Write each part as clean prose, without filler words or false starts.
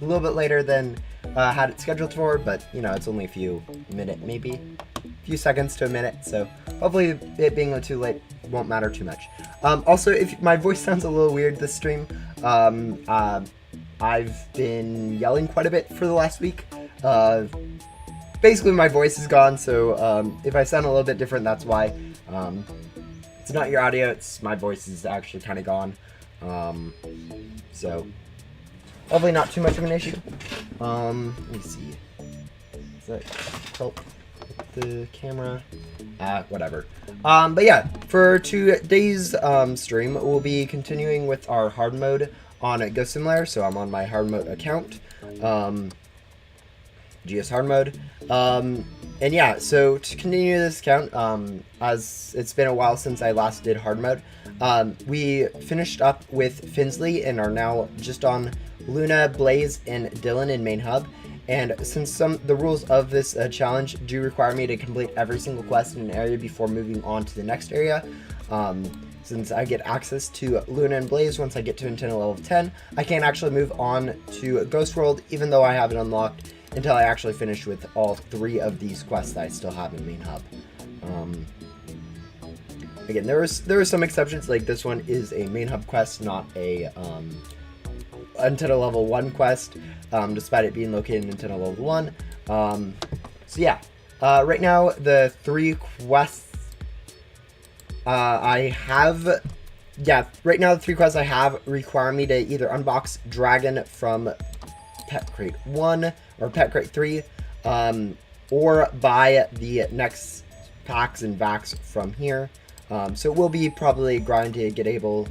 a little bit later than had it scheduled for, but you know, it's only a few seconds to a minute, so hopefully it being too late won't matter too much. Also, if my voice sounds a little weird this stream, I've been yelling quite a bit for the last week. Basically my voice is gone, so if I sound a little bit different, that's why. It's not your audio, it's my voice is actually kind of gone. So hopefully not too much of an issue. Let me see. Does that help with the camera? Whatever. But yeah, for today's stream, we'll be continuing with our hard mode on Ghost Simulator. So I'm on my hard mode account. GS hard mode. And yeah, so to continue this account, as it's been a while since I last did hard mode, we finished up with Finsley and are now just on Luna, Blaze, and Dylan in main hub. And since the rules of this challenge do require me to complete every single quest in an area before moving on to the next area, since I get access to Luna and Blaze once I get to antenna level 10, I can't actually move on to Ghost World, even though I have it unlocked, until I actually finish with all 3 of these quests that I still have in main hub. Again, there are some exceptions, like this one is a main hub quest, not a antenna level 1 quest, despite it being located in antenna level 1. So yeah, right now the 3 quests right now the 3 quests I have require me to either unbox Dragon from Pet Crate 1 or Pet Crate 3, or buy the next packs and vacs from here. So it will be probably a grind to be able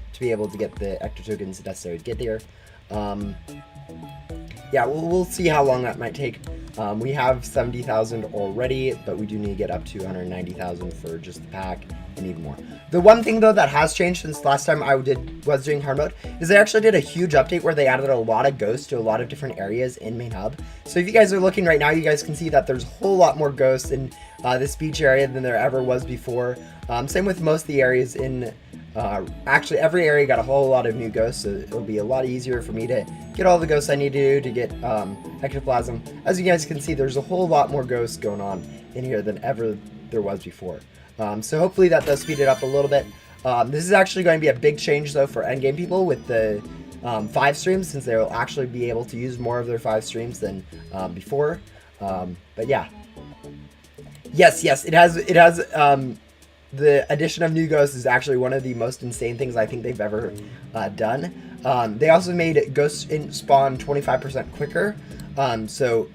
to get the ecto tokens necessary to get there. Yeah, we'll see how long that might take. We have 70,000 already, but we do need to get up to 190,000 for just the pack and even more. The one thing though that has changed since last time I was doing hard mode is they actually did a huge update where they added a lot of ghosts to a lot of different areas in main hub. So if you guys are looking right now, you guys can see that there's a whole lot more ghosts in this beach area than there ever was before. Same with most of the areas in actually every area got a whole lot of new ghosts, so it'll be a lot easier for me to get all the ghosts I need to do to get ectoplasm. As you guys can see, there's a whole lot more ghosts going on in here than ever there was before. So hopefully that does speed it up a little bit. This is actually going to be a big change though for endgame people with the 5 streams, since they will actually be able to use more of their 5 streams than before. But yeah, yes, it has the addition of new ghosts is actually one of the most insane things I think they've ever done. They also made ghosts spawn 25% quicker. So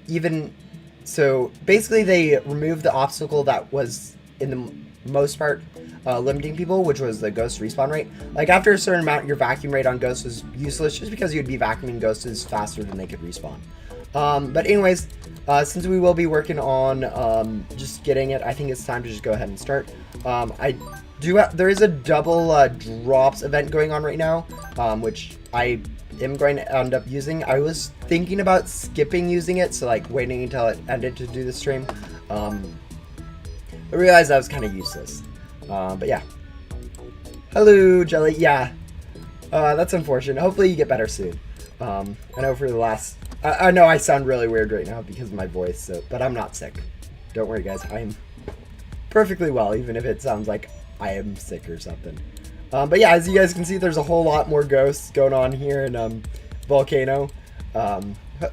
basically they removed the obstacle that was in the most part limiting people, which was the ghost respawn rate. Like after a certain amount, your vacuum rate on ghosts was useless just because you'd be vacuuming ghosts faster than they could respawn. But anyways, since we will be working on just getting it, I think it's time to just go ahead and start. There is a double drops event going on right now, which I am going to end up using. I was thinking about skipping using it, so like waiting until it ended to do the stream. I realized that was kind of useless. But yeah. Hello, Jelly. Yeah. That's unfortunate. Hopefully you get better soon. I know for the last... I know I sound really weird right now because of my voice, but I'm not sick. Don't worry, guys. I'm perfectly well, even if it sounds like I am sick or something. But yeah, as you guys can see, there's a whole lot more ghosts going on here in Volcano.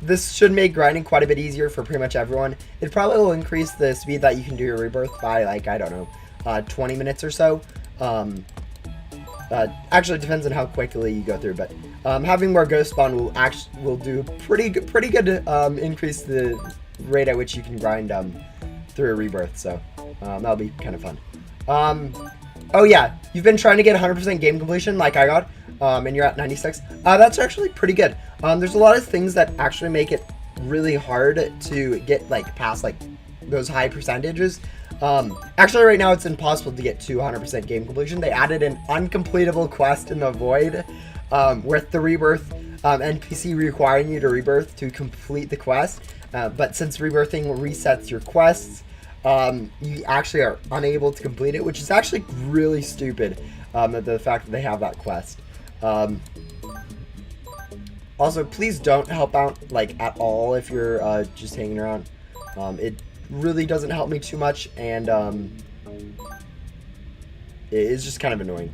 This should make grinding quite a bit easier for pretty much everyone. It probably will increase the speed that you can do your rebirth by, like, I don't know, 20 minutes or so. Actually, it depends on how quickly you go through, but having more ghost spawn will do pretty good increase the rate at which you can grind through a rebirth. So that'll be kind of fun. Oh yeah, you've been trying to get 100% game completion like I got, and you're at 96. That's actually pretty good. There's a lot of things that actually make it really hard to get like past like those high percentages. Actually right now it's impossible to get to 100% game completion. They added an uncompletable quest in the void with the rebirth NPC requiring you to rebirth to complete the quest. But since rebirthing resets your quests, you actually are unable to complete it, which is actually really stupid, the fact that they have that quest. Also, please don't help out like at all if you're just hanging around. It really doesn't help me too much, and it is just kind of annoying.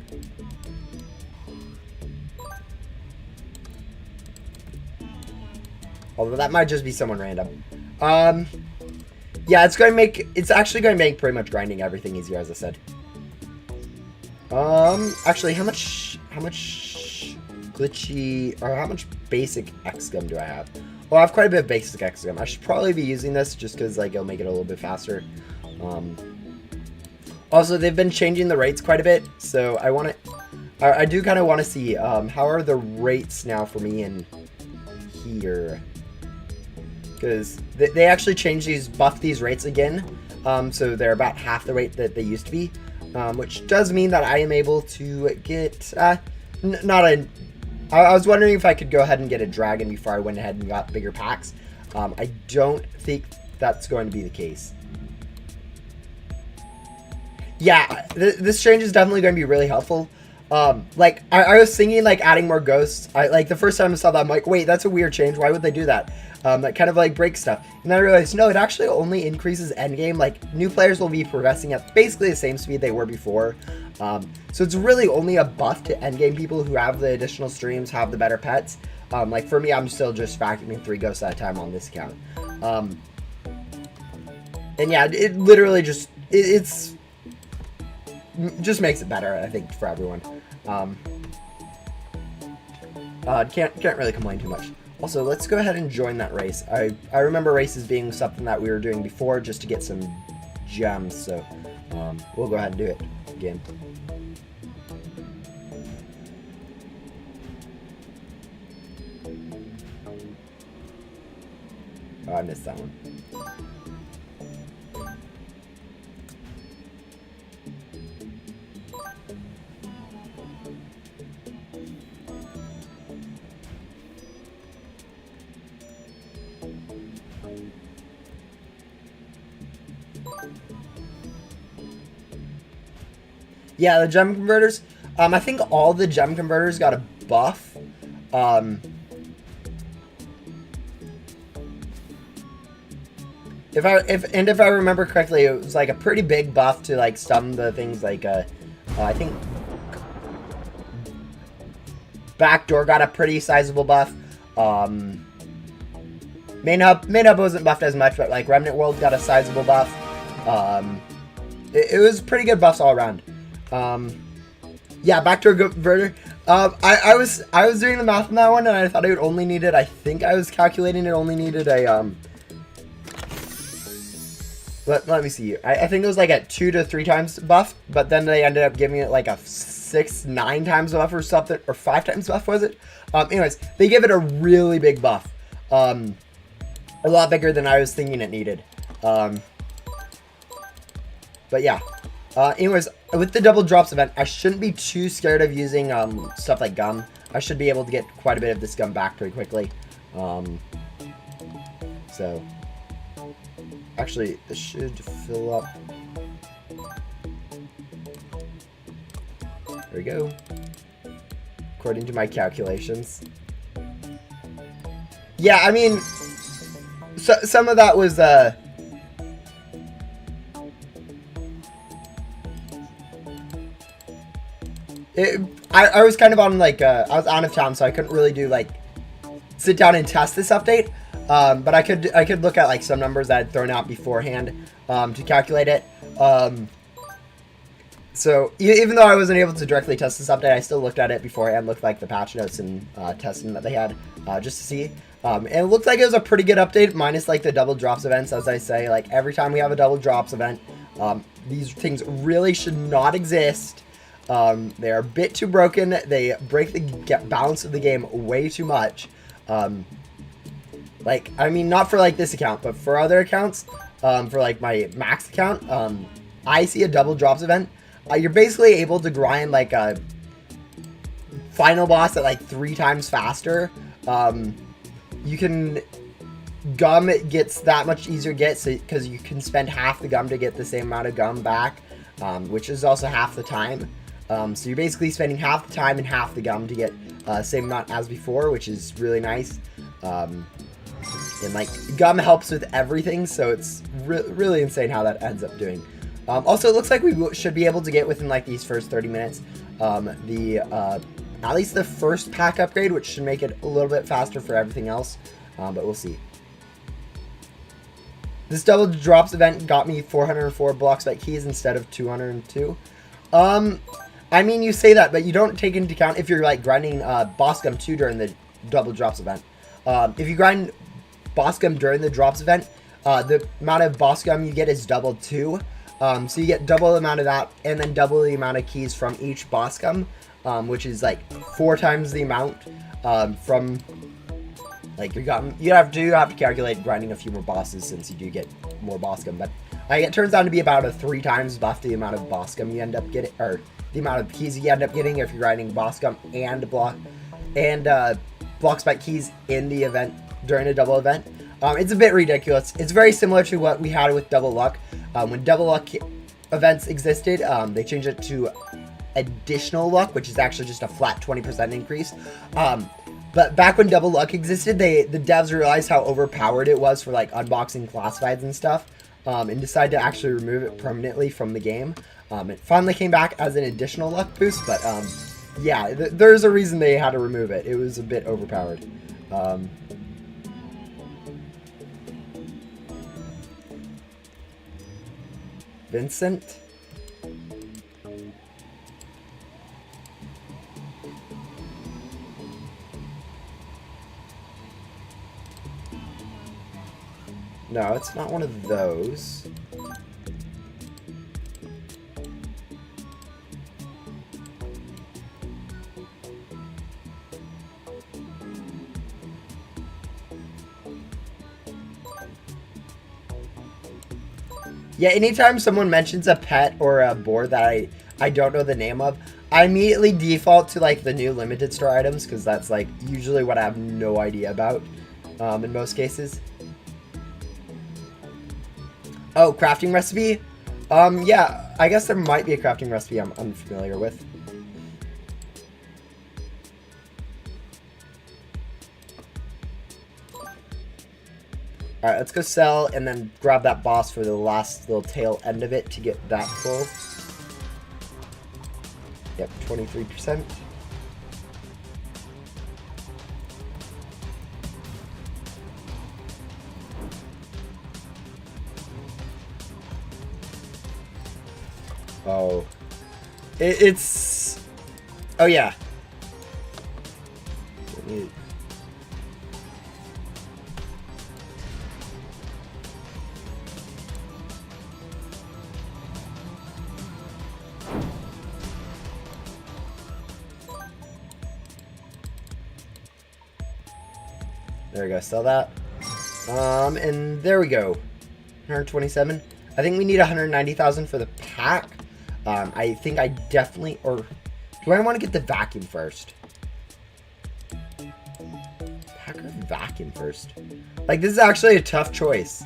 Although that might just be someone random. Yeah, it's actually going to make pretty much grinding everything easier, as I said. Actually, how much glitchy, or how much basic X-Gum do I have? Well, I have quite a bit of basic X-Gum. I should probably be using this just because, like, it'll make it a little bit faster. Also, they've been changing the rates quite a bit, so I do kind of want to see, how are the rates now for me in here? Because they actually changed buffed these rates again, so they're about half the rate that they used to be, which does mean that I am able to get, I was wondering if I could go ahead and get a dragon before I went ahead and got bigger packs. I don't think that's going to be the case. Yeah, this change is definitely going to be really helpful. Like, I was thinking, like, adding more ghosts. Like, the first time I saw that, I'm like, wait, that's a weird change. Why would they do that? That kind of, like, breaks stuff. And then I realized, no, it actually only increases endgame. Like, new players will be progressing at basically the same speed they were before. So it's really only a buff to endgame people who have the additional streams, have the better pets. Like, for me, I'm still just vacuuming 3 ghosts at a time on this account. And yeah, it literally just, it's just makes it better, I think, for everyone. Can't really complain too much. Also, let's go ahead and join that race. I remember races being something that we were doing before just to get some gems, so we'll go ahead and do it again. Oh, I missed that one. Yeah, the gem converters. I think all the gem converters got a buff. If I remember correctly, it was like a pretty big buff to like some of the things like I think Backdoor got a pretty sizable buff. Main hub wasn't buffed as much, but like Remnant World got a sizable buff. It was pretty good buffs all around. Yeah, Backdoor Converter. I was doing the math on that one, and I thought it only needed, I think I was calculating it only needed a let me see. I think it was like a 2 to 3 times buff, but then they ended up giving it like a 6, 9 times buff or something, or 5 times buff, was it? Anyways, they give it a really big buff. A lot bigger than I was thinking it needed. But yeah. Anyways, with the double drops event, I shouldn't be too scared of using stuff like gum. I should be able to get quite a bit of this gum back pretty quickly. So, actually, this should fill up. There we go. According to my calculations. Yeah, I mean, so, some of that was, I was kind of on, like, I was out of town, so I couldn't really do, like, sit down and test this update. But I could look at, like, some numbers that I'd thrown out beforehand, to calculate it. So, even though I wasn't able to directly test this update, I still looked at it beforehand, looked like the patch notes and, testing that they had, just to see. And it looked like it was a pretty good update, minus, like, the double drops events, as I say. Like, every time we have a double drops event, these things really should not exist. They are a bit too broken. They break the balance of the game way too much. Like, I mean, not for, like, this account, but for other accounts, for, like, my max account, I see a double drops event. You're basically able to grind, like, a final boss at, like, 3 times faster. You can... Gum, it gets that much easier to get, because you can spend half the gum to get the same amount of gum back, which is also half the time. So you're basically spending half the time and half the gum to get same amount as before, which is really nice. And like gum helps with everything, so it's really insane how that ends up doing. Also, it looks like we should be able to get within like these first 30 minutes at least the first pack upgrade, which should make it a little bit faster for everything else, but we'll see. This double drops event got me 404 blocks by keys instead of 202. I mean, you say that, but you don't take into account if you're like grinding boss gum 2 during the double drops event. If you grind boss gum during the drops event, the amount of boss gum you get is double 2. So you get double the amount of that, and then double the amount of keys from each boss gum, which is like 4 times the amount from like your gum. You have to calculate grinding a few more bosses since you do get more boss gum, but it turns out to be about a 3 times buff the amount of boss gum you end up getting, or the amount of keys you end up getting if you're grinding boss gum and block spike keys in the event during a double event. It's a bit ridiculous. It's very similar to what we had with double luck. When double luck events existed, they changed it to additional luck, which is actually just a flat 20% increase. But back when double luck existed, the devs realized how overpowered it was for like unboxing classifieds and stuff, and decided to actually remove it permanently from the game. It finally came back as an additional luck boost, but yeah, there's a reason they had to remove it. It was a bit overpowered. Vincent? No, it's not one of those. Yeah, anytime someone mentions a pet or a board that I don't know the name of, I immediately default to like the new limited store items, because that's like usually what I have no idea about in most cases. Oh, crafting recipe? Yeah, I guess there might be a crafting recipe I'm unfamiliar with. Alright, let's go sell and then grab that boss for the last little tail end of it to get that full. Yep, 23%. Oh. It's... Oh, yeah. There we go, sell that. And there we go. 127. I think we need 190,000 for the pack. I think I definitely, or do I want to get the vacuum first? Pack or vacuum first? Like, this is actually a tough choice.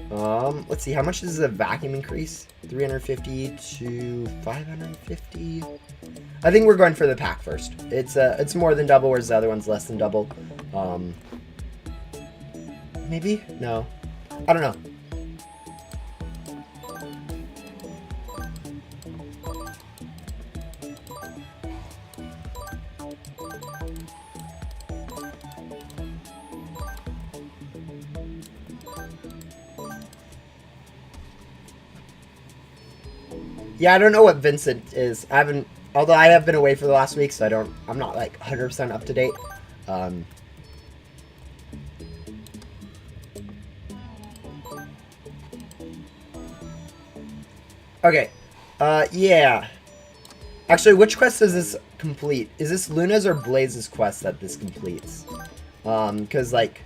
Let's see, how much does the vacuum increase? 350 to 550. I think we're going for the pack first. It's more than double, whereas the other one's less than double. Maybe? No. I don't know. Yeah, I don't know what Vincent is. Although I have been away for the last week, so I'm not like 100% up to date. Okay, yeah. Actually, which quest does this complete? Is this Luna's or Blaze's quest that this completes? Because, like,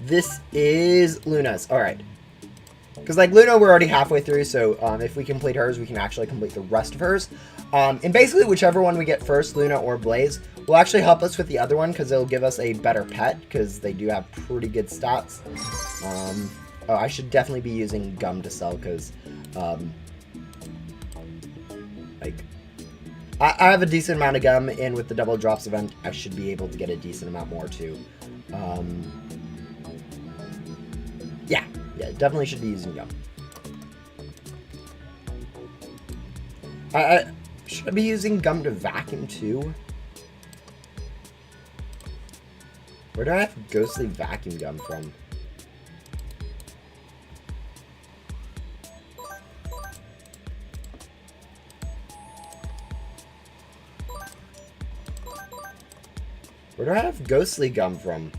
this is Luna's. Alright. Because, like, Luna, we're already halfway through, so if we complete hers, we can actually complete the rest of hers. And basically, whichever one we get first, Luna or Blaze, will actually help us with the other one, because it'll give us a better pet, because they do have pretty good stats. Oh, I should definitely be using gum to sell, because, like, I have a decent amount of gum, and with the double drops event, I should be able to get a decent amount more too. Yeah, definitely should be using gum. Should I be using gum to vacuum too? Where do I have ghostly vacuum gum from? Where do I have ghostly gum from?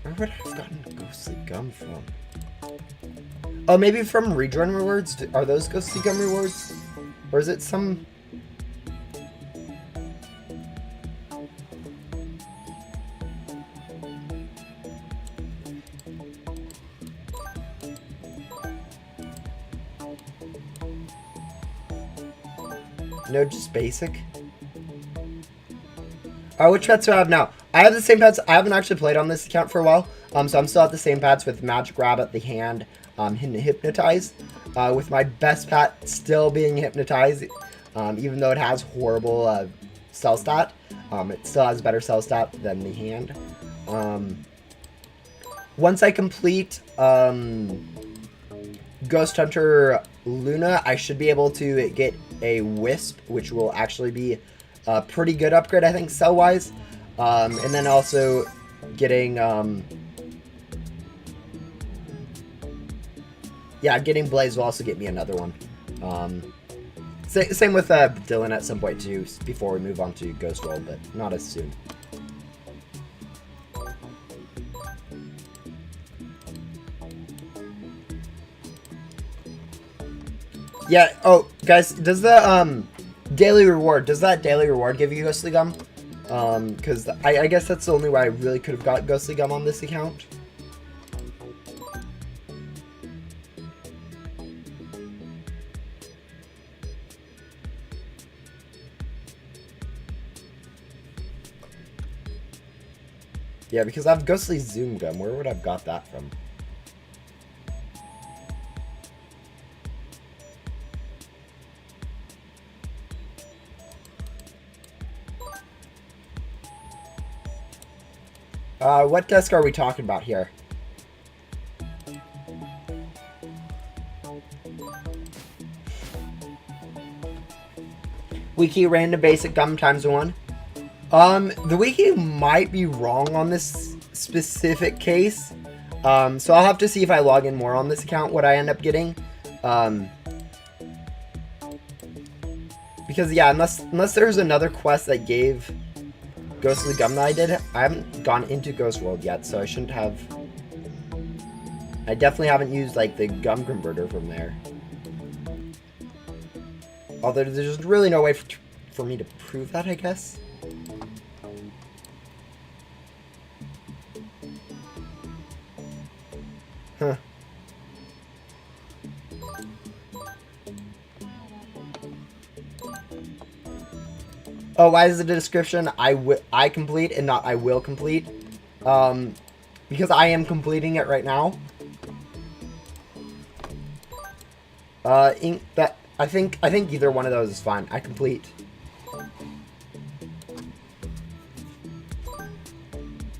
Where would I have gotten ghostly gum from? Oh, maybe from Speedrun rewards? Are those ghostly gum rewards? Or is it some... No, just basic. Which pets do I have now? I have the same pets. I haven't actually played on this account for a while. So I'm still at the same pets with Magic Rabbit, the Hand, Hypnotize. With my best pet still being Hypnotize. Even though it has horrible cell stat. It still has better cell stat than the Hand. Once I complete Ghost Hunter Luna, I should be able to get a Wisp, which will actually be a pretty good upgrade, I think, cell-wise. And then also getting, getting Blaze will also get me another one. Same with Dylan at some point too, before we move on to Ghost Roll, but not as soon. Yeah, oh, guys, does the, daily reward, does that daily reward give you ghostly gum? Because I guess that's the only way I really could have got ghostly gum on this account. Yeah, because I have ghostly zoom gum. Where would I have got that from? What desk are we talking about here? Wiki random basic gum times 1. The wiki might be wrong on this specific case. So I'll have to see if I log in more on this account what I end up getting. Because yeah, unless there's another quest that gave ghostly gum that I did, I haven't gone into Ghost World yet, so I shouldn't have. I definitely haven't used like the gum converter from there. Although there's really no way for me to prove that, I guess. Huh. Oh, why is the description I complete and not I will complete? Because I am completing it right now. I think either one of those is fine. I complete. I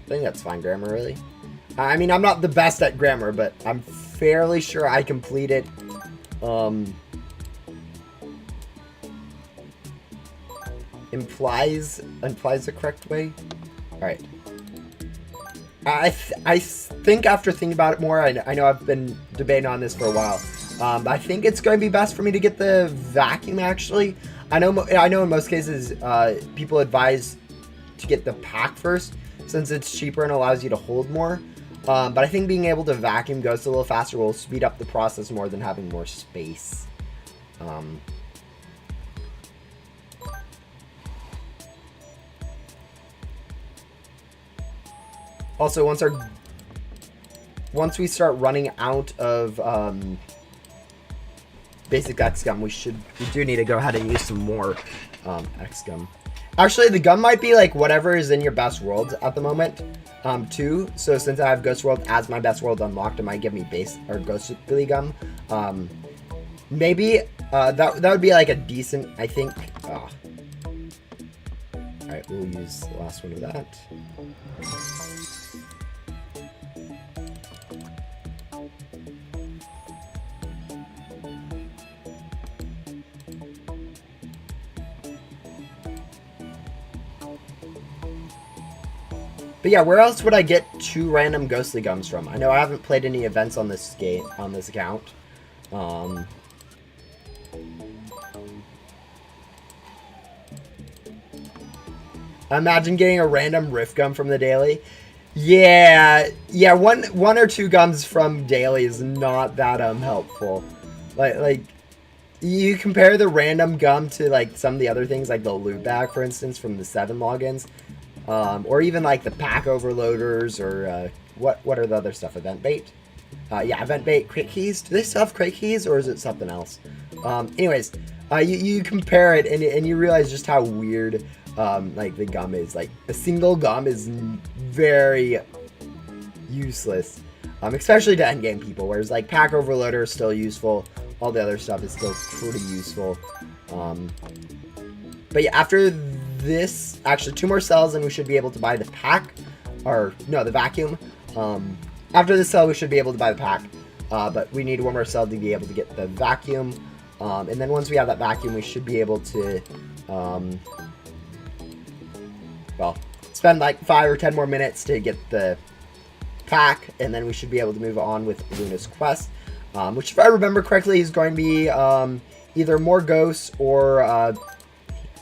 think that's fine, grammar, really. I mean, I'm not the best at grammar, but I'm fairly sure I complete it. Implies the correct way. All right. I think after thinking about it more, I know I've been debating on this for a while. I think it's going to be best for me to get the vacuum. Actually, I know in most cases people advise to get the pack first since it's cheaper and allows you to hold more. But I think being able to vacuum Ghost a little faster will speed up the process more than having more space. Also, once we start running out of basic X gum, we do need to go ahead and use some more X gum. Actually, the gum might be like whatever is in your best world at the moment, too. So since I have Ghost World as my best world unlocked, it might give me base or Ghostly Gum. Maybe that would be like a decent, I think. All right, we'll use the last one of that. But yeah, where else would I get 2 random ghostly gums from? I know I haven't played any events on this game, on this account. Imagine getting a random riff gum from the daily. Yeah, one or 2 gums from daily is not that helpful. Like you compare the random gum to like some of the other things, like the loot bag, for instance, from the 7 logins. Or even like the pack overloaders, or what are the other stuff? Event bait? Yeah, event bait, crate keys. Do they still have crate keys, or is it something else? Anyways, you compare it and you realize just how weird like the gum is. Like a single gum is very useless, especially to endgame people. Whereas like pack overloader is still useful. All the other stuff is still pretty useful. But yeah, after this, actually 2 more cells and we should be able to buy the pack, or no, the vacuum. After this cell we should be able to buy the pack, but we need 1 more cell to be able to get the vacuum, and then once we have that vacuum we should be able to well, spend like 5 or 10 more minutes to get the pack, and then we should be able to move on with Luna's quest, which if I remember correctly is going to be either more ghosts or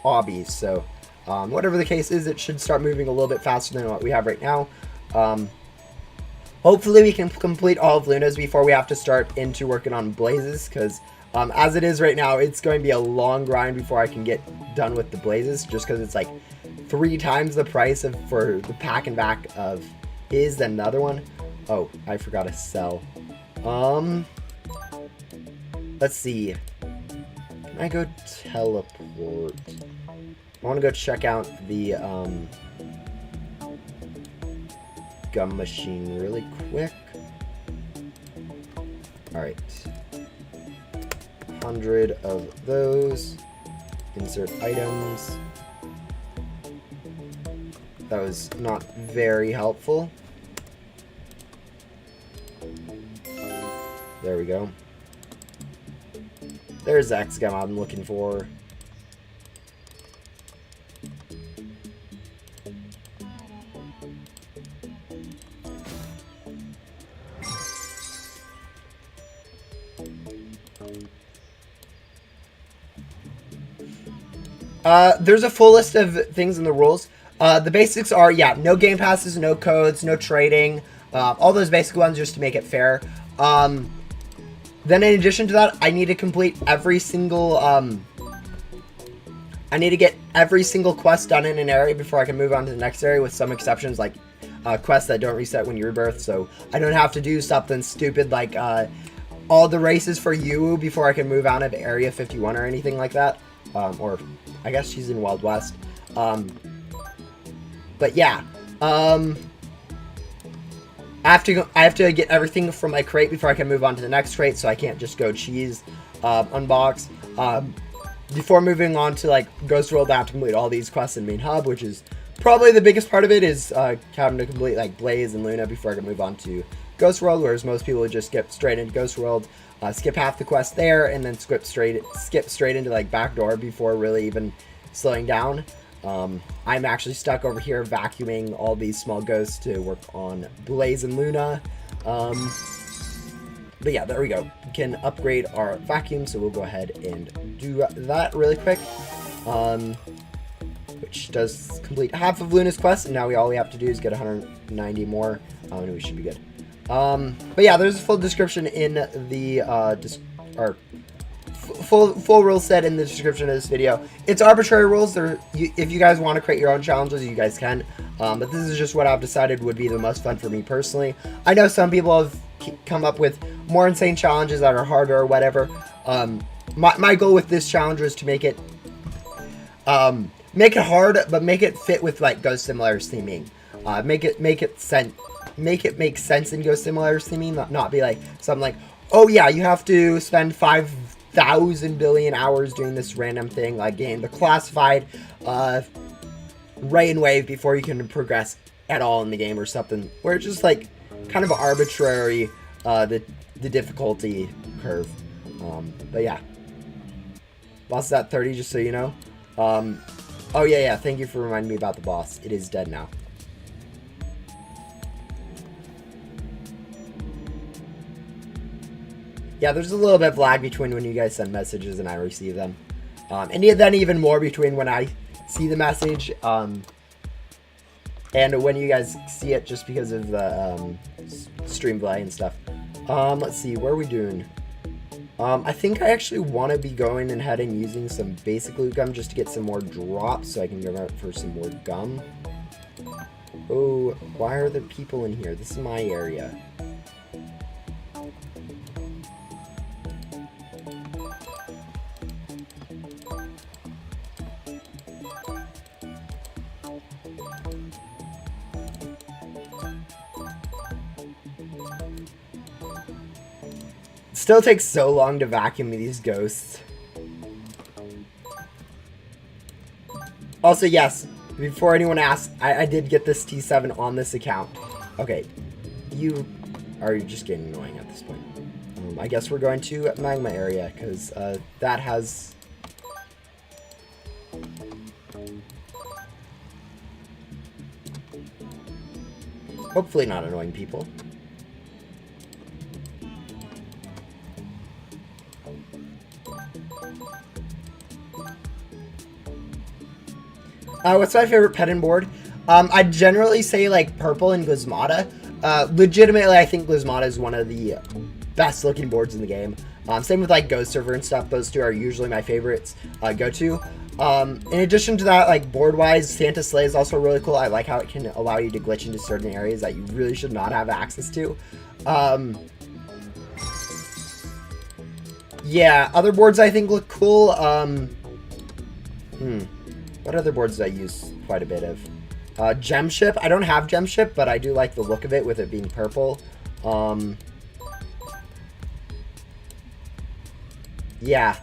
obbies. So whatever the case is, it should start moving a little bit faster than what we have right now. Hopefully we can complete all of Luna's before we have to start into working on Blazes, because as it is right now, it's going to be a long grind before I can get done with the Blazes, just because it's like 3 times the price for the pack and vac of his than another one. Oh, I forgot to sell. Let's see. Can I go teleport? I want to go check out the gum machine really quick. Alright. 100 of those. Insert items. That was not very helpful. There we go. There's X gum I'm looking for. There's a full list of things in the rules. The basics are, yeah, no game passes, no codes, no trading, all those basic ones just to make it fair. Then in addition to that, I need to complete every single, I need to get every single quest done in an area before I can move on to the next area, with some exceptions, like quests that don't reset when you rebirth, so I don't have to do something stupid like all the races for you before I can move out of Area 51 or anything like that. Or I guess she's in Wild West. But yeah, I have to get everything from my crate before I can move on to the next crate, so I can't just go cheese unbox. Before moving on to like Ghost World, I have to complete all these quests in main hub, which is probably the biggest part of it, is having to complete like Blaze and Luna before I can move on to Ghost World, whereas most people would just skip straight into Ghost World, skip half the quest there, and then skip straight into like backdoor before really even slowing down. I'm actually stuck over here vacuuming all these small ghosts to work on Blaze and Luna. But yeah, there we go. We can upgrade our vacuum, so we'll go ahead and do that really quick. Which does complete half of Luna's quest, and now all we have to do is get 190 more, and we should be good. But yeah, there's a full description in the full rule set in the description of this video. It's arbitrary rules. If you guys want to create your own challenges, you guys can. But this is just what I've decided would be the most fun for me personally. I know some people have come up with more insane challenges that are harder or whatever. My goal with this challenge was to make it Make it hard, but make it fit with like Ghost Simulator's theming. Make it make sense in Ghost Simulator's theming, not be like something like, oh yeah, you have to spend 5,000 billion hours doing this random thing, like getting the classified rain wave before you can progress at all in the game or something, where it's just like kind of arbitrary the difficulty curve. But yeah, boss is at 30, just so you know. Oh yeah, thank you for reminding me about the boss. It is dead now. Yeah, there's a little bit of lag between when you guys send messages and I receive them. And then even more between when I see the message and when you guys see it, just because of the stream delay and stuff. Let's see, what are we doing? I think I actually want to be going ahead and using some basic loot gum just to get some more drops so I can go out for some more gum. Oh, why are there people in here? This is my area. Still takes so long to vacuum these ghosts. Also, yes, before anyone asks, I did get this T7 on this account. Okay, you are just getting annoying at this point. I guess we're going to Magma area, because that has... hopefully not annoying people. What's my favorite pet board? I generally say like purple and Glismata. Legitimately, I think Glismata is one of the best looking boards in the game. Same with like Ghost Server and stuff. Those two are usually my favorites go to. In addition to that, like board wise, Santa Sleigh is also really cool. I like how it can allow you to glitch into certain areas that you really should not have access to. Yeah, other boards I think look cool. What other boards do I use quite a bit of? Gemship. I don't have Gemship, but I do like the look of it with it being purple. Yeah.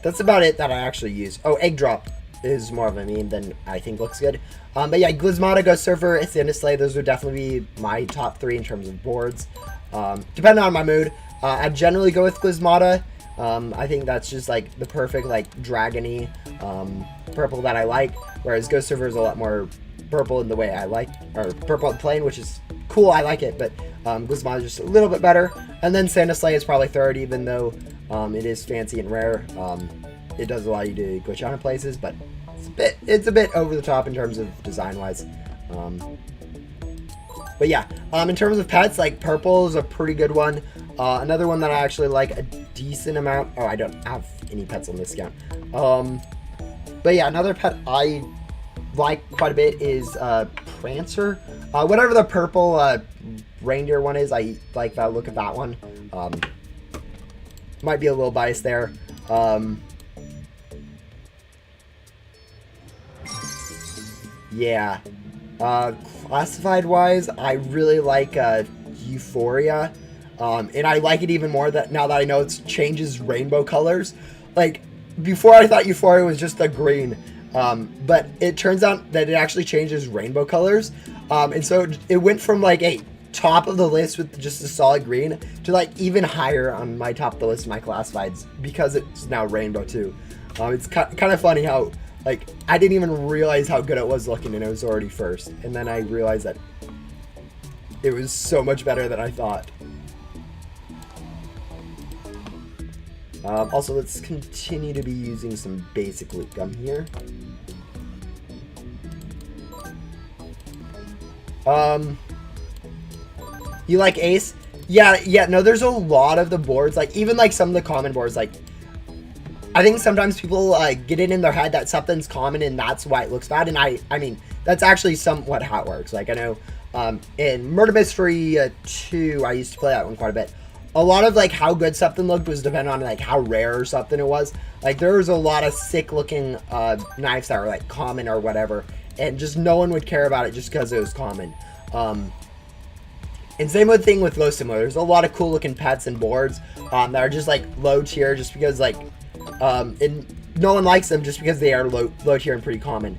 That's about it that I actually use. Oh, Egg Drop is more of a meme than I think looks good. But yeah, Glismata, Ghost Surfer, Santa Sleigh, those would definitely be my top 3 in terms of boards. Depending on my mood, I generally go with Glismata. I think that's just like the perfect like dragony purple that I like, whereas Ghost Surfer is a lot more purple in the way I like, or purple and plain, which is cool, I like it, but Glismata is just a little bit better. And then Santa Sleigh is probably third, even though it is fancy and rare. It does allow you to glitch out in places, but it's a bit over the top in terms of design wise. But yeah, in terms of pets, like purple is a pretty good one. Another one that I actually like a decent amount. Oh, I don't have any pets on this account. But yeah, another pet I like quite a bit is Prancer. Whatever the purple reindeer one is, I like the look of that one. Might be a little biased there. Yeah. Classified wise, I really like Euphoria. And I like it even more that now that I know it changes rainbow colors. Like, before I thought Euphoria was just a green, but it turns out that it actually changes rainbow colors. And so it went from like a top of the list with just a solid green to like even higher on my top of the list of my classifieds because it's now rainbow too. It's kind of funny how like I didn't even realize how good it was looking and it was already first. And then I realized that it was so much better than I thought. Also, let's continue to be using some basic loot gum here. You like Ace? Yeah, no, there's a lot of the boards, like, even, like, some of the common boards, like, I think sometimes people, get it in their head that something's common and that's why it looks bad, and I mean, that's actually somewhat how it works. Like, I know, in Murder Mystery 2, I used to play that one quite a bit. a lot of like how good something looked was dependent on like how rare or something it was. Like there was a lot of sick looking knives that were like common or whatever, and just no one would care about it just because it was common. And same thing with low similar. There's a lot of cool looking pets and boards that are just like low tier just because like and no one likes them just because they are low tier and pretty common.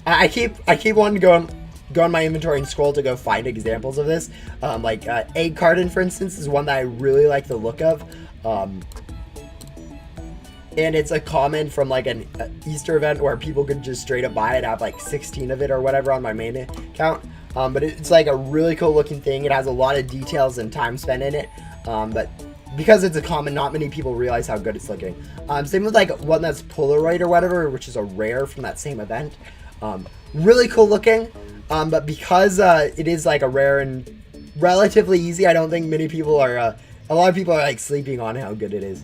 I keep wanting to go on my inventory and scroll to go find examples of this. Like Egg Carton, for instance, is one that I really like the look of. And it's a common from like an Easter event where people could just straight up buy it. I have like 16 of it or whatever on my main account. But it's like a really cool looking thing. It has a lot of details and time spent in it. But because it's a common, not many people realize how good it's looking. Same with like one that's Polaroid or whatever, which is a rare from that same event. Really cool looking. But because it is like a rare and relatively easy, I don't think many people are, a lot of people are like sleeping on how good it is.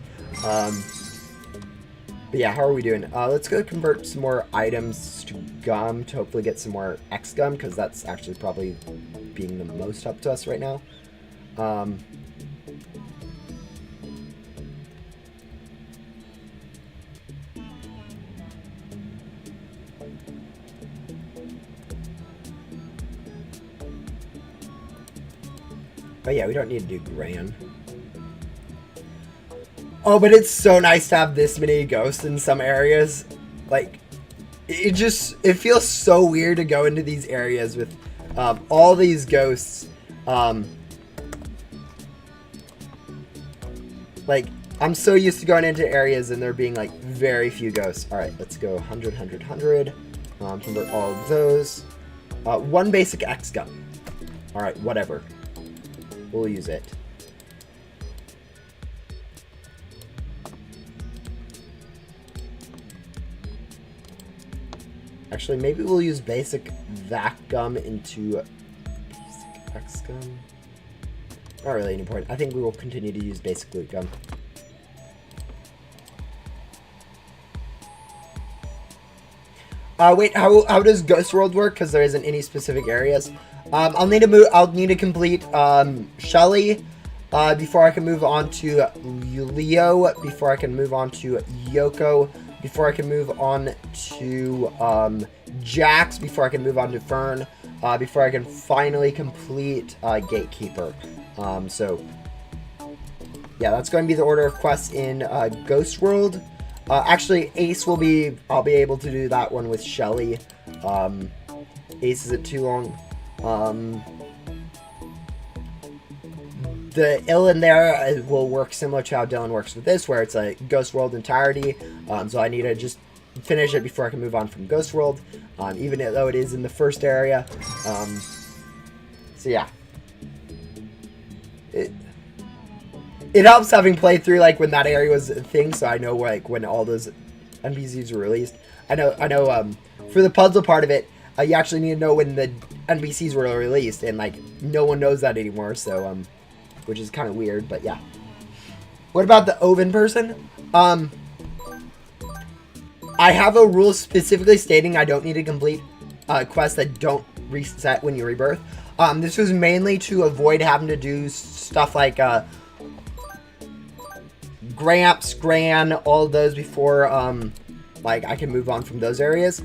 But yeah, how are we doing? Let's go convert some more items to gum to hopefully get some more X gum, because that's actually probably being the most up to us right now. But yeah, we don't need to do Gran. Oh, but it's so nice to have this many ghosts in some areas. Like, it feels so weird to go into these areas with all these ghosts. Like, I'm so used to going into areas and there being like very few ghosts. Alright, let's go 100, 100, 100. Convert all of those. One basic X gun. Alright, whatever. We'll use it. Actually, maybe we'll use basic vac gum into basic X gum. Not really any point. I think we will continue to use basic loot gum. Wait, how does Ghost World work? Because there isn't any specific areas. I'll need to complete Shelly before I can move on to Leo, before I can move on to Yoko, before I can move on to Jax, before I can move on to Fern, before I can finally complete Gatekeeper. So yeah, that's going to be the order of quests in Ghost World. Actually, Ace I'll be able to do that one with Shelly. Ace isn't too long. The ill in there will work similar to how Dylan works with this, where it's a Ghost World entirety. So I need to just finish it before I can move on from Ghost World, even though it is in the first area. So yeah. It helps having played through like when that area was a thing, so I know like when all those NPCs were released. I know for the puzzle part of it, you actually need to know when the NPCs were released, and like no one knows that anymore, so which is kind of weird, but yeah. What about the Oven person? I have a rule specifically stating I don't need to complete quests that don't reset when you rebirth. This was mainly to avoid having to do stuff like Gramps, Gran, all of those before like I can move on from those areas.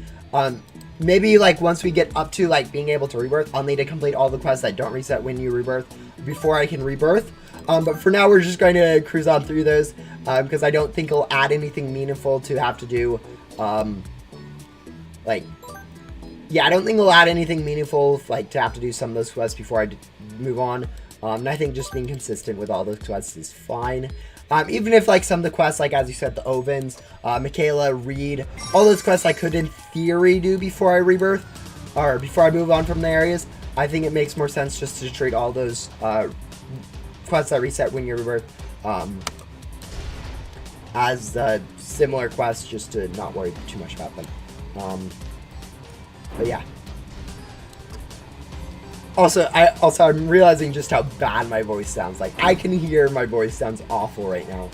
Maybe like once we get up to like being able to rebirth, I'll need to complete all the quests that don't reset when you rebirth before I can rebirth. But for now, we're just going to cruise on through those because I don't think it'll add anything meaningful to have to do. Like, yeah, I don't think it'll add anything meaningful like to have to do some of those quests before I move on. And I think just being consistent with all those quests is fine. Even if like some of the quests, like as you said, the Ovens, Michaela, Reed, all those quests I could in theory do before I rebirth, or before I move on from the areas, I think it makes more sense just to treat all those quests that reset when you rebirth as similar quests, just to not worry too much about them. But yeah. Also, I'm realizing just how bad my voice sounds. Like, I can hear my voice sounds awful right now.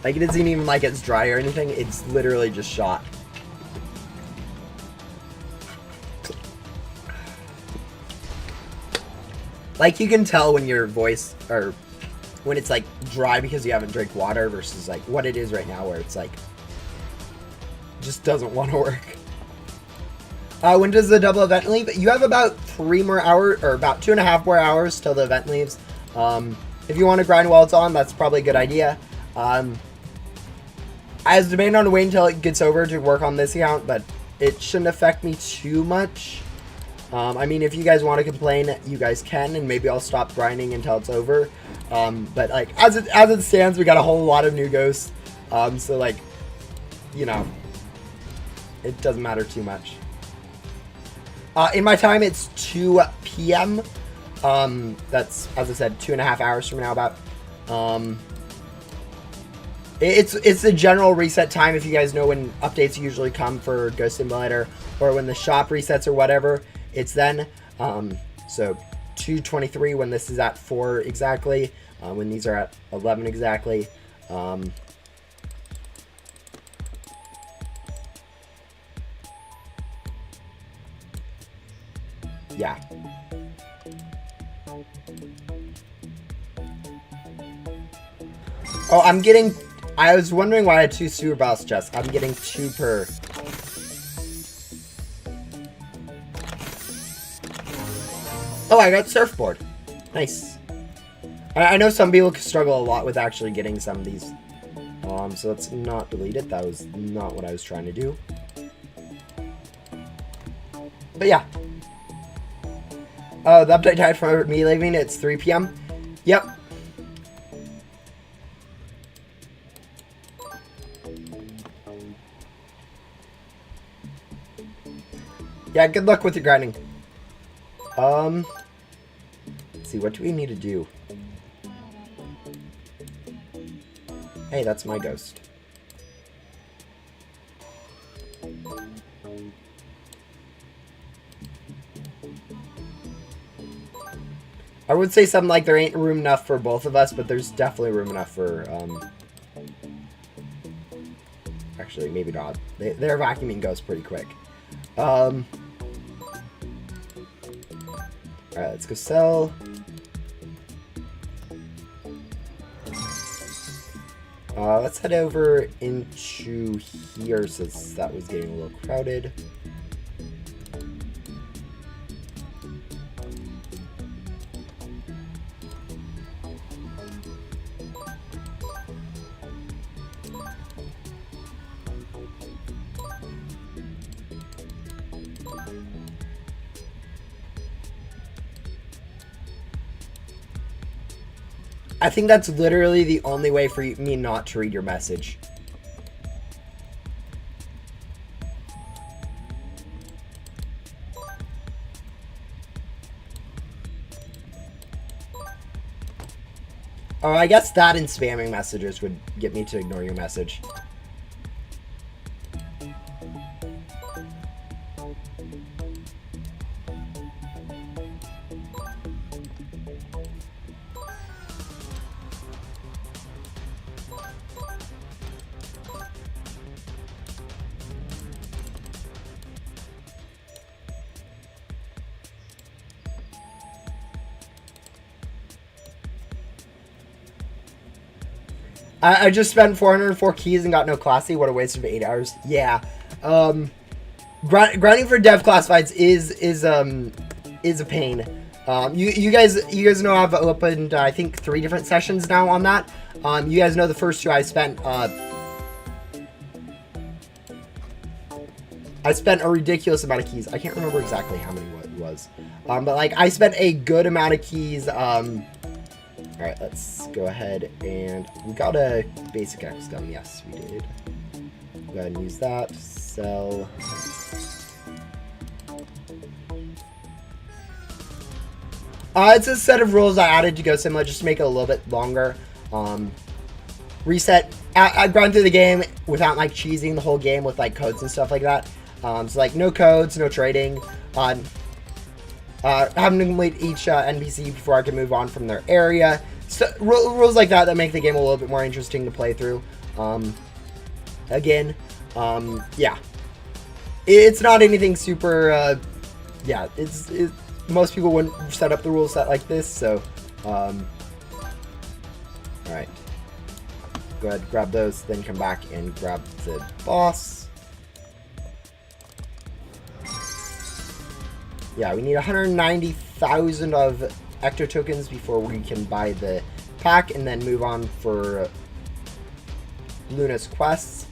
Like, it isn't even like it's dry or anything. It's literally just shot. Like, you can tell when your voice, or when it's like dry because you haven't drank water versus like what it is right now where it's like just doesn't want to work. When does the double event leave? You have about 3 more hours, or about 2.5 more hours till the event leaves. If you want to grind while it's on, that's probably a good idea. I was debating on waiting until it gets over to work on this account, but it shouldn't affect me too much. I mean, if you guys want to complain, you guys can, and maybe I'll stop grinding until it's over. But like as it stands, we got a whole lot of new ghosts. So like, you know, it doesn't matter too much. In my time, it's 2 p.m. That's, as I said, 2.5 hours from now about. It's the general reset time if you guys know when updates usually come for Ghost Simulator or when the shop resets or whatever. It's then. So 2:23 when this is at 4 exactly. When these are at 11 exactly. Yeah. Oh, I'm getting... I was wondering why I had 2 super boss chests. I'm getting 2 per... Oh, I got surfboard. Nice. I know some people struggle a lot with actually getting some of these. So let's not delete it. That was not what I was trying to do. But yeah. Oh, the update time for me leaving, it's 3 p.m. Yep. Yeah, good luck with your grinding. Let's see, what do we need to do? Hey, that's my ghost. I would say something like there ain't room enough for both of us, but there's definitely room enough for, actually, maybe not. They're vacuuming ghosts pretty quick. Alright, let's go sell. Let's head over into here since that was getting a little crowded. I think that's literally the only way for me not to read your message. Oh, I guess that and spamming messages would get me to ignore your message. I just spent 404 keys and got no classy. What a waste of 8 hours. Yeah. Grinding for dev classifieds is a pain. You guys know I've opened I think 3 different sessions now on that. You guys know the first 2 I spent a ridiculous amount of keys. I can't remember exactly how many it was. But like I spent a good amount of keys. Alright, let's go ahead and we got a basic X done. Yes, we did. Go ahead and use that. Sell. It's a set of rules I added to Ghost Simulator just to make it a little bit longer. Reset. I grind through the game without like cheesing the whole game with like codes and stuff like that. So like no codes, no trading. Having to complete each NPC before I can move on from their area. So, rules like that make the game a little bit more interesting to play through. Again, yeah. It's not anything super, yeah, most people wouldn't set up the rule set like this, so, alright. Go ahead, grab those, then come back and grab the boss. Yeah, we need 190,000 of Ecto tokens before we can buy the pack and then move on for Luna's quests.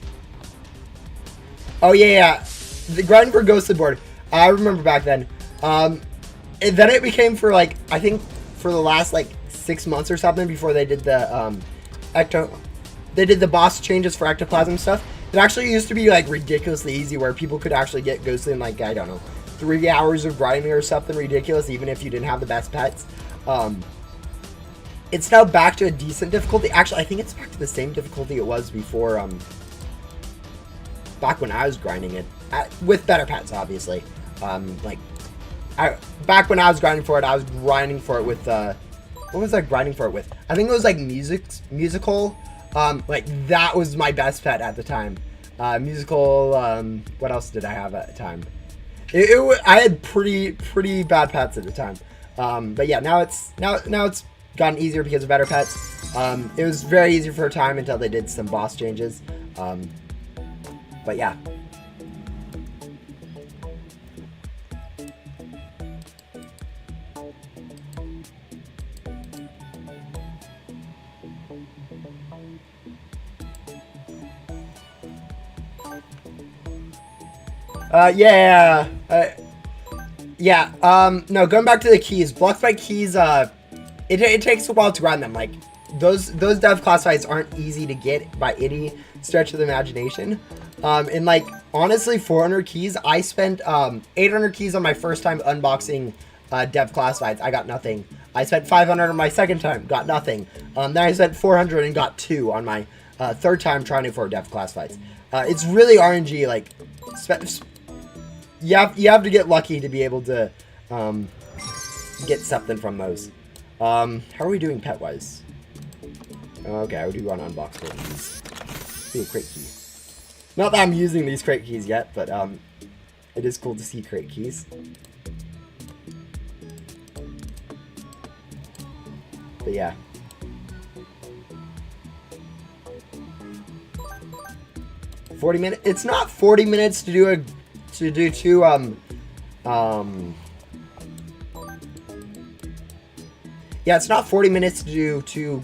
Oh yeah, the grind for Ghosted Board. I remember back then. And then it became for like, I think for the last like 6 months or something before they did the they did the boss changes for ectoplasm stuff. It actually used to be like ridiculously easy where people could actually get ghosted in like, I don't know, 3 hours of grinding or something ridiculous, even if you didn't have the best pets. It's now back to a decent difficulty. Actually, I think it's back to the same difficulty it was before, back when I was grinding it, with better pets, obviously. Back when I was grinding for it, I was grinding for it with, what was I grinding for it with? I think it was like musical. Like that was my best pet at the time. Musical, what else did I have at the time? I had pretty bad pets at the time. But yeah, now it's gotten easier because of better pets. It was very easy for a time until they did some boss changes. But yeah. No, going back to the keys. Block fight keys, it takes a while to grind them. Like, those dev class fights aren't easy to get by any stretch of the imagination. And like, honestly, 400 keys, I spent 800 keys on my first time unboxing dev class fights. I got nothing. I spent 500 on my second time, got nothing. Then I spent 400 and got 2 on my third time trying it for dev class fights. It's really RNG, like, you have to get lucky to be able to get something from those. How are we doing pet-wise? Okay, I do want to unbox crate keys. Ooh, crate key. Not that I'm using these crate keys yet, but it is cool to see crate keys. But yeah. $40 It's not 40 minutes to do two yeah, it's not 40 minutes to do 2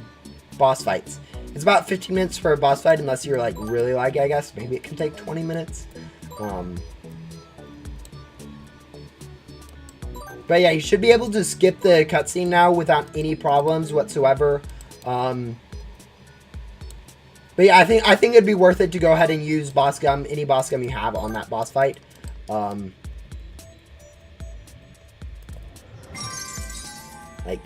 boss fights. It's about 15 minutes for a boss fight, unless you're like really laggy, I guess. Maybe it can take 20 minutes. But yeah, you should be able to skip the cutscene now without any problems whatsoever. But yeah, I think it'd be worth it to go ahead and use boss gum, any boss gum you have on that boss fight. Like,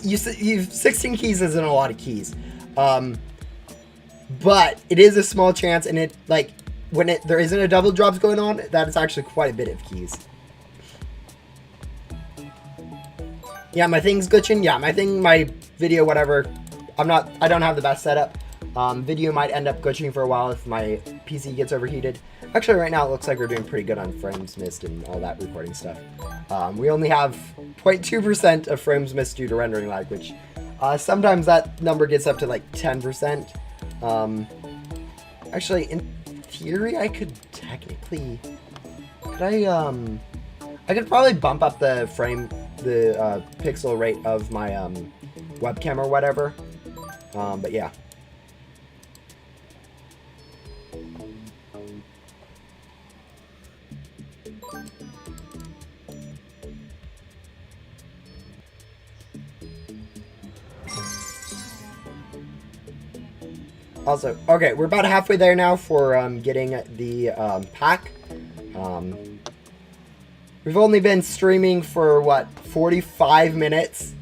you've 16 keys isn't a lot of keys, but it is a small chance, and it, like, when there isn't a double drops going on, that is actually quite a bit of keys. Yeah, my thing's glitching. Yeah, my video, whatever. I don't have the best setup. Video might end up glitching for a while if my PC gets overheated. Actually, right now it looks like we're doing pretty good on frames missed and all that recording stuff. We only have 0.2% of frames missed due to rendering lag, which sometimes that number gets up to like 10%. Actually, in theory, I could technically... I could probably bump up the pixel rate of my webcam or whatever. But yeah. Also, okay, we're about halfway there now for getting the pack. We've only been streaming for, what, 45 minutes?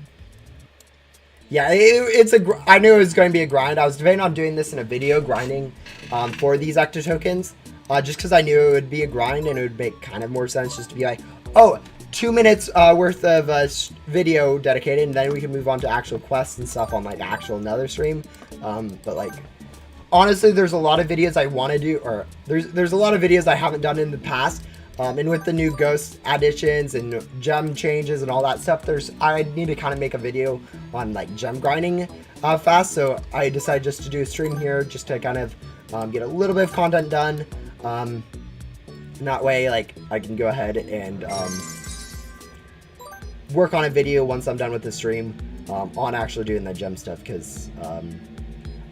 Yeah, I knew it was going to be a grind. I was debating on doing this in a video, grinding for these Ecto tokens, just because I knew it would be a grind, and it would make kind of more sense just to be like, oh, 2 minutes worth of video dedicated, and then we can move on to actual quests and stuff on, like, actual another stream. But, like, honestly, there's a lot of videos I want to do, or there's a lot of videos I haven't done in the past, And with the new ghost additions and gem changes and all that stuff, I need to kind of make a video on like gem grinding fast. So I decided just to do a stream here just to kind of get a little bit of content done. And that way, like, I can go ahead and work on a video once I'm done with the stream on actually doing the gem stuff, because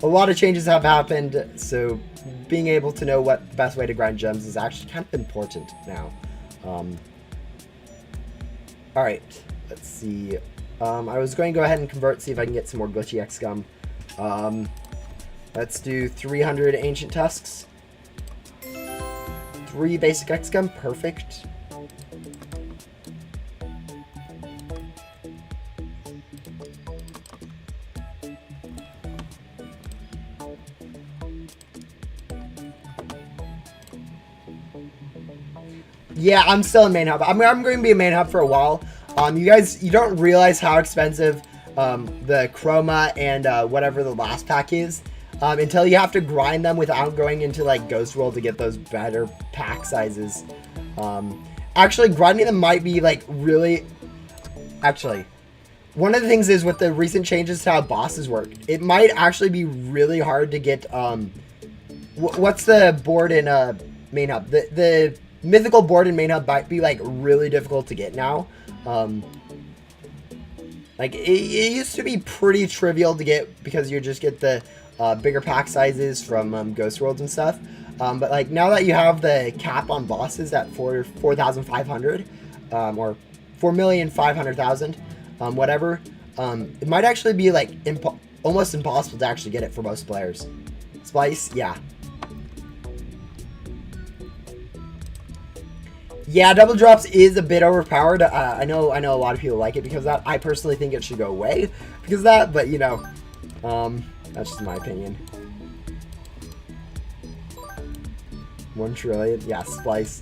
a lot of changes have happened, so being able to know what the best way to grind gems is actually kind of important now. Alright, let's see. I was going to go ahead and convert, see if I can get some more glitchy X-Gum. Let's do 300 ancient tusks. 3 basic X-Gum, perfect. Yeah, I'm still in main hub. I'm going to be a main hub for a while. You don't realize how expensive the chroma and whatever the last pack is until you have to grind them without going into like Ghost World to get those better pack sizes. Actually, grinding them might be like really. Actually, one of the things is with the recent changes to how bosses work, it might actually be really hard to get. What's the board in main hub? The mythical board in main hub might be like really difficult to get now. Like it used to be pretty trivial to get because you just get the bigger pack sizes from Ghost Worlds and stuff. But like now that you have the cap on bosses at 4,500 or 4,500,000, whatever, it might actually be like almost impossible to actually get it for most players. Splice, yeah. Yeah, double drops is a bit overpowered. I know a lot of people like it because of that. I personally think it should go away because of that, but you know, that's just my opinion. 1 trillion, yeah, splice.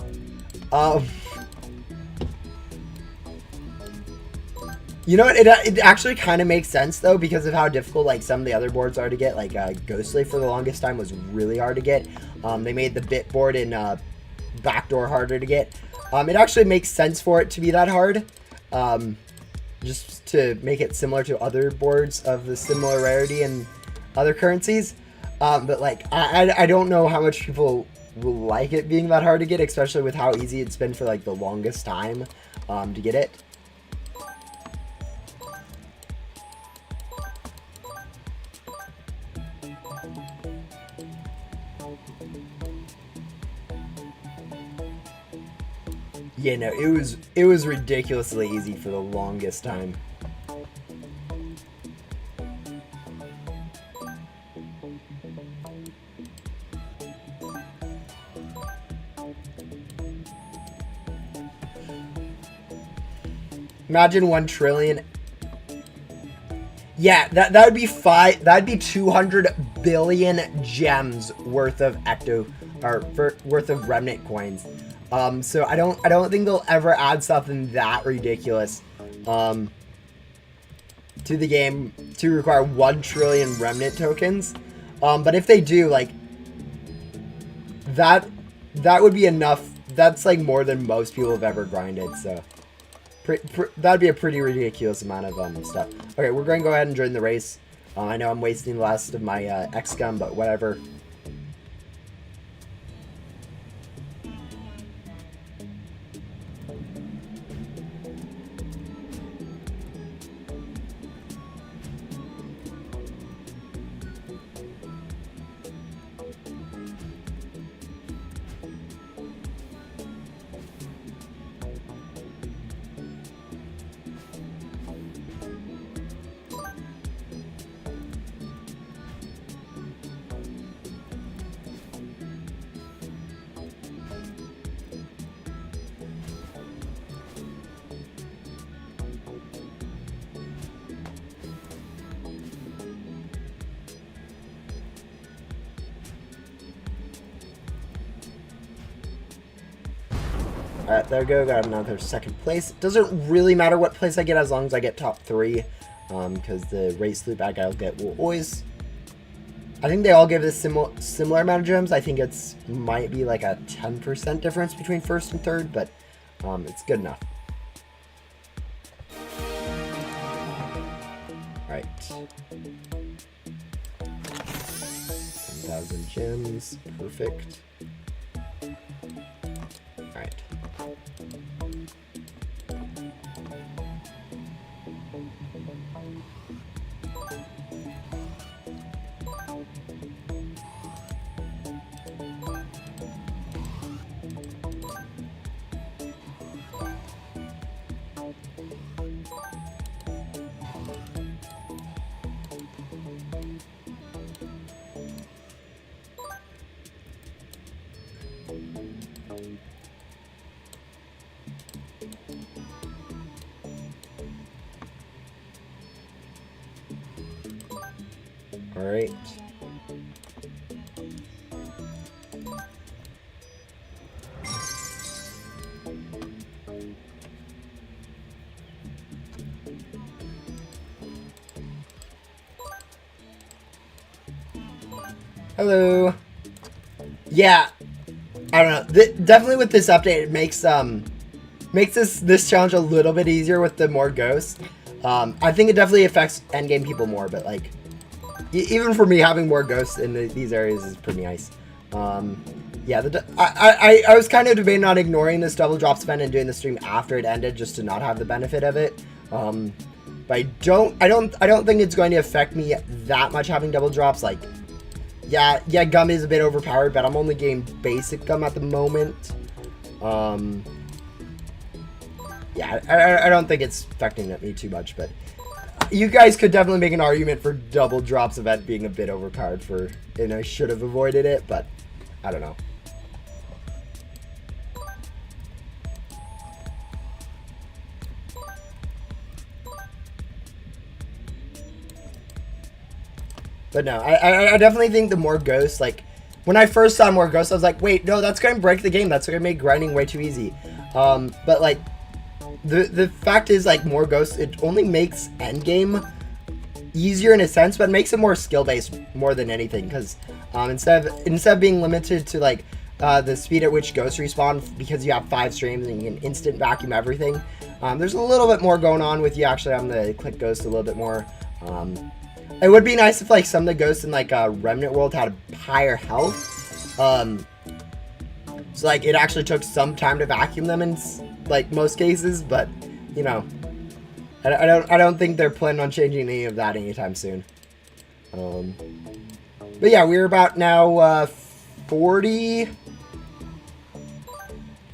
You know what? It actually kind of makes sense though because of how difficult like some of the other boards are to get. Like Ghostly for the longest time was really hard to get. They made the bit board in Backdoor harder to get. It actually makes sense for it to be that hard, just to make it similar to other boards of the similar rarity and other currencies. But like, I don't know how much people will like it being that hard to get, especially with how easy it's been for like the longest time to get it. Yeah, no, it was ridiculously easy for the longest time. Imagine 1 trillion. Yeah, that would be that'd be 200 billion gems worth of worth of remnant coins. So I don't think they'll ever add something that ridiculous to the game to require 1 trillion remnant tokens. But if they do, like that would be enough. That's like more than most people have ever grinded. So that'd be a pretty ridiculous amount of stuff. Okay, we're going to go ahead and join the race. I know I'm wasting the last of my X-Gum, but whatever. Alright, there we go. Got another second place. Doesn't really matter what place I get as long as I get top 3. Because the race loop bad guy will always I think they all give this similar amount of gems. I think it's might be like a 10% difference between first and third, but it's good enough. All right. 10,000 gems. Perfect. All right. All right. Hello. Yeah, I don't know. Definitely with this update, it makes this challenge a little bit easier with the more ghosts. I think it definitely affects endgame people more, but like even for me, having more ghosts in these areas is pretty nice. Yeah, I was kind of debating on ignoring this double drops event and doing the stream after it ended just to not have the benefit of it. But I don't think it's going to affect me that much having double drops. Like, yeah, gum is a bit overpowered, but I'm only getting basic gum at the moment. Yeah, I don't think it's affecting me too much, but you guys could definitely make an argument for double drops event being a bit overpowered and I should have avoided it, but I don't know. But no, I definitely think the more ghosts, like, when I first saw more ghosts, I was like, wait, no, that's going to break the game. That's going to make grinding way too easy. But, like, the fact is, like, more ghosts, it only makes endgame easier in a sense, but it makes it more skill-based more than anything. Because instead of being limited to, like, the speed at which ghosts respawn because you have 5 streams and you can instant vacuum everything, there's a little bit more going on with you actually having to click ghosts a little bit more. It would be nice if, like, some of the ghosts in, like, Remnant World had a higher health. So, like, it actually took some time to vacuum them in, like, most cases. But, you know, I don't think they're planning on changing any of that anytime soon. But, yeah, we're about now 40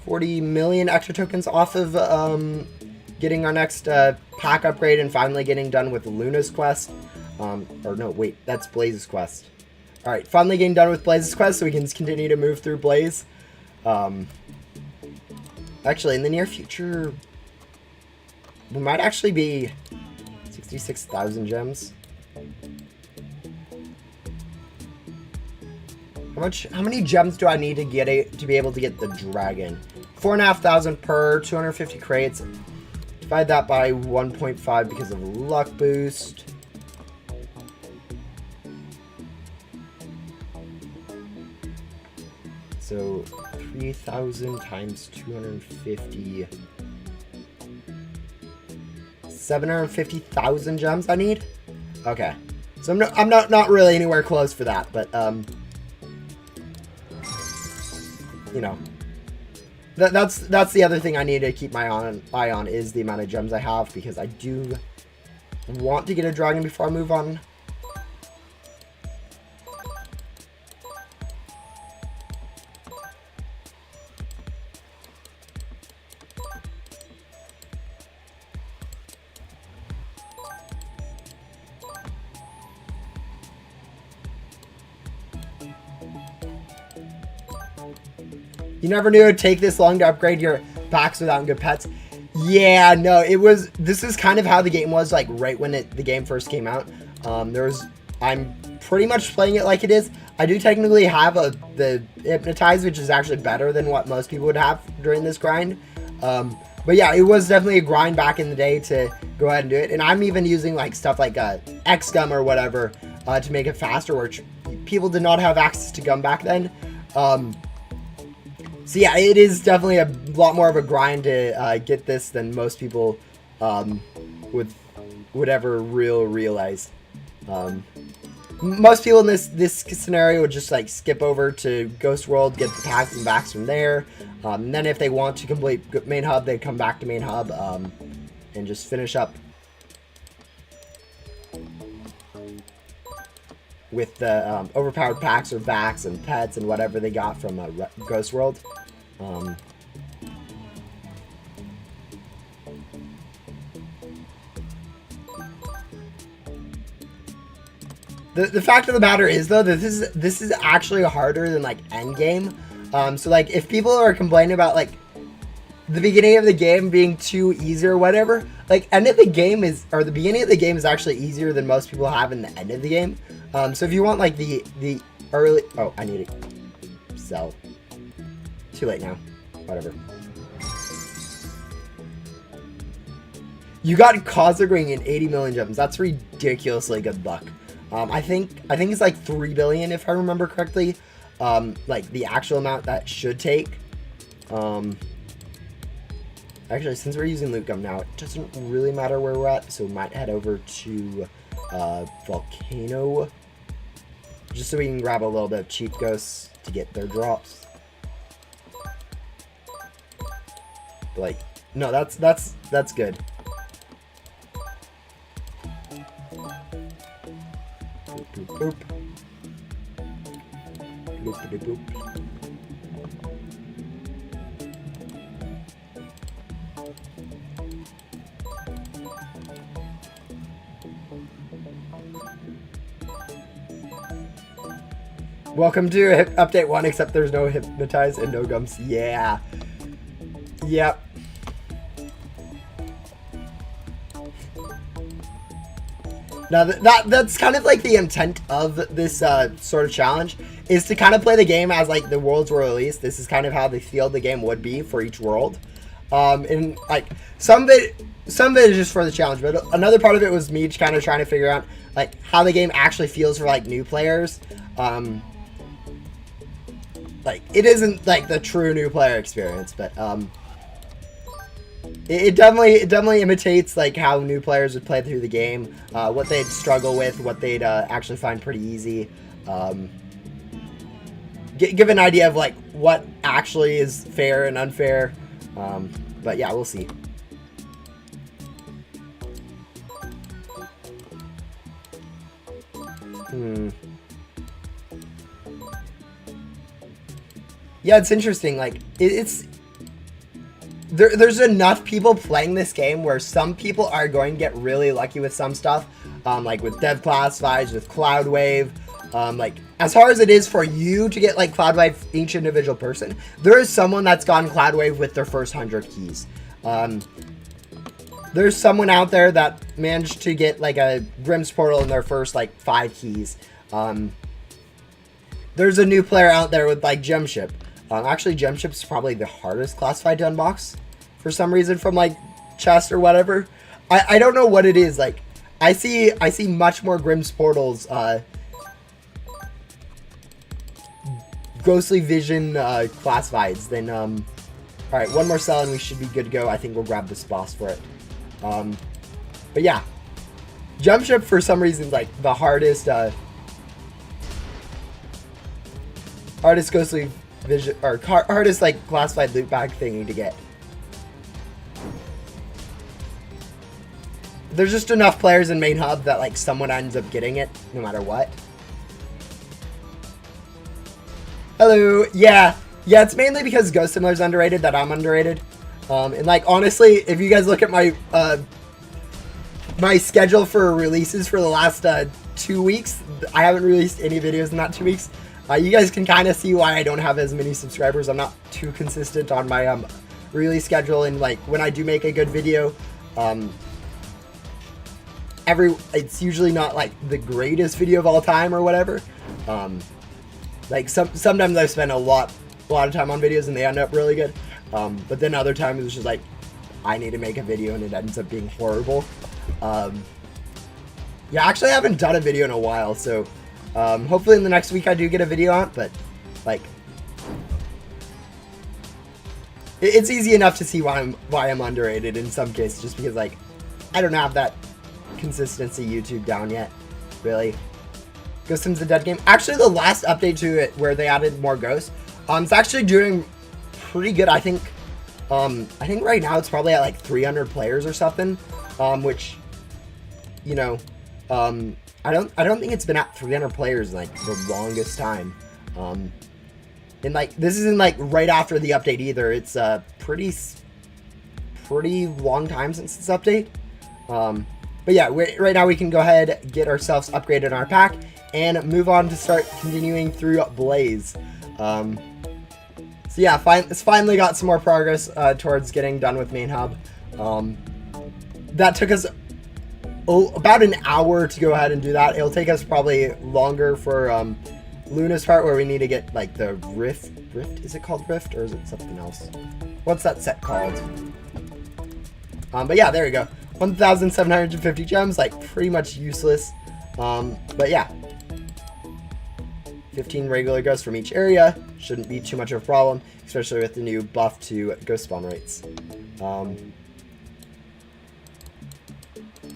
million extra tokens off of getting our next pack upgrade and finally getting done with Luna's quest. Or no, wait, that's Blaze's quest. Alright, finally getting done with Blaze's quest so we can continue to move through Blaze. Actually, in the near future, we might actually be 66,000 gems. How many gems do I need to get to be able to get the dragon? 4,500 per, 250 crates. Divide that by 1.5 because of luck boost. So 3,000 times 250. 750,000 gems I need? Okay. So I'm not really anywhere close for that, but you know. That's the other thing I need to keep my eye on is the amount of gems I have, because I do want to get a dragon before I move on. You never knew it would take this long to upgrade your packs without good pets. Yeah, no, this is kind of how the game was, like, right when the game first came out. I'm pretty much playing it like it is. I do technically have the Hypnotize, which is actually better than what most people would have during this grind. But yeah, it was definitely a grind back in the day to go ahead and do it. And I'm even using, like, stuff like X-Gum or whatever to make it faster, which people did not have access to gum back then. So yeah, it is definitely a lot more of a grind to get this than most people would ever realize. Most people in this scenario would just like skip over to Ghost World, get the packs and backs from there, and then if they want to complete main hub, they'd come back to main hub and just finish up with the overpowered packs or backs and pets and whatever they got from Ghost World. The fact of the matter is though that this is actually harder than like endgame. So like if people are complaining about like the beginning of the game being too easy or whatever, like end of the game is, or the beginning of the game is actually easier than most people have in the end of the game. So if you want like the early, oh, I need to sell. Too late now. Whatever. You got Cosmic Ring and 80 million gems. That's ridiculously good luck. I think it's like 3 billion if I remember correctly. Like the actual amount that should take. Actually, since we're using loot gum now, it doesn't really matter where we're at, so we might head over to Volcano, just so we can grab a little bit of cheap ghosts to get their drops. But like, no, that's good. Boop, boop, boop. Boop, boop, boop. Welcome to update 1, except there's no hypnotize and no gums. Yeah. Yep. Now that's kind of like the intent of this sort of challenge, is to kind of play the game as like the worlds were released. This is kind of how they feel the game would be for each world. And like some of it is just for the challenge, but another part of it was me kind of trying to figure out like how the game actually feels for like new players. Like it isn't like the true new player experience, but it definitely imitates like how new players would play through the game, what they'd struggle with, what they'd actually find pretty easy. Give an idea of like what actually is fair and unfair. But yeah, we'll see. Yeah, it's interesting. Like there's enough people playing this game where some people are going to get really lucky with some stuff, like with dev classifieds, with Cloud Wave. Like as hard as it is for you to get like Cloud Wave each individual person, there is someone that's gotten Cloud Wave with their first 100 keys. There's someone out there that managed to get like a Grimm's Portal in their first like 5 keys. There's a new player out there with like Gemship. Actually, Gemship is probably the hardest classified to unbox for some reason from like chest or whatever. I don't know what it is. Like I see much more Grimm's Portals, Ghostly Vision classifieds than all right, one more sell and we should be good to go. I think we'll grab this boss for it. But yeah, Gemship for some reason like the hardest Ghostly Vision, or hardest like classified loot bag thingy to get. There's just enough players in main hub that like someone ends up getting it no matter what. Hello. Yeah, it's mainly because Ghost Simulator is underrated that I'm underrated. And like honestly, if you guys look at my my schedule for releases for the last 2 weeks, I haven't released any videos in that 2 weeks. You guys can kind of see why I don't have as many subscribers. I'm not too consistent on my release schedule, and like when I do make a good video, it's usually not like the greatest video of all time or whatever. Like sometimes I spend a lot of time on videos and they end up really good, but then other times it's just like I need to make a video and it ends up being horrible. Yeah, actually I haven't done a video in a while, so Hopefully in the next week I do get a video on it, but like it's easy enough to see why I'm underrated in some cases, just because like I don't have that consistency YouTube down yet, really. Ghost Sim's a dead game. Actually, the last update to it where they added more ghosts, it's actually doing pretty good. I think right now it's probably at like 300 players or something, which, you know, I don't think it's been at 300 players in like the longest time. And like this isn't like right after the update either. It's a pretty long time since this update. But yeah, right now we can go ahead, get ourselves upgraded in our pack, and move on to start continuing through Blaze. So yeah, it's finally got some more progress towards getting done with main hub. That took us about an hour to go ahead and do that. It'll take us probably longer for Luna's part, where we need to get like the Rift, is it called Rift, or is it something else? What's that set called? But yeah, there we go. 1,750 gems, like pretty much useless. But yeah, 15 regular ghosts from each area shouldn't be too much of a problem, especially with the new buff to ghost spawn rates.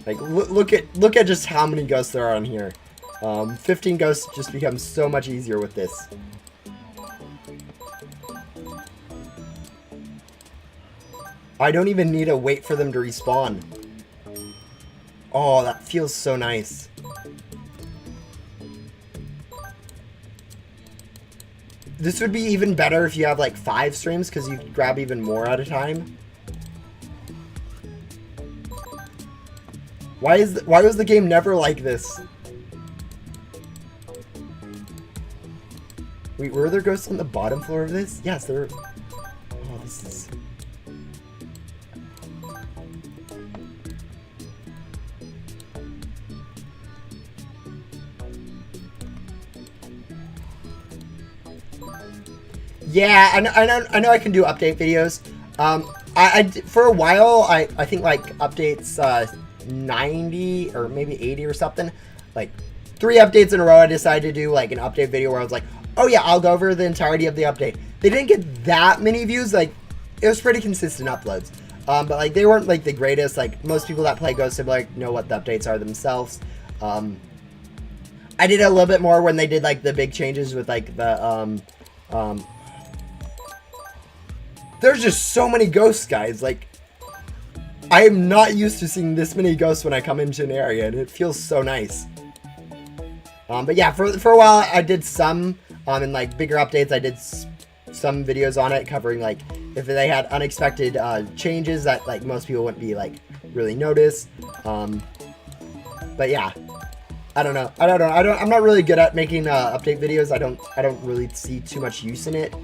Like look at just how many ghosts there are on here. 15 ghosts just becomes so much easier with this. I don't even need to wait for them to respawn. Oh, that feels so nice. This would be even better if you have like 5 streams, because you could grab even more at a time. Why was the game never like this? Wait, were there ghosts on the bottom floor of this? Yes, there were. Oh, this is... Yeah, I know I can do update videos. For a while, I think like updates 90 or maybe 80 or something. Like 3 updates in a row, I decided to do like an update video where I was like, oh yeah, I'll go over the entirety of the update. They didn't get that many views. Like it was pretty consistent uploads. But like they weren't like the greatest. Like most people that play Ghost Sim like know what the updates are themselves. I did a little bit more when they did like the big changes with like the there's just so many ghosts, guys. Like, I am not used to seeing this many ghosts when I come into an area, and it feels so nice. But yeah, for a while, I did some, in like bigger updates, I did some videos on it covering like if they had unexpected changes that like most people wouldn't be like really notice. But yeah, I don't know. I'm not really good at making update videos. I don't really see too much use in it.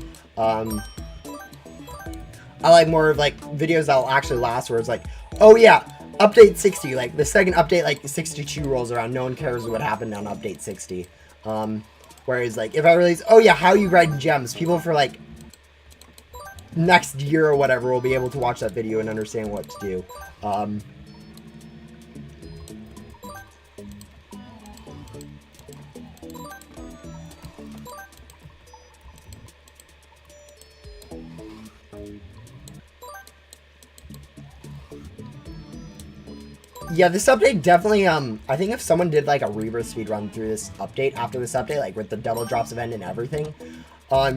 I like more of like videos that'll actually last, where it's like, oh yeah, update 60, like the second update like 62 rolls around, no one cares what happened on update 60. Whereas like if I release, oh yeah, how you grind gems, people for like next year or whatever will be able to watch that video and understand what to do. Yeah, this update definitely, I think if someone did like a rebirth speed run through this update, after this update, like with the double drops event and everything,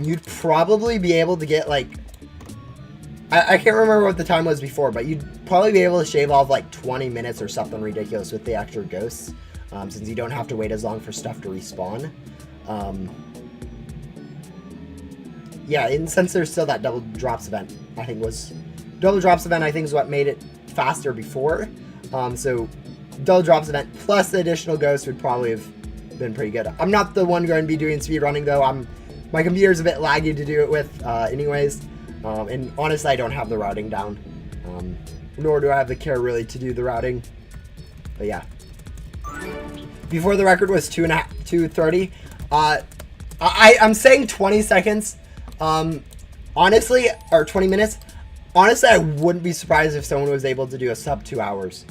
you'd probably be able to get like, I can't remember what the time was before, but you'd probably be able to shave off like 20 minutes or something ridiculous with the extra ghosts, since you don't have to wait as long for stuff to respawn. Yeah, and since there's still that double drops event, I think is what made it faster before. So double drops event plus the additional ghosts would probably have been pretty good. I'm not the one going to be doing speed running though. My computer's a bit laggy to do it with, anyways. And honestly, I don't have the routing down. Nor do I have the care really to do the routing. But yeah. Before the record was 2:30. I'm saying 20 seconds. Honestly, or 20 minutes. Honestly, I wouldn't be surprised if someone was able to do a sub 2 hours.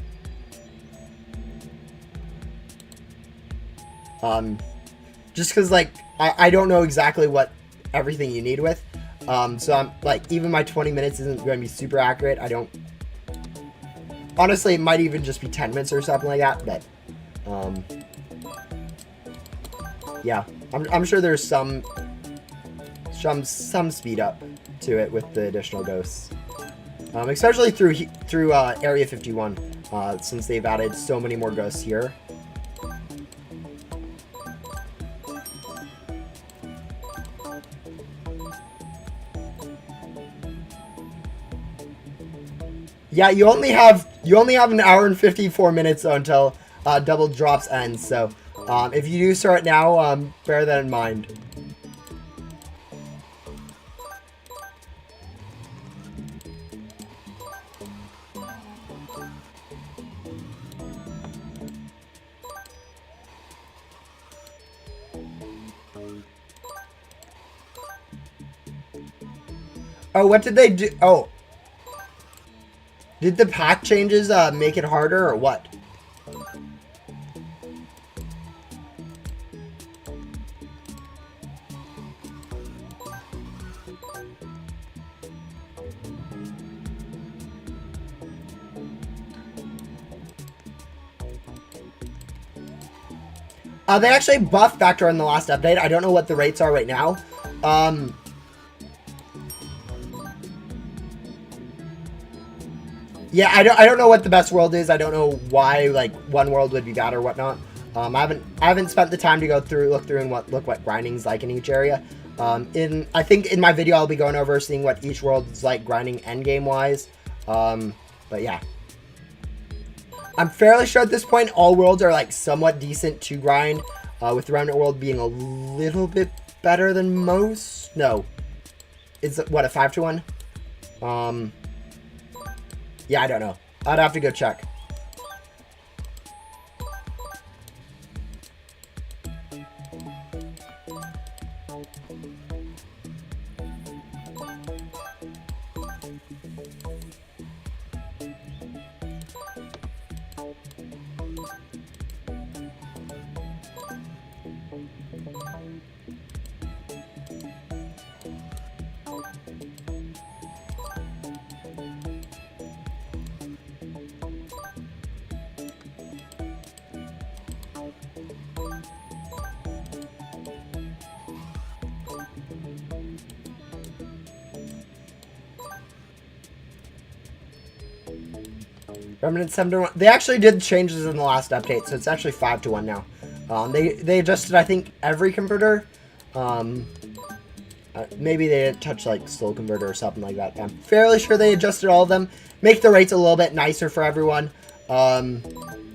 just because like I don't know exactly what everything you need with. So I'm like, even my 20 minutes isn't going to be super accurate. I don't. Honestly, it might even just be 10 minutes or something like that. But yeah, I'm sure there's some speed up to it with the additional ghosts, especially through Area 51, since they've added so many more ghosts here. Yeah, you only have an hour and 54 minutes until Double Drops ends. So if you do start now, bear that in mind. Oh, what did they do? Oh. Did the pack changes make it harder or what? They actually buffed Vector in the last update. I don't know what the rates are right now. Yeah, I don't know what the best world is. I don't know why like one world would be bad or whatnot. I haven't spent the time to look through and look what grinding's like in each area. I think in my video I'll be going over seeing what each world is like grinding endgame wise. But yeah, I'm fairly sure at this point all worlds are like somewhat decent to grind. With the Remnant world being a little bit better than most. No, it's what, a 5-1. Yeah, I don't know. I'd have to go check. Remnant 7-1. They actually did changes in the last update, so it's actually 5-1 now. They adjusted, I think, every converter. Maybe they didn't touch like slow converter or something like that. I'm fairly sure they adjusted all of them, make the rates a little bit nicer for everyone.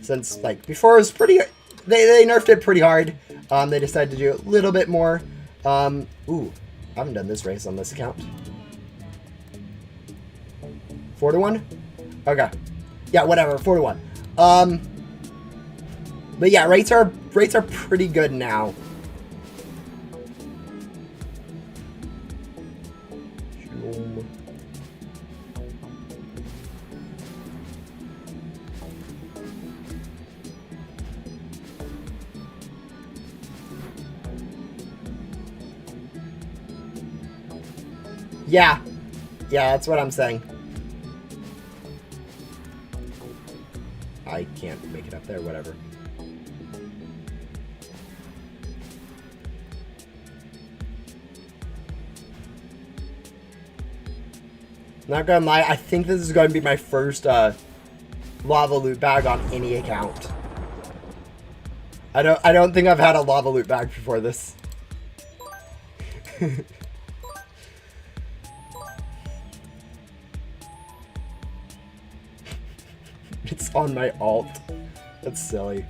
Since like before it was pretty, they nerfed it pretty hard. They decided to do a little bit more. Ooh, I haven't done this race on this account. 4-1. Okay. Yeah, whatever, 4-1. But yeah, rates are pretty good now. Yeah. Yeah, that's what I'm saying. I can't make it up there, whatever. Not gonna lie, I think this is going to be my first lava loot bag on any account. I don't think I've had a lava loot bag before this. It's on my alt. That's silly.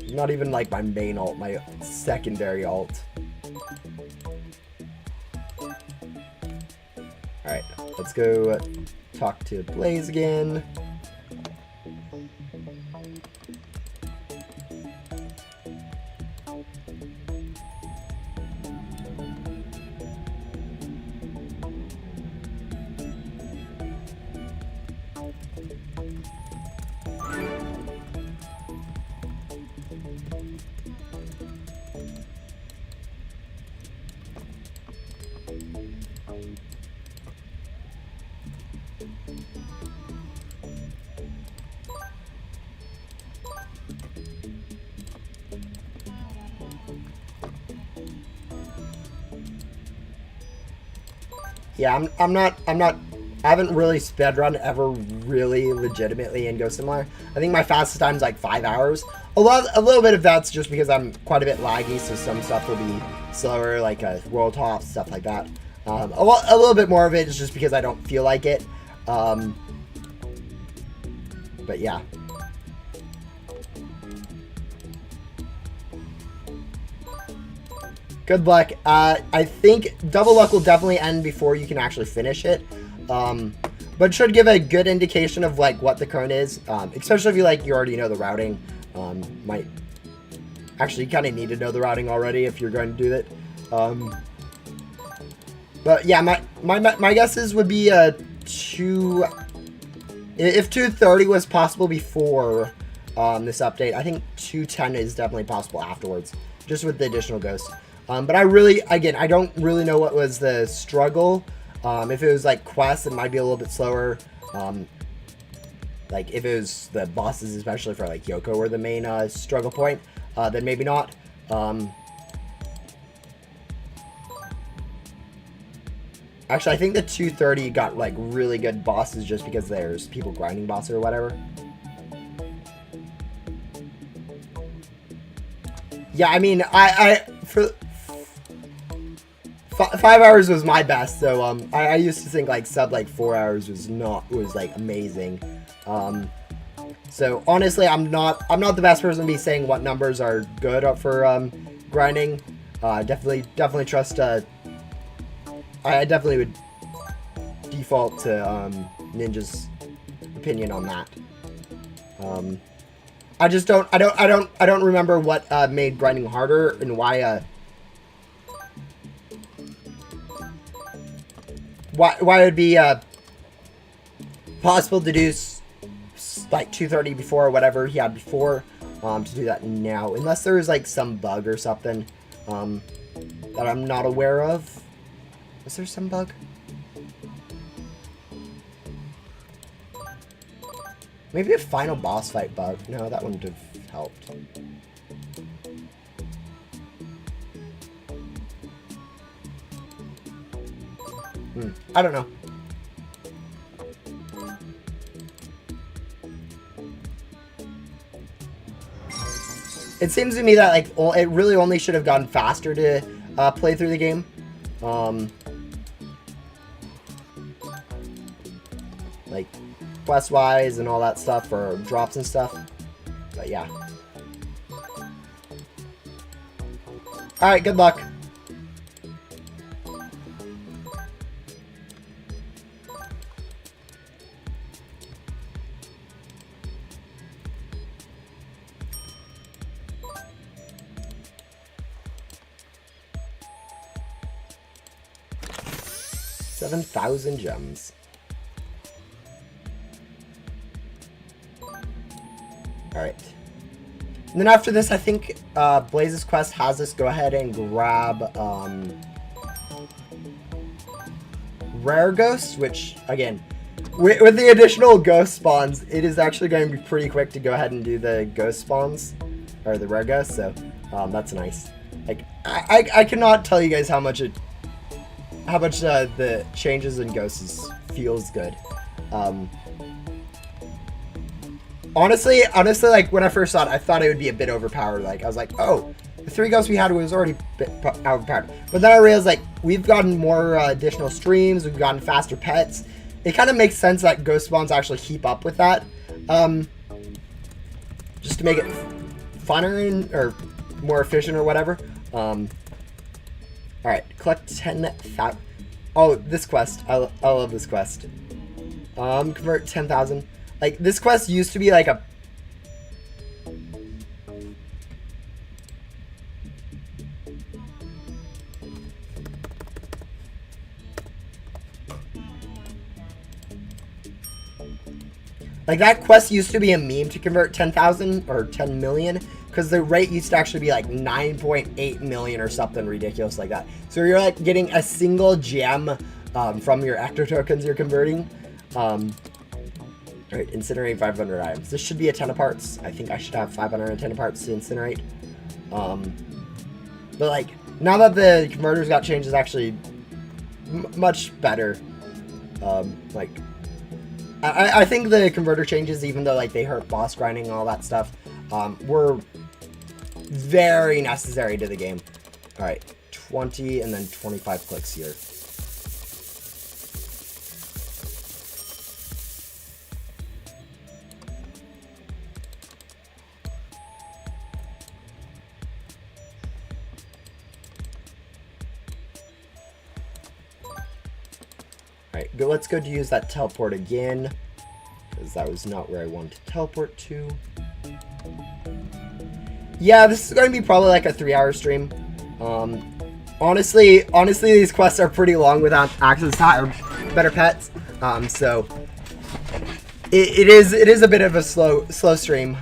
Not even like my main alt, my secondary alt. Alright, let's go talk to Blaze again. Yeah, I haven't really speedrun ever really legitimately in Ghost Simulator. I think my fastest time is like 5 hours. A little bit of that's just because I'm quite a bit laggy, so some stuff will be slower, like world top, stuff like that. A little bit more of it is just because I don't feel like it. But yeah. Good luck. I think double luck will definitely end before you can actually finish it. But should give a good indication of like what the cone is, especially if you already know the routing. Might actually kind of need to know the routing already if you're going to do that. But yeah, my guesses would be if 230 was possible before this update, I think 210 is definitely possible afterwards, just with the additional ghosts. But I don't really know what was the struggle. If it was like quests, it might be a little bit slower. Like if it was the bosses, especially for like Yoko, were the main struggle point, then maybe not. Actually, I think the 230 got like really good bosses just because there's people grinding bosses or whatever. Yeah, I mean, for 5 hours was my best, so I used to think like sub like 4 hours was like amazing. So honestly, I'm not the best person to be saying what numbers are good for grinding. Definitely trust. I definitely would default to Ninja's opinion on that. I just don't remember what made grinding harder and why it would be possible to do like 230 before or whatever he had before to do that now, unless there is like some bug or something that I'm not aware of. Is there some bug? Maybe a final boss fight bug. No, that wouldn't have helped. I don't know. It seems to me that like it really only should have gone faster to play through the game. Like quest wise and all that stuff for drops and stuff. But yeah. Alright, good luck. $7,000 gems. Alright. And then after this, I think Blaze's quest has us go ahead and grab Rare Ghosts, which, again, with the additional ghost spawns, it is actually going to be pretty quick to go ahead and do the ghost spawns, or the Rare Ghosts, so that's nice. Like, I cannot tell you guys how much the changes in ghosts feels good. Honestly, like when I first saw it, I thought it would be a bit overpowered. Like I was like, oh, the 3 ghosts we had was already a bit overpowered. But then I realized like we've gotten more additional streams, we've gotten faster pets. It kind of makes sense that ghost spawns actually keep up with that, just to make it funner or more efficient or whatever. All right, collect 10,000. Oh, this quest. I love this quest. Convert 10,000. Like, this quest used to be like a... Like, that quest used to be a meme to convert 10,000 or 10 million, because the rate used to actually be like 9.8 million or something ridiculous like that. So you're like getting a single gem from your ecto tokens you're converting. Alright, incinerate 500 items. This should be a 10 of parts. I think I should have 510 of parts to incinerate. But like, now that the converters got changed, it's actually much better. Like, I think the converter changes, even though like they hurt boss grinding and all that stuff, were very necessary to the game. All right, 20 and then 25 clicks here. Alright, let's go to use that teleport again, because that was not where I wanted to teleport to. Yeah, this is going to be probably like a 3-hour stream. Honestly, these quests are pretty long without access to better pets. So it is a bit of a slow stream.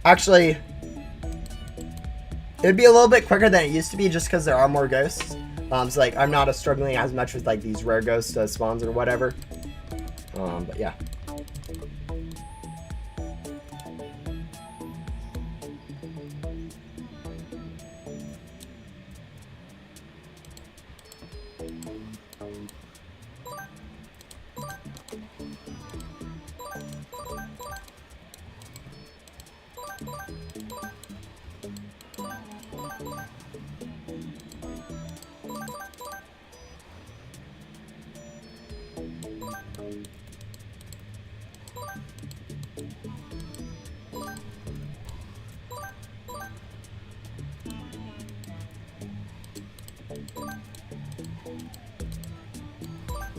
Actually, it'd be a little bit quicker than it used to be, just because there are more ghosts. So like I'm not struggling as much with like these rare ghost spawns or whatever. But yeah.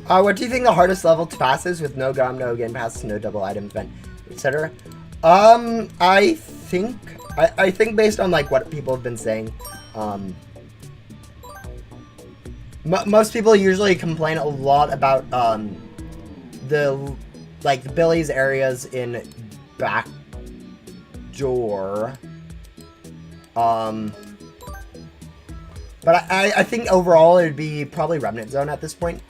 What do you think the hardest level to pass is with no gum, no game passes, no double item event, etc.? I think based on like what people have been saying, most people usually complain a lot about the Billy's areas in Backdoor. But I think overall it would be probably Remnant Zone at this point.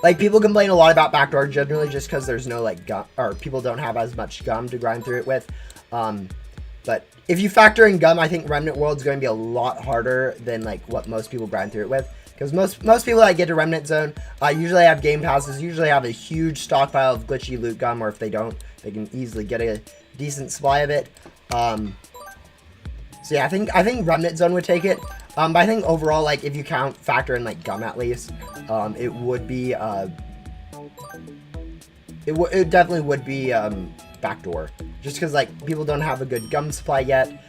Like people complain a lot about Backdoor generally just because there's no like gum, or people don't have as much gum to grind through it with. But if you factor in gum, I think Remnant World's going to be a lot harder than like what most people grind through it with. Because most people that get to Remnant Zone usually have game passes, usually have a huge stockpile of glitchy loot gum, or if they don't, they can easily get a decent supply of it. So yeah, I think Remnant Zone would take it. But I think overall, like if you factor in like gum at least, it would be it definitely would be Backdoor, just because like people don't have a good gum supply yet.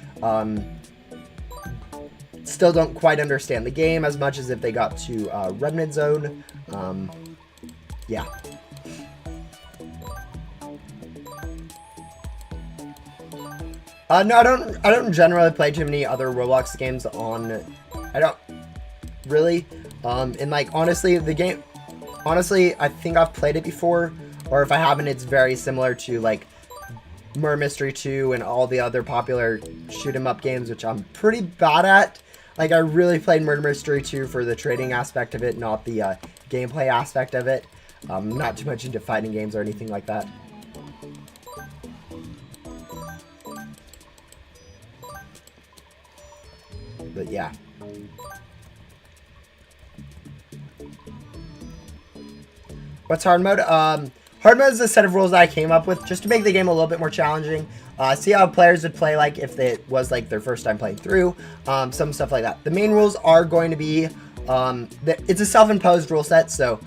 Still don't quite understand the game as much as if they got to Remnant Zone. Yeah. No, I don't generally play too many other Roblox games on. I don't really. And like honestly, the game. Honestly, I think I've played it before, or if I haven't, it's very similar to like Murder Mystery 2 and all the other popular shoot 'em up games, which I'm pretty bad at. Like I really played Murder Mystery 2 for the trading aspect of it, not the gameplay aspect of it. Not too much into fighting games or anything like that. But yeah. What's hard mode? Hard mode is a set of rules that I came up with just to make the game a little bit more challenging. See how players would play like if it was like their first time playing through. Some stuff like that. The main rules are going to be, it's a self-imposed rule set, so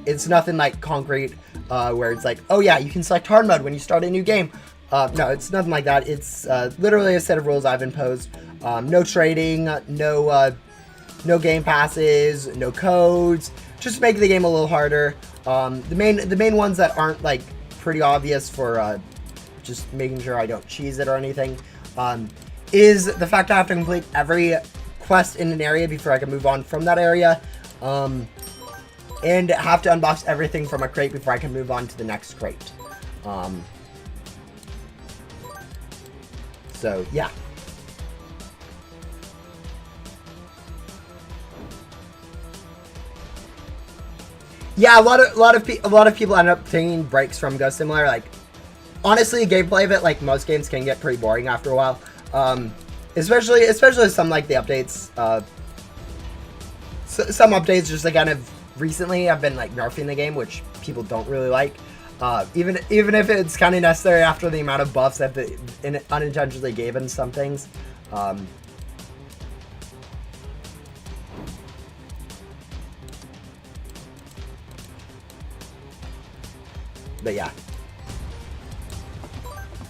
it's nothing like concrete where it's like, oh yeah, you can select hard mode when you start a new game. No, it's nothing like that. It's literally a set of rules I've imposed. No trading, no game passes, no codes. Just to make the game a little harder. The main ones that aren't like pretty obvious for just making sure I don't cheese it or anything is the fact I have to complete every quest in an area before I can move on from that area, and have to unbox everything from a crate before I can move on to the next crate. So yeah. Yeah, a lot of people end up taking breaks from Ghost Simulator. Like, honestly, gameplay of it, like most games, can get pretty boring after a while. Especially some like the updates. Some updates just like kind of recently have been like nerfing the game, which people don't really like. Even if it's kind of necessary after the amount of buffs that they unintentionally gave in some things. But yeah.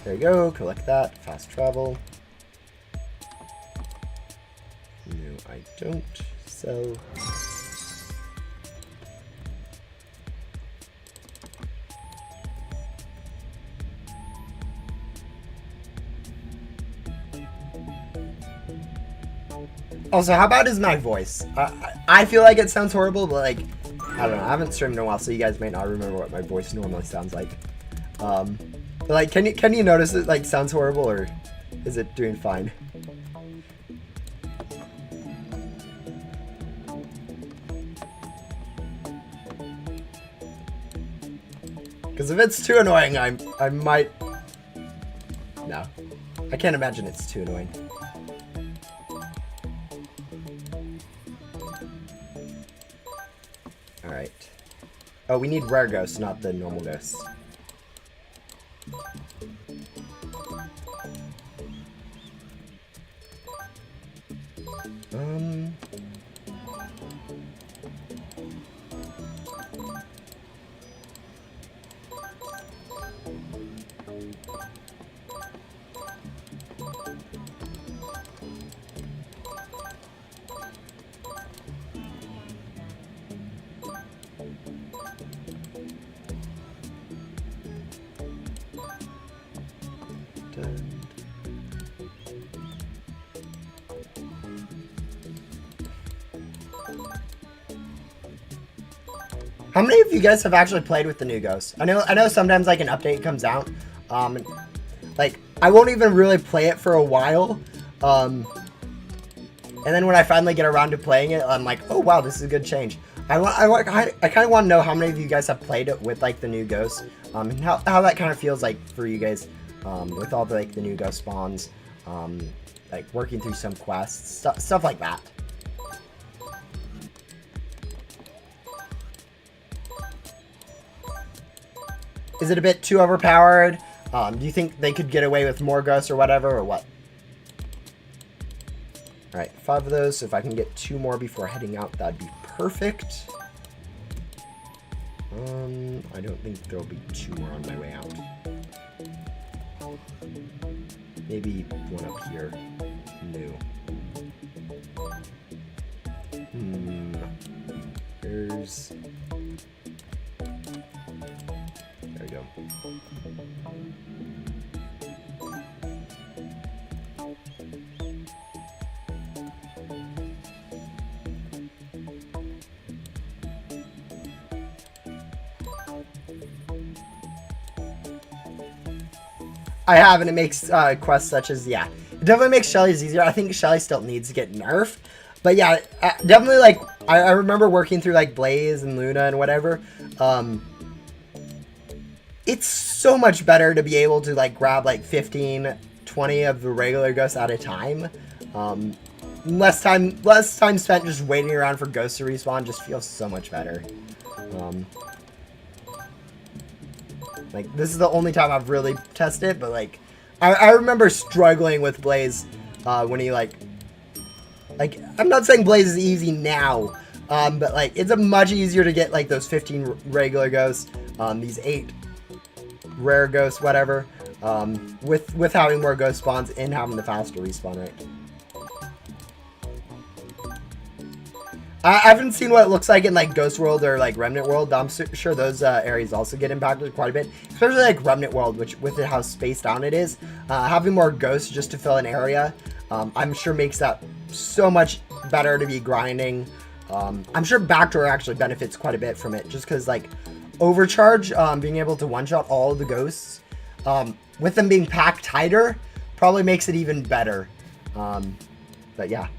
There you go, collect that, fast travel. No, I don't, so. Also, how bad is my voice? I feel like it sounds horrible, but like, I don't know. I haven't streamed in a while, so you guys might not remember what my voice normally sounds like. But like, can you notice it like sounds horrible, or is it doing fine? Because if it's too annoying, I might. No, I can't imagine it's too annoying. Alright. Oh, we need rare ghosts, not the normal ghosts. How many of you guys have actually played with the new ghosts? I know sometimes like an update comes out, like I won't even really play it for a while, and then when I finally get around to playing it, I'm like, oh wow, this is a good change. I kind of want to know how many of you guys have played it with like the new ghosts, and how that kind of feels like for you guys, with all the like the new ghost spawns, like working through some quests, stuff like that. Is it a bit too overpowered? Do you think they could get away with more ghosts or whatever, or what? Alright, 5 of those, so if I can get 2 more before heading out, that'd be perfect. I don't think there'll be 2 more on my way out. Maybe one up here. No. There's... There we go. I have, and it makes quests such as, yeah, it definitely makes Shelly's easier. I think Shelly still needs to get nerfed, but yeah, definitely, like, I remember working through, like, Blaze and Luna and whatever. It's so much better to be able to, like, grab, like, 15, 20 of the regular ghosts at a time. Less time spent just waiting around for ghosts to respawn just feels so much better. Like, this is the only time I've really tested it, but, like, I remember struggling with Blaze, when he, like, I'm not saying Blaze is easy now, but, like, it's a much easier to get, like, those 15 regular ghosts, these 8 rare ghosts, whatever, with having more ghost spawns and having the faster respawn rate. I haven't seen what it looks like in, like, Ghost World or, like, Remnant World, but I'm sure those areas also get impacted quite a bit. Especially, like, Remnant World, which, with it, how spaced out it is. Having more ghosts just to fill an area, I'm sure makes that so much better to be grinding. I'm sure Backdoor actually benefits quite a bit from it, just because, like, Overcharge, being able to one-shot all of the ghosts, with them being packed tighter, probably makes it even better. But, yeah.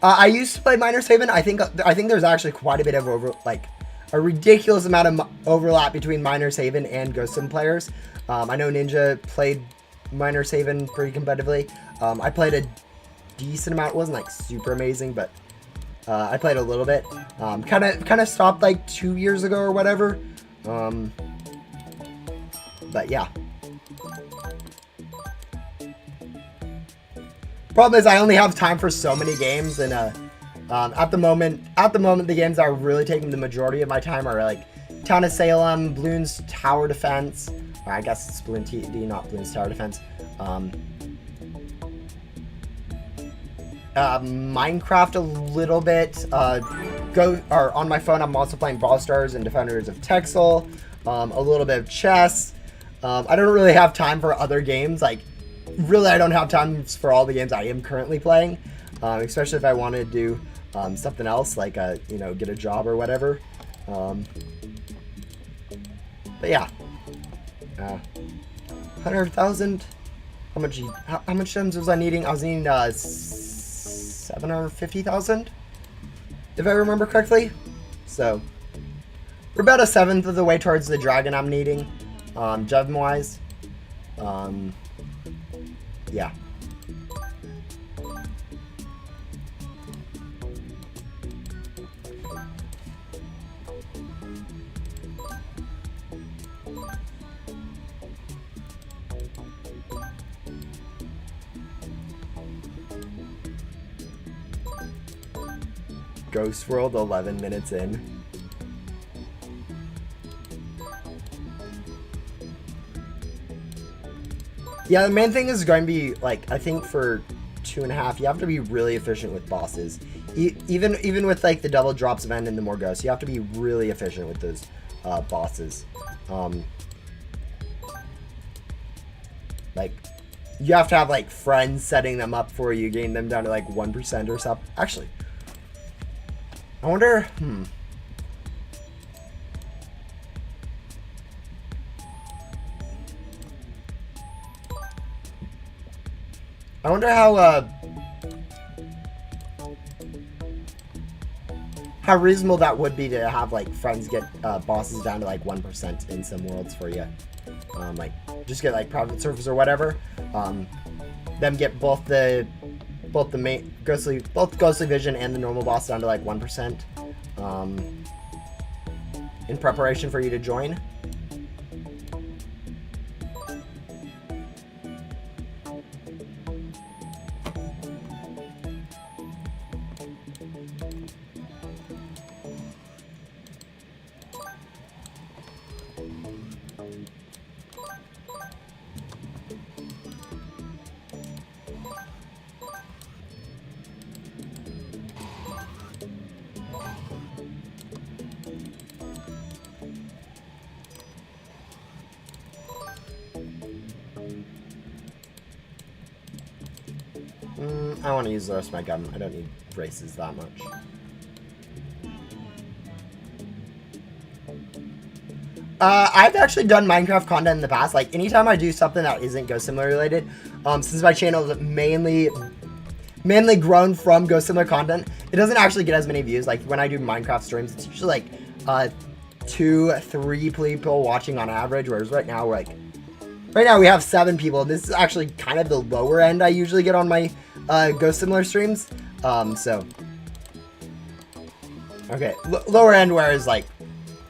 I used to play Miner's Haven. I think there's actually quite a bit of a ridiculous amount of overlap between Miner's Haven and Ghost Sim players. I know Ninja played Miner's Haven pretty competitively. I played a decent amount. It wasn't like super amazing, but I played a little bit. Kind of stopped like 2 years ago or whatever. But yeah. Problem is, I only have time for so many games, and at the moment, the games that are really taking the majority of my time are like Town of Salem, Bloons Tower Defense. Or I guess it's Bloons TD, not Bloons Tower Defense. Minecraft a little bit. On my phone, I'm also playing Brawl Stars and Defenders of Texel. A little bit of chess. I don't really have time for other games. Like, really, I don't have time for all the games I am currently playing. Especially if I want to do something else, like get a job or whatever. But yeah, 100,000. How much gems was I needing? I was needing 750,000, if I remember correctly. So we're about 1/7 of the way towards the dragon I'm needing, gem wise. Yeah. Ghost World 11 minutes in. Yeah, the main thing is going to be, like, I think for 2.5, you have to be really efficient with bosses. Even with, like, the double drops event and the more ghosts, you have to be really efficient with those bosses. Like, you have to have, like, friends setting them up for you, getting them down to, like, 1% or something. Actually, I wonder, I wonder how reasonable that would be to have, like, friends get bosses down to, like, 1% in some worlds for you. Like, just get, like, private servers or whatever. Them get both the main Ghostly Vision and the normal boss down to, like, 1%. In preparation for you to join. I want to use the rest of my gun. I don't need races that much. I've actually done Minecraft content in the past. Like, anytime I do something that isn't Ghost Simulator related, since my channel is mainly grown from Ghost Simulator content, it doesn't actually get as many views. Like, when I do Minecraft streams, it's usually like 2-3 people watching on average, whereas right now we have 7 people. This is actually kind of the lower end I usually get on my Ghost Simulator streams. So okay, lower end, whereas like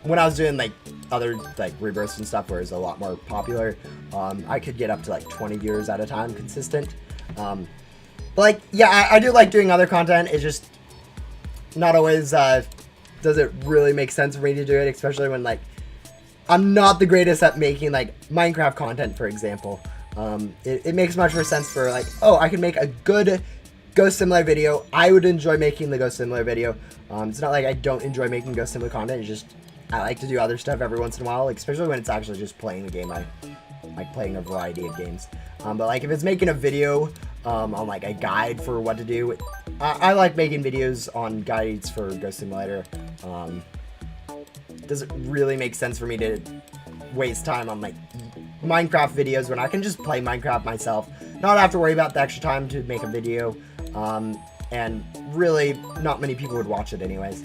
when I was doing like other like rebirths and stuff where it's a lot more popular, I could get up to like 20 viewers at a time consistent. But like, yeah, I do like doing other content. It's just not always does it really make sense for me to do it, especially when like I'm not the greatest at making like Minecraft content, for example. It makes much more sense for like, oh, I can make a good Ghost Simulator video. I would enjoy making the Ghost Simulator video. It's not like I don't enjoy making Ghost Simulator content. It's just I like to do other stuff every once in a while, like, especially when it's actually just playing the game. I like playing a variety of games. But like if it's making a video on like a guide for what to do, I like making videos on guides for Ghost Simulator. Does it really make sense for me to waste time on like Minecraft videos when I can just play Minecraft myself, not have to worry about the extra time to make a video, and really not many people would watch it anyways.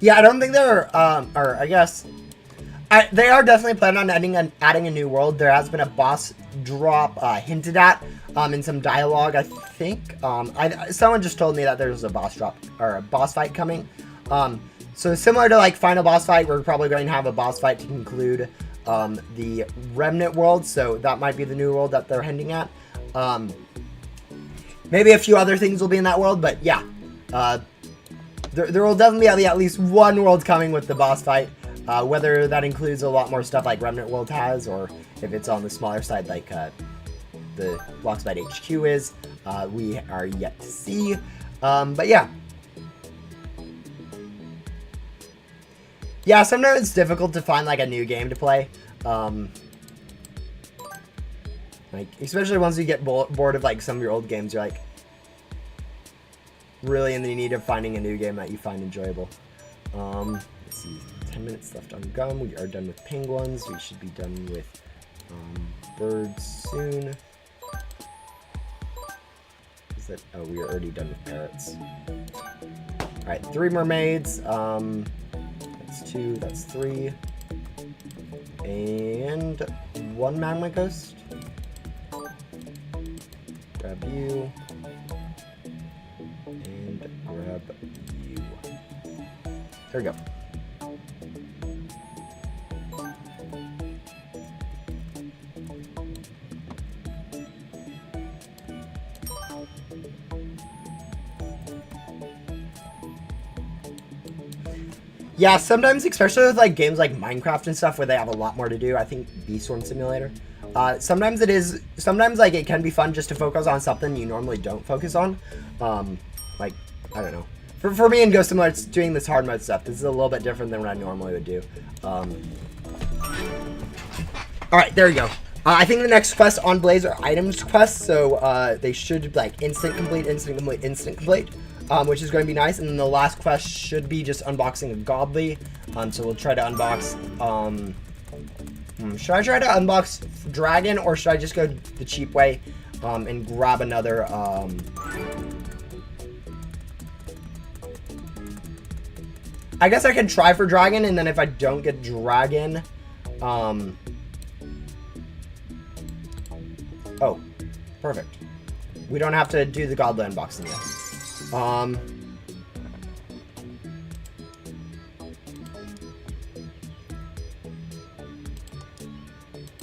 Yeah, I don't think they're, or I guess, they are definitely planning on adding a new world. There has been a boss drop hinted at in some dialogue, I think. Someone just told me that there's a boss drop, or a boss fight coming. So similar to like final boss fight, we're probably going to have a boss fight to conclude the Remnant world. So that might be the new world that they're hinting at. Maybe a few other things will be in that world, but yeah. There will definitely be at least one world coming with the boss fight. Whether that includes a lot more stuff like Remnant World has, or if it's on the smaller side like the Bloxfight HQ is, we are yet to see. But yeah. Yeah, sometimes it's difficult to find like a new game to play. Like, especially once you get bored of like some of your old games, you're like really in the need of finding a new game that you find enjoyable. Let's see, 10 minutes left on gum. We are done with penguins. We should be done with birds soon. Is that? Oh, we are already done with parrots. All right, 3 mermaids. That's 2. That's 3. And 1 magma ghost. Grab you. And grab you. There we go. Yeah, sometimes, especially with like games like Minecraft and stuff where they have a lot more to do, I think Beestorm Simulator, sometimes like it can be fun just to focus on something you normally don't focus on. Like, I don't know. For me in Ghost Simulator, it's doing this hard mode stuff. This is a little bit different than what I normally would do. Alright, there we go. I think the next quest on Blaze are items quests, so they should like instant complete, which is going to be nice. And then the last quest should be just unboxing a godly. So we'll try to unbox. Should I try to unbox dragon, or should I just go the cheap way and grab another? I guess I can try for dragon, and then if I don't get dragon, oh, perfect. We don't have to do the godly unboxing yet.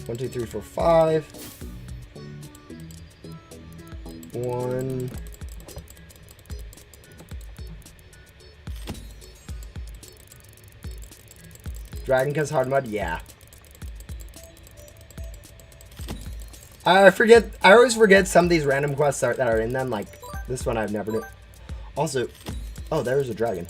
1, 2, 3, 4, 5. 1. Dragon Kiss hard mode, yeah. I always forget some of these random quests that are in them, like this one I've never knew. Also, oh, there's a dragon.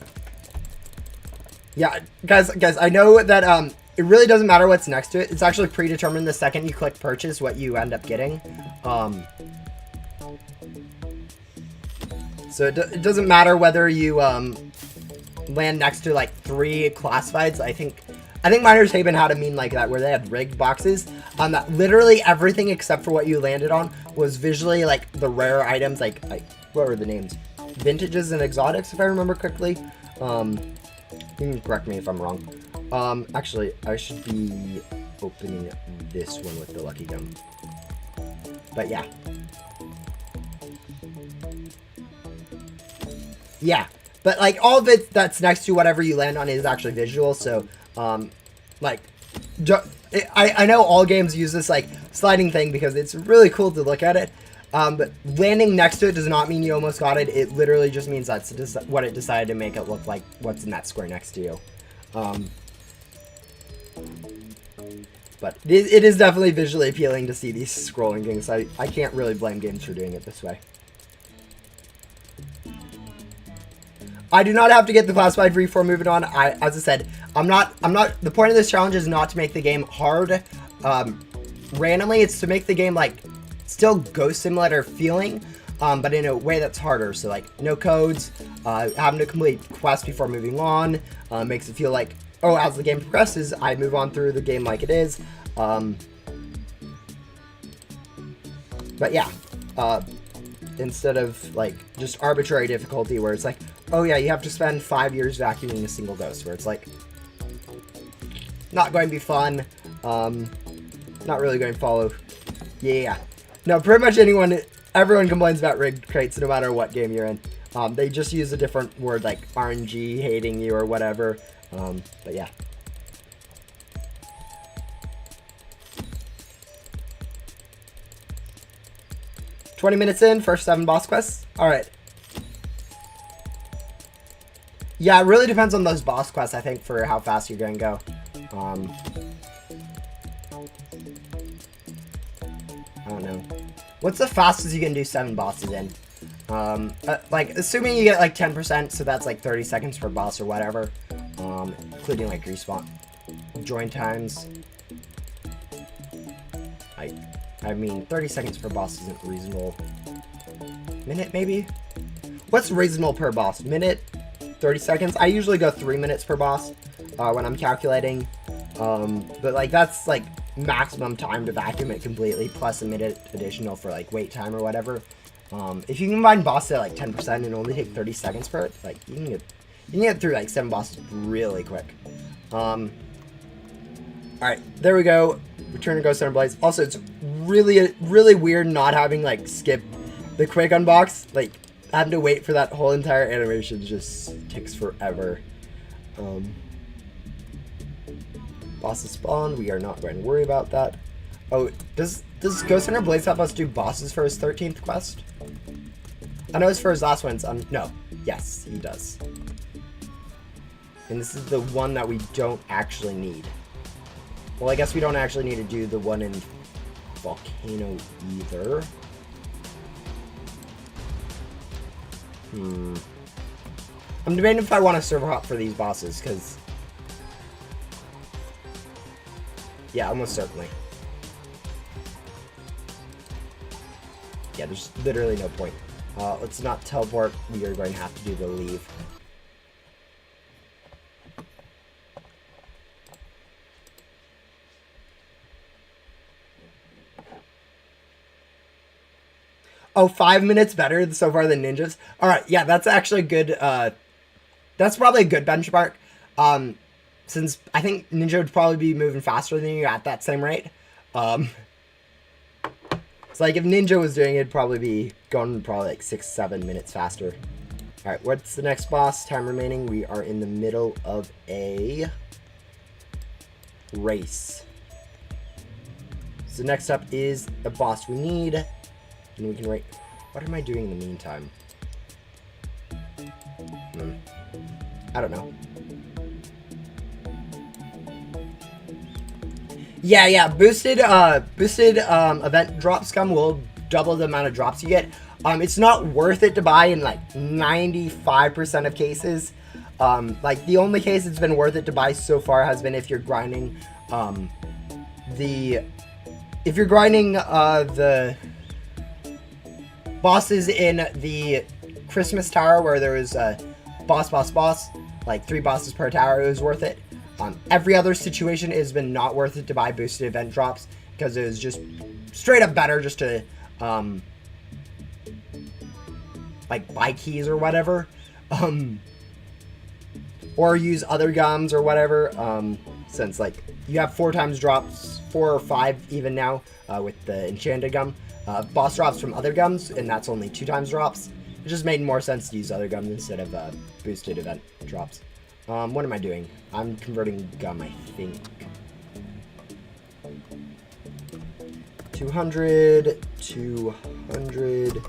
Yeah, guys, I know that it really doesn't matter what's next to it. It's actually predetermined the second you click purchase what you end up getting. So it doesn't matter whether you land next to like 3 classifieds. I think Miner's Haven had a meme like that where they had rigged boxes. That literally everything except for what you landed on was visually like the rare items. Like what were the names? Vintages and exotics, if I remember correctly. You can correct me if I'm wrong. Actually, I should be opening this one with the lucky gum. But yeah. Yeah. But like all of it that's next to whatever you land on is actually visual. So, like, I know all games use this like sliding thing because it's really cool to look at it. But landing next to it does not mean you almost got it. It literally just means that's what it decided to make it look like what's in that square next to you. But it is definitely visually appealing to see these scrolling things. I can't really blame games for doing it this way. I do not have to get the classified free before moving on. As I said, the point of this challenge is not to make the game hard, randomly. It's to make the game like still Ghost Simulator feeling, but in a way that's harder. So like no codes, having to complete quests before moving on, makes it feel like, oh, as the game progresses, I move on through the game like it is. But yeah, instead of like just arbitrary difficulty where it's like, oh yeah, you have to spend 5 years vacuuming a single ghost, where it's like, not going to be fun, not really going to follow. Yeah. No, pretty much everyone complains about rigged crates no matter what game you're in. They just use a different word like RNG, hating you or whatever. But yeah. "20 minutes in, first 7 boss quests." Alright. Yeah, it really depends on those boss quests, I think, for how fast you're going to go. I don't know. What's the fastest you can do 7 bosses in? Like, assuming you get like 10%, so that's like 30 seconds per boss or whatever. Including like respawn join times. I mean, 30 seconds per boss isn't reasonable. Minute, maybe? What's reasonable per boss? Minute? 30 seconds? I usually go 3 minutes per boss when I'm calculating. But like, that's like maximum time to vacuum it completely, plus a minute additional for like wait time or whatever. If you combine bosses at like 10% and only take 30 seconds for it, like you can get through like 7 bosses really quick. Alright, there we go. Return to Ghost Hunter Blaze. Also, it's really weird not having like skipped the quick unbox. Like, having to wait for that whole entire animation just takes forever. Bosses spawn. We are not going to worry about that. Oh, does Ghost Hunter Blaze help us do bosses for his 13th quest? I know it's for his last one. No. Yes, he does. And this is the one that we don't actually need. Well, I guess we don't actually need to do the one in Volcano either. I'm debating if I want to server hop for these bosses, because... yeah, almost certainly. Yeah, there's literally no point. Let's not teleport. We are going to have to do the leave. Oh, 5 minutes better so far than ninjas. All right, yeah, that's actually good. That's probably a good benchmark. Since I think ninja would probably be moving faster than you at that same rate. It's like if ninja was doing it, it'd probably be going probably like 6-7 minutes faster. All right, what's the next boss? Time remaining. We are in the middle of a race. So next up is the boss we need. And we can write. What am I doing in the meantime? I don't know. Yeah. Boosted event drop scum will double the amount of drops you get. It's not worth it to buy in like 95% of cases. Like the only case it's been worth it to buy so far has been if you're grinding the bosses in the Christmas Tower, where there was a boss, like 3 bosses per tower. It was worth it. Every other situation has been not worth it to buy boosted event drops, because it was just straight up better just to like buy keys or whatever, or use other gums or whatever, since like you have 4 times drops, 4 or 5 even now, with the enchanted gum. Boss drops from other gums, and that's only 2 times drops. It just made more sense to use other gums instead of boosted event drops. What am I doing? I'm converting gum, I think. 200, 200,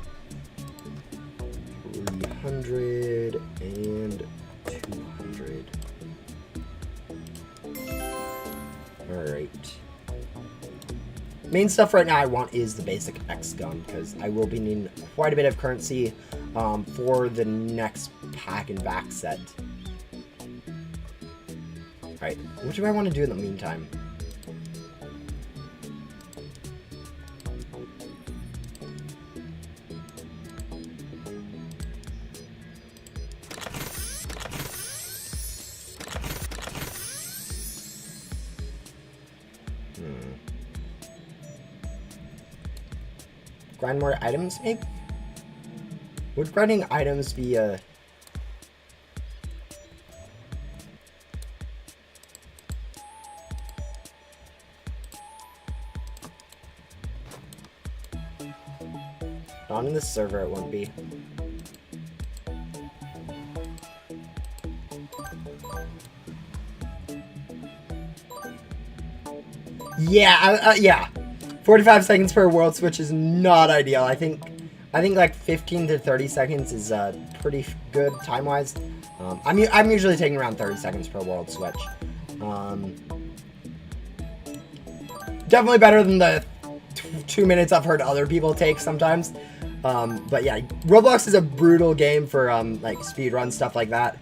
300, and 200. Alright. Main stuff right now I want is the basic X gun, because I will be needing quite a bit of currency for the next pack and back set. Alright, what do I want to do in the meantime? Grind more items, maybe? Would grinding items be a Not in this server, it won't be. Yeah, yeah. 45 seconds per world switch is not ideal. I think like 15 to 30 seconds is pretty good time-wise. I'm usually taking around 30 seconds per world switch. Definitely better than the 2 minutes I've heard other people take sometimes. But yeah, Roblox is a brutal game for like speedrun stuff like that.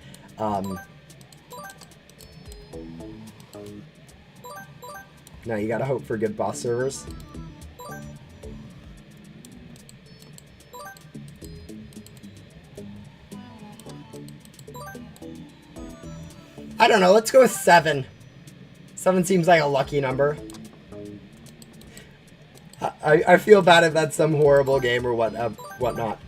No, you gotta hope for good boss servers. I don't know, let's go with 7. 7 seems like a lucky number. I feel bad if that's some horrible game or whatnot.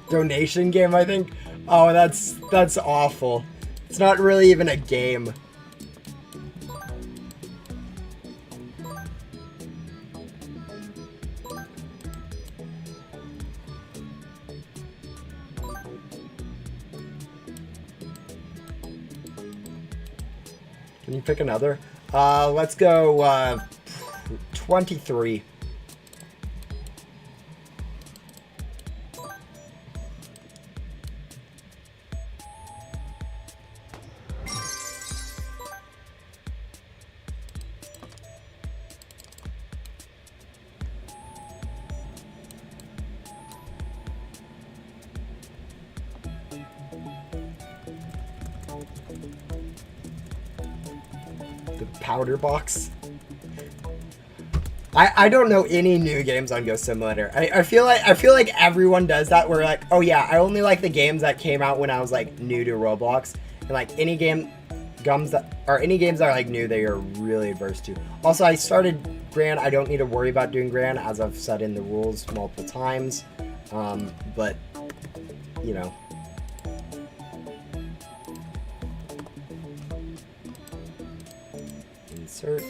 Donation game, I think. Oh, that's awful. It's not really even a game. Can you pick another? Let's go 23. The powder box. I don't know any new games on Ghost Simulator. I feel like everyone does that. Where like, oh yeah, I only like the games that came out when I was like new to Roblox, and like any games that are like new that you're really adverse to. Also, I started Grand. I don't need to worry about doing Grand, as I've said in the rules multiple times. But you know. Insert.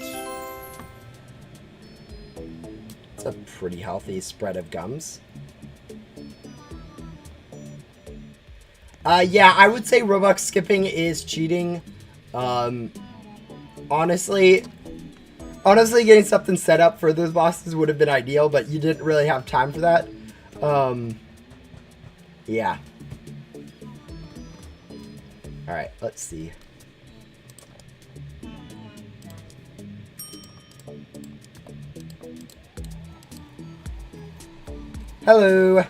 It's a pretty healthy spread of gums. Yeah, I would say Roblox skipping is cheating. Honestly, getting something set up for those bosses would have been ideal, but you didn't really have time for that. Yeah. Alright, let's see. Hello.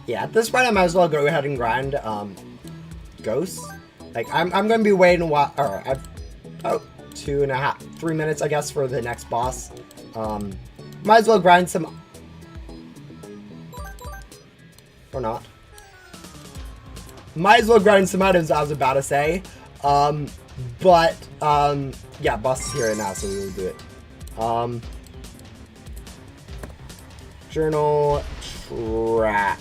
Yeah, at this point I might as well go ahead and grind ghosts. Like I'm gonna be waiting a while, or I've about 2.5, 3 minutes I guess for the next boss. Might as well grind some, or not. Might as well grind some items, I was about to say. But yeah, boss is here right now, so we will do it. Journal track.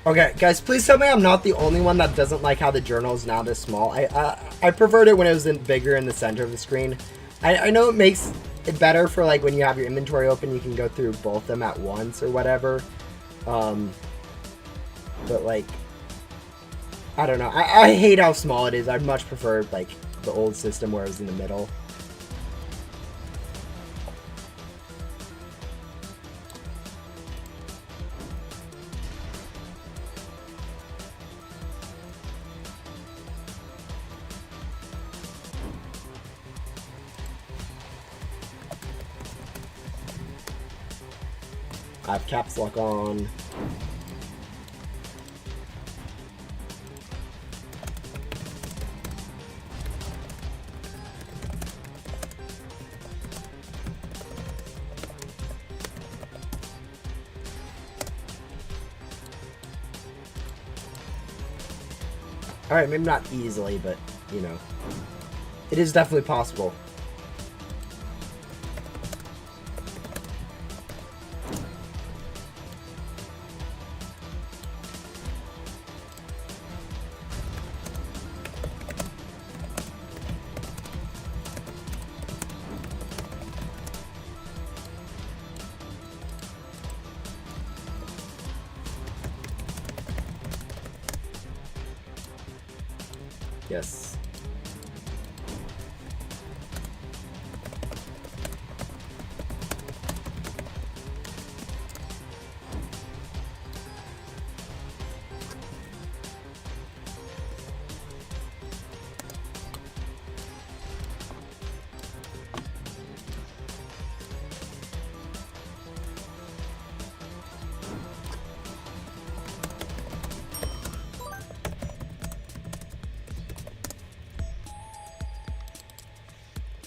Okay, guys, please tell me I'm not the only one that doesn't like how the journal is now this small. I preferred it when it was bigger in the center of the screen. I know it makes it better for like when you have your inventory open, you can go through both of them at once or whatever. But like, I don't know. I hate how small it is. I'd much prefer like the old system where it was in the middle. I have caps lock on. Alright, maybe not easily, but, you know, it is definitely possible. Yes.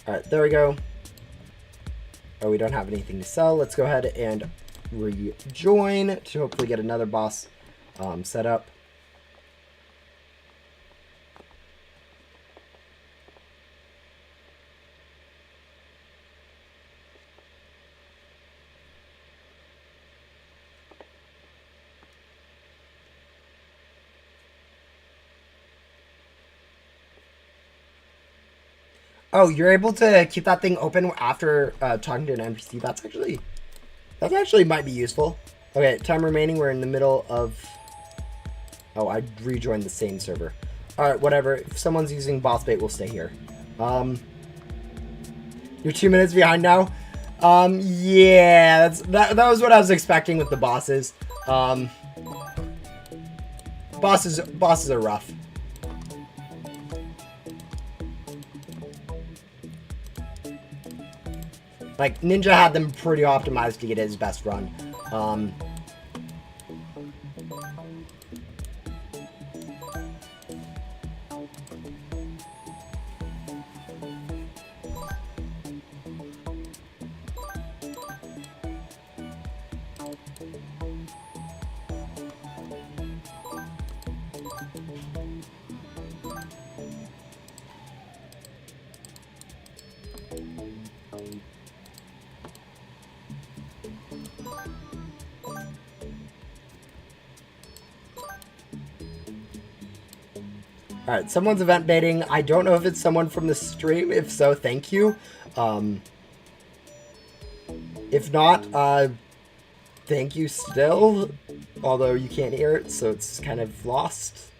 Alright, there we go. Oh, we don't have anything to sell. Let's go ahead and rejoin to hopefully get another boss set up. Oh, you're able to keep that thing open after talking to an NPC. That actually might be useful. Okay, time remaining. We're in the middle of... Oh, I rejoined the same server. Alright, whatever. If someone's using boss bait, we'll stay here. You're 2 minutes behind now? Yeah, that was what I was expecting with the bosses. Bosses are rough. Like, Ninja had them pretty optimized to get his best run. Alright, someone's event baiting. I don't know if it's someone from the stream. If so, thank you. If not, thank you still. Although you can't hear it, so it's kind of lost.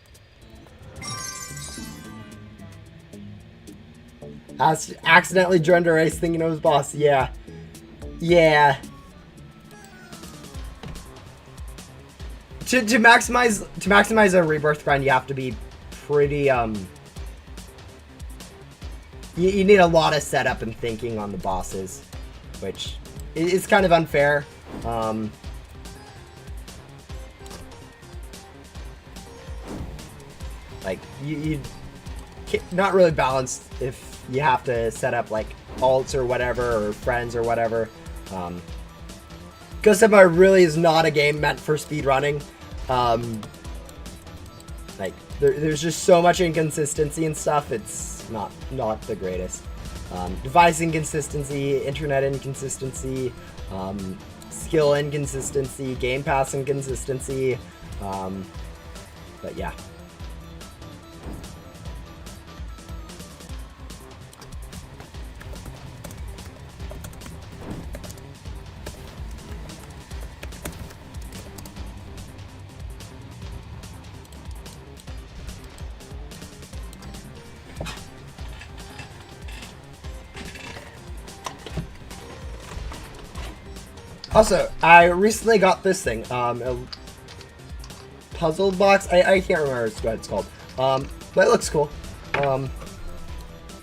Accidentally joined a race thinking it was boss. Yeah. Yeah. To maximize a rebirth grind, you have to be pretty, you need a lot of setup and thinking on the bosses, which is kind of unfair. Like, you not really balanced if you have to set up, like, alts or whatever, or friends or whatever. Ghost Empire really is not a game meant for speedrunning. Like, there's just so much inconsistency and stuff, it's not the greatest. Device inconsistency, internet inconsistency, skill inconsistency, Game Pass inconsistency, but yeah. Also, I recently got this thing, a puzzle box. I can't remember what it's called, but it looks cool.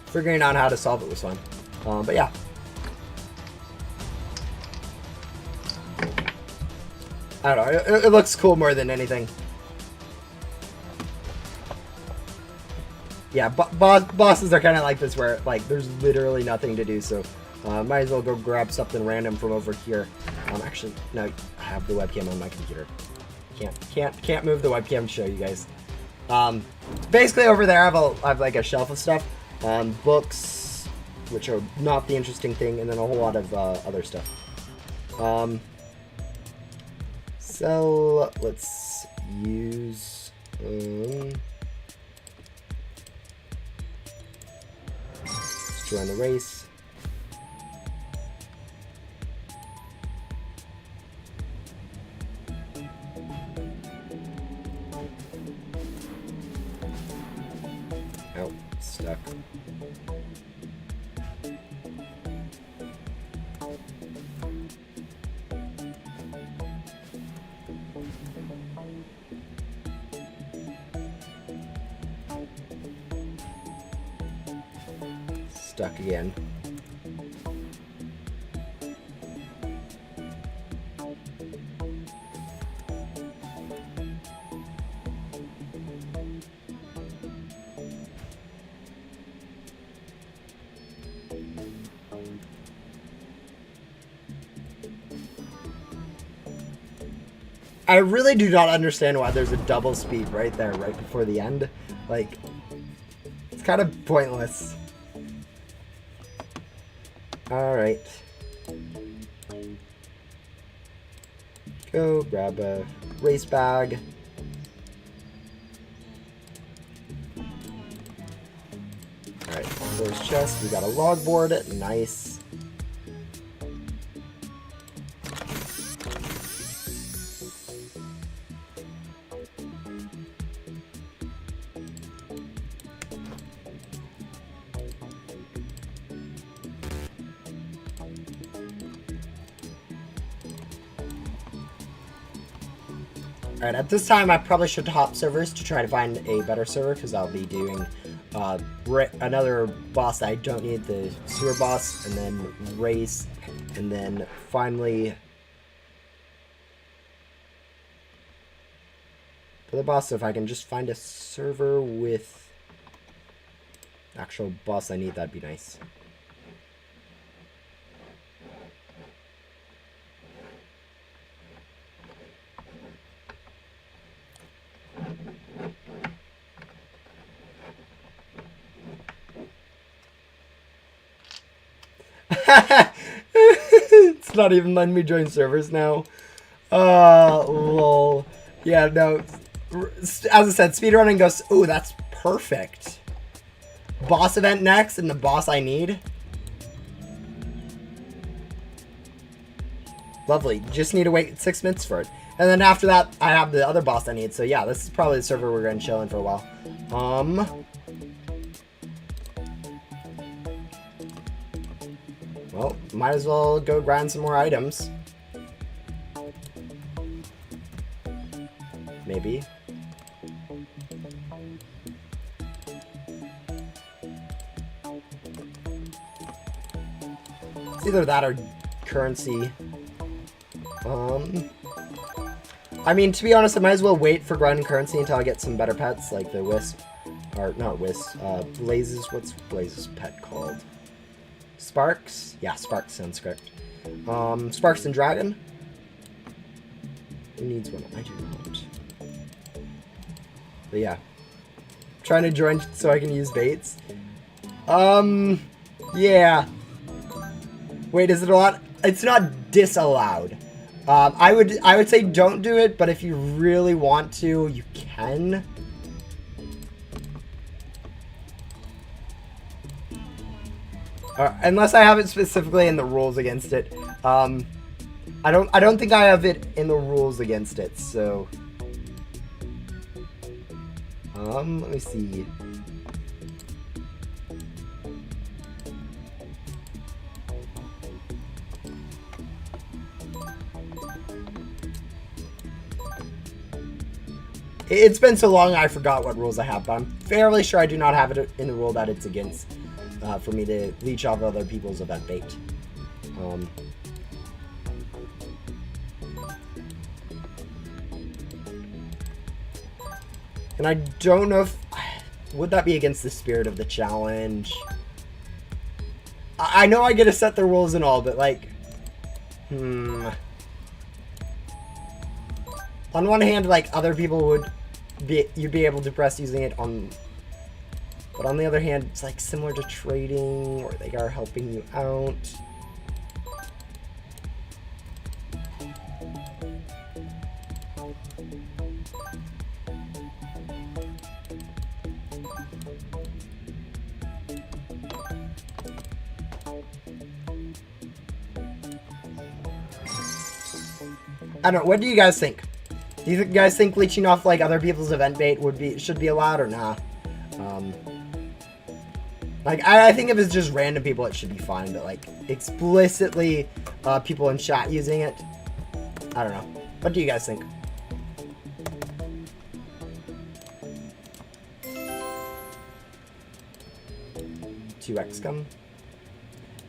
Figuring out how to solve it was fun, but yeah. I don't know, it looks cool more than anything. Yeah, bosses are kind of like this, where like there's literally nothing to do, so might as well go grab something random from over here. Actually, no, I have the webcam on my computer. Can't move the webcam to show you guys. Basically over there I have like a shelf of stuff. Books, which are not the interesting thing, and then a whole lot of other stuff. So let's use let's join the race. Oh, stuck. Stuck again. I really do not understand why there's a double speed right there, right before the end. Like, it's kind of pointless. Alright. Go grab a race bag. Alright, there's chest. We got a logboard. Nice. Alright, at this time I probably should hop servers to try to find a better server, because I'll be doing another boss that I don't need, the sewer boss, and then race, and then finally for the boss. So if I can just find a server with actual boss I need, that'd be nice. It's not even letting me join servers now. Lol. Yeah, no. As I said, speedrunning goes, ooh, that's perfect. Boss event next, and the boss I need. Lovely. Just need to wait 6 minutes for it. And then after that, I have the other boss I need. So yeah, this is probably the server we're going to chill in for a while. Well, might as well go grind some more items. Maybe. It's either that or currency. I mean, to be honest, I might as well wait for grinding currency until I get some better pets, like the Wisp. Or, not Wisp, Blaze's, what's Blaze's pet called? Sparks? Yeah, Sparks sounds correct. Sparks and Dragon? Who needs one? I do not. But yeah. Trying to join so I can use baits. Yeah. Wait, is it a lot? It's not disallowed. I would say don't do it, but if you really want to, you can. Unless I have it specifically in the rules against it. I don't think I have it in the rules against it, so let me see. It's been so long I forgot what rules I have, but I'm fairly sure I do not have it in the rule that it's against for me to leech off other people's event bait. And I don't know if... Would that be against the spirit of the challenge? I know I get to set the rules and all, but like... On one hand, like, other people would you'd be able to press using it on. But on the other hand, it's like similar to trading, or they are helping you out. I don't know. What do you guys think? Do you guys think leeching off like other people's event bait should be allowed or nah? Like I think if it's just random people, it should be fine. But like explicitly, people in chat using it, I don't know. What do you guys think? Two X come.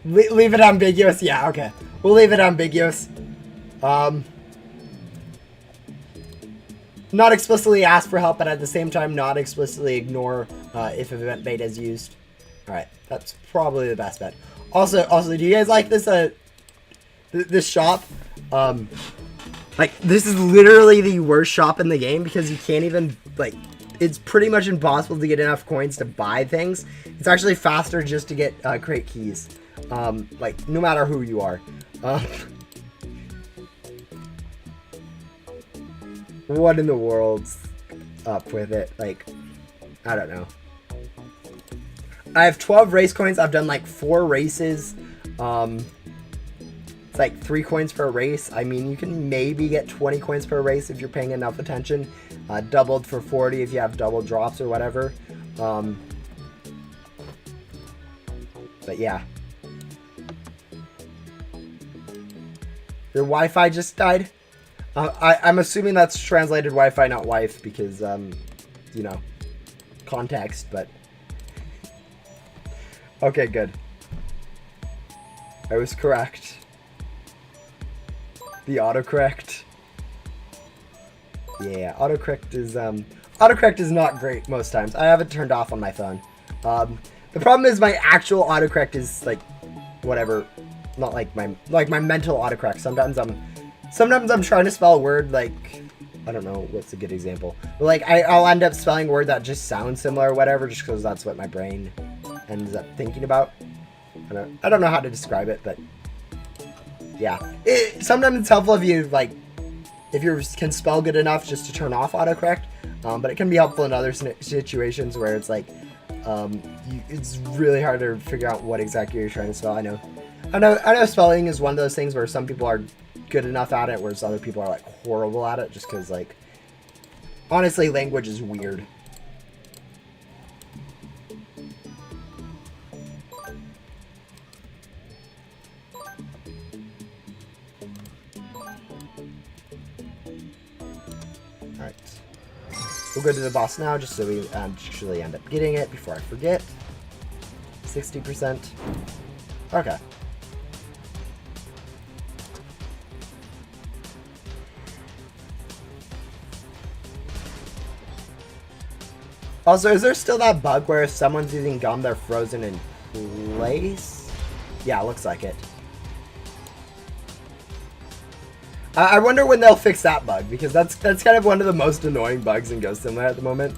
Leave it ambiguous. Yeah, okay. We'll leave it ambiguous. Not explicitly ask for help, but at the same time, not explicitly ignore if event bait is used. All right, that's probably the best bet. Also, do you guys like this this shop? Like this is literally the worst shop in the game because you can't even like. It's pretty much impossible to get enough coins to buy things. It's actually faster just to get crate keys. Like no matter who you are. What in the world's up with it? Like, I don't know. I have 12 race coins. I've done like 4 races. It's like 3 coins per race. I mean, you can maybe get 20 coins per race if you're paying enough attention. Doubled for 40 if you have double drops or whatever. But yeah. Your Wi-Fi just died? I'm assuming that's translated Wi-Fi, not wife, because, you know, context, but... Okay, good. I was correct. The autocorrect. Yeah, autocorrect is not great most times. I have it turned off on my phone. The problem is my actual autocorrect is, like, whatever. Not like my mental autocorrect. Sometimes I'm trying to spell a word like, I don't know, what's a good example? But like, I'll end up spelling a word that just sounds similar or whatever, just because that's what my brain ends up thinking about. I don't know how to describe it, but yeah. Sometimes it's helpful if you, like, if you can spell good enough just to turn off autocorrect, but it can be helpful in other situations where it's like, it's really hard to figure out what exactly you're trying to spell. I know spelling is one of those things where some people are good enough at it, whereas other people are like horrible at it, just because like honestly language is weird. Alright, we'll go to the boss now just so we actually end up getting it before I forget. 60%. Okay. Also, is there still that bug where if someone's using gum, they're frozen in place? Yeah, looks like it. I wonder when they'll fix that bug, because that's kind of one of the most annoying bugs in Ghost Simulator at the moment.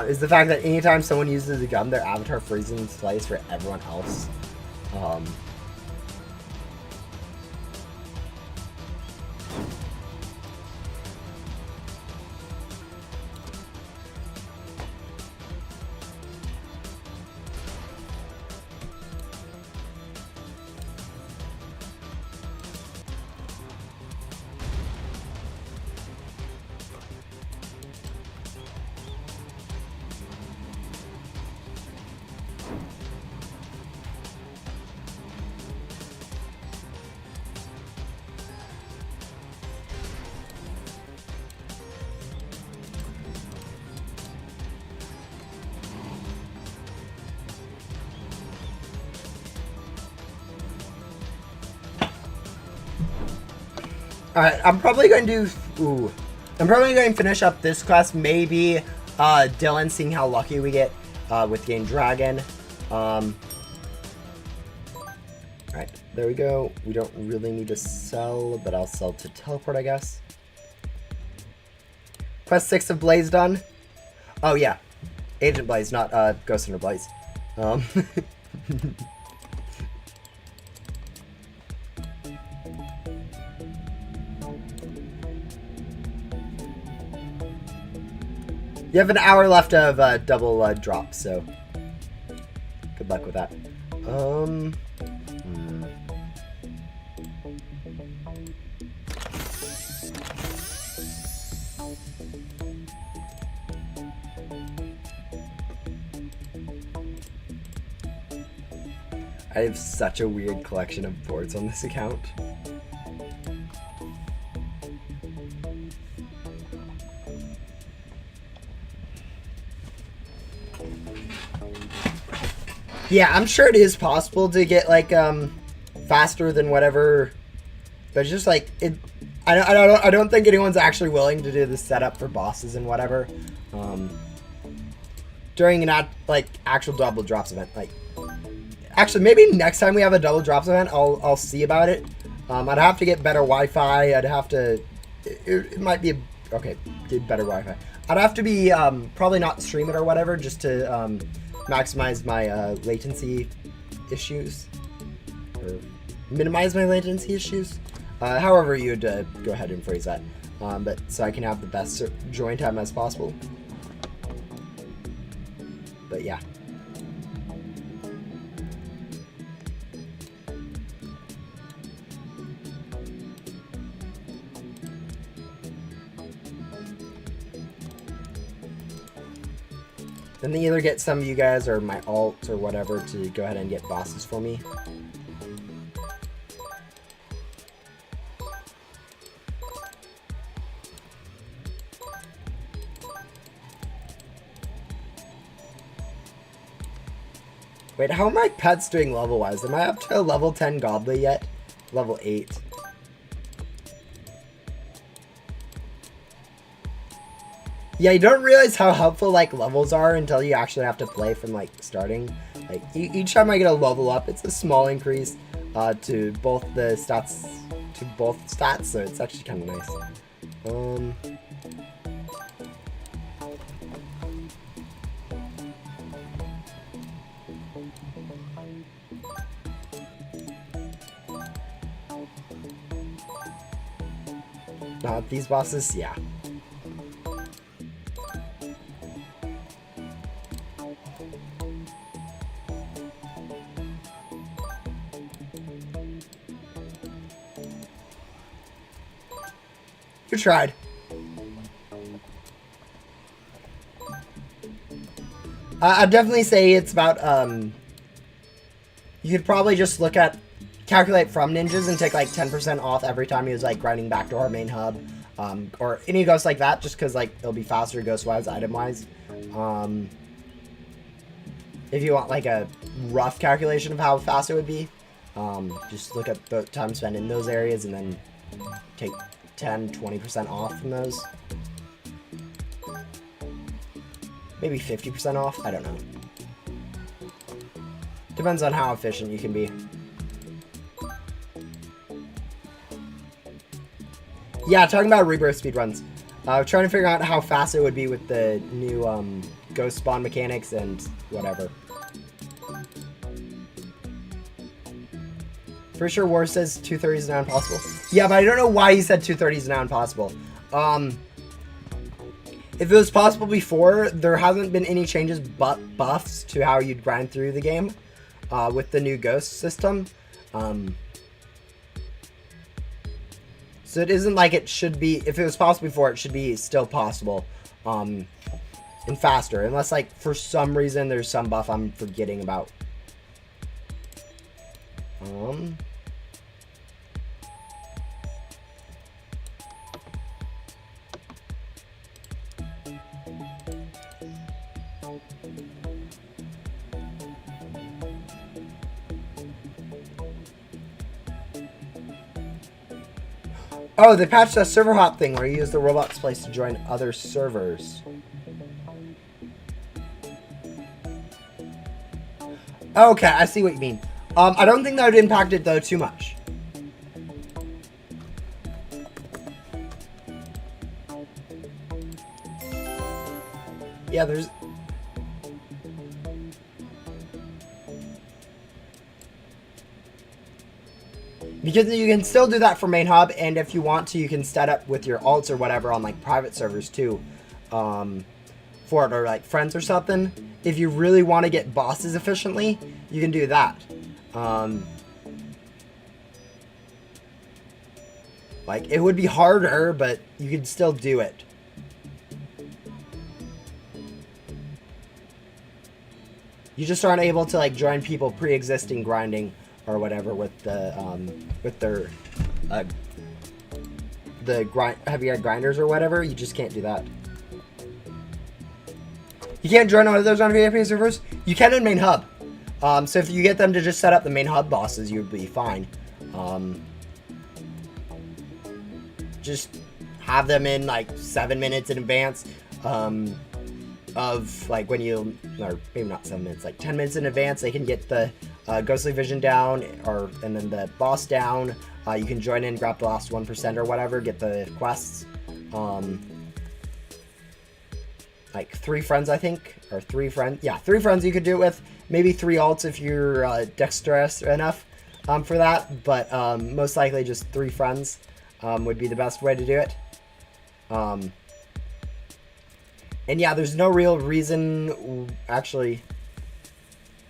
Is the fact that anytime someone uses a gum, their avatar freezes in place for everyone else. Alright, I'm probably going to finish up this quest. Maybe Dylan, seeing how lucky we get with Game Dragon. Alright, there we go. We don't really need to sell, but I'll sell to teleport, I guess. Quest 6 of Blaze done. Oh yeah, Agent Blaze, not Ghost Hunter Blaze. You have an hour left of double drop, so good luck with that. I have such a weird collection of boards on this account. Yeah, I'm sure it is possible to get like faster than whatever, but it's just like it. I don't think anyone's actually willing to do the setup for bosses and whatever during an actual double drops event. Like, actually, maybe next time we have a double drops event, I'll see about it. I'd have to get better Wi-Fi. I'd have to. It might be okay. Get better Wi-Fi. I'd have to be probably not stream it or whatever, just to maximize my latency issues, or minimize my latency issues. However you'd go ahead and phrase that, but so I can have the best join time as possible. But yeah. Then they either get some of you guys or my alt or whatever to go ahead and get bosses for me. Wait, how are my pets doing level-wise? Am I up to a level 10 Godly yet? Level 8. Yeah, you don't realize how helpful like levels are until you actually have to play from like starting. Like each time I get a level up, it's a small increase to both the stats, so it's actually kind of nice. Not these bosses, yeah. You tried. I'd definitely say it's about, you could probably just calculate from ninjas and take like 10% off every time he was like grinding back to our main hub, or any ghosts like that, just because like it'll be faster ghost-wise, item-wise. If you want like a rough calculation of how fast it would be, just look at the time spent in those areas and then take 10-20% off from those. Maybe 50% off, I don't know. Depends on how efficient you can be. Yeah, talking about rebirth speedruns. Trying to figure out how fast it would be with the new ghost spawn mechanics and whatever. For sure, War says 230 is now impossible. Yeah, but I don't know why he said 230 is now impossible. If it was possible before, there hasn't been any changes but buffs to how you'd grind through the game with the new ghost system. So it isn't like it should be, if it was possible before, it should be still possible and faster. Unless, like, for some reason there's some buff I'm forgetting about. Oh, they patched that server hop thing where you use the robot's place to join other servers. Okay, I see what you mean. I don't think that would impact it, though, too much. Yeah, there's... Because you can still do that for main hub, and if you want to, you can set up with your alts or whatever on like private servers too, for it, or like friends or something. If you really want to get bosses efficiently, you can do that. Like, it would be harder, but you could still do it. You just aren't able to like join people pre-existing grinding or whatever with the heavier grinders or whatever. You just can't do that. You can't join one of those on VIP servers. You can in main hub. So if you get them to just set up the main hub bosses, you'd be fine. Just have them in like 7 minutes in advance of like when you, or maybe not 7 minutes, like 10 minutes in advance. They can get the ghostly vision down, and then the boss down. You can join in, grab the last 1% or whatever, get the quests. Like 3 friends, I think, or 3 friends. Yeah, 3 friends you could do it with. Maybe 3 alts if you're dexterous enough for that. But most likely just 3 friends would be the best way to do it. And yeah, there's no real reason, actually.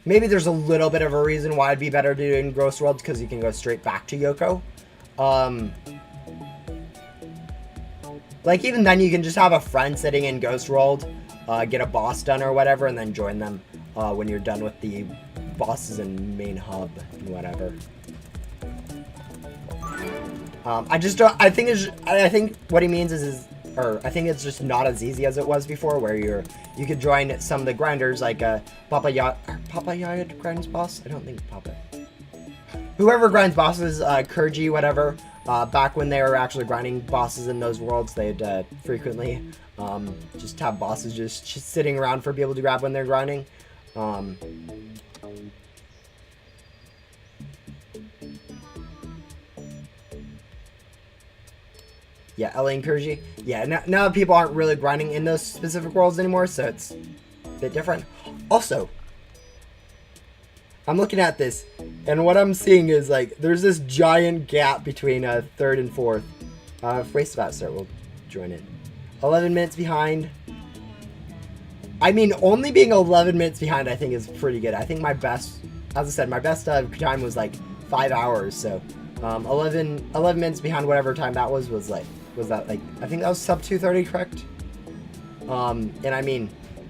Maybe there's a little bit of a reason why it'd be better to do it in Ghost World, because you can go straight back to Yoko. Like, even then, you can just have a friend sitting in Ghost World, get a boss done or whatever, and then join them when you're done with the bosses in main hub and whatever. I just don't. I think what he means is, or I think it's just not as easy as it was before, where you could join some of the grinders, like Papa Yaya grinds boss. I don't think Papa. Whoever grinds bosses, Kurji, whatever. Back when they were actually grinding bosses in those worlds, they'd frequently just have bosses just sitting around for people to grab when they're grinding. Yeah, Ellie and Kurji. Yeah, now people aren't really grinding in those specific worlds anymore, so it's a bit different. Also, I'm looking at this, and what I'm seeing is, like, there's this giant gap between 3rd and 4th. If Race About Start will join in. 11 minutes behind. I mean, only being 11 minutes behind, I think, is pretty good. I think my best, as I said, my best time was, like, 5 hours, so 11 minutes behind whatever time that was that, like, I think that was sub 230, correct? And I mean,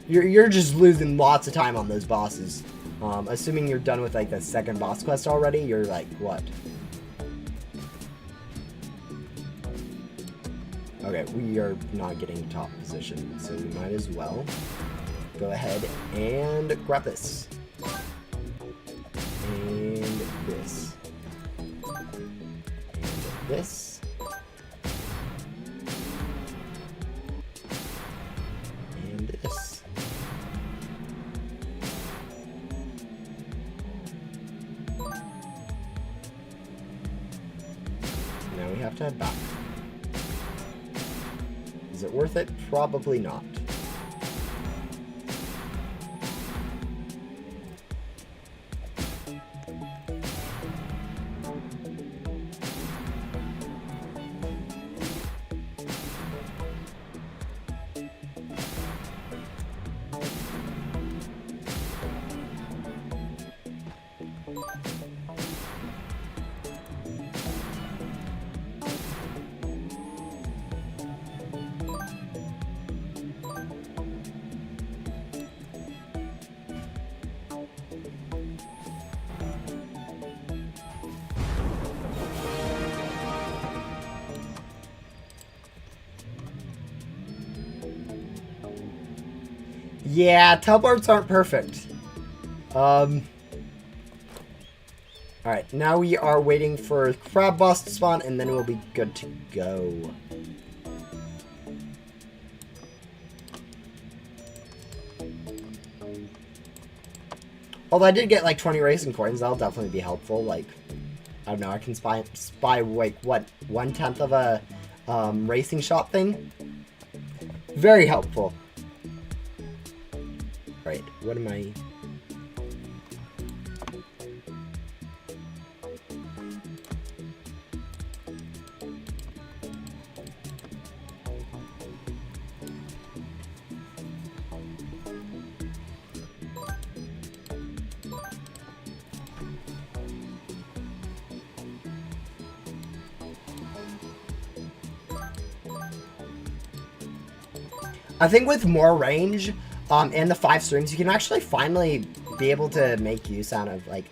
you're just losing lots of time on those bosses. Assuming you're done with like the 2nd boss quest already, you're like, what? Okay, we are not getting top position, so we might as well go ahead and grab this. And this. And this. And this. Now we have to head back. Is it worth it? Probably not. Yeah, teleports aren't perfect. Alright, now we are waiting for Crab Boss to spawn, and then we'll be good to go. Although I did get like 20 racing coins, that'll definitely be helpful. Like, I don't know, I can spy like, what, 1/10 of a racing shop thing? Very helpful. Right, what am I... I think with more range, and the 5 streams, you can actually finally be able to make use out of, like,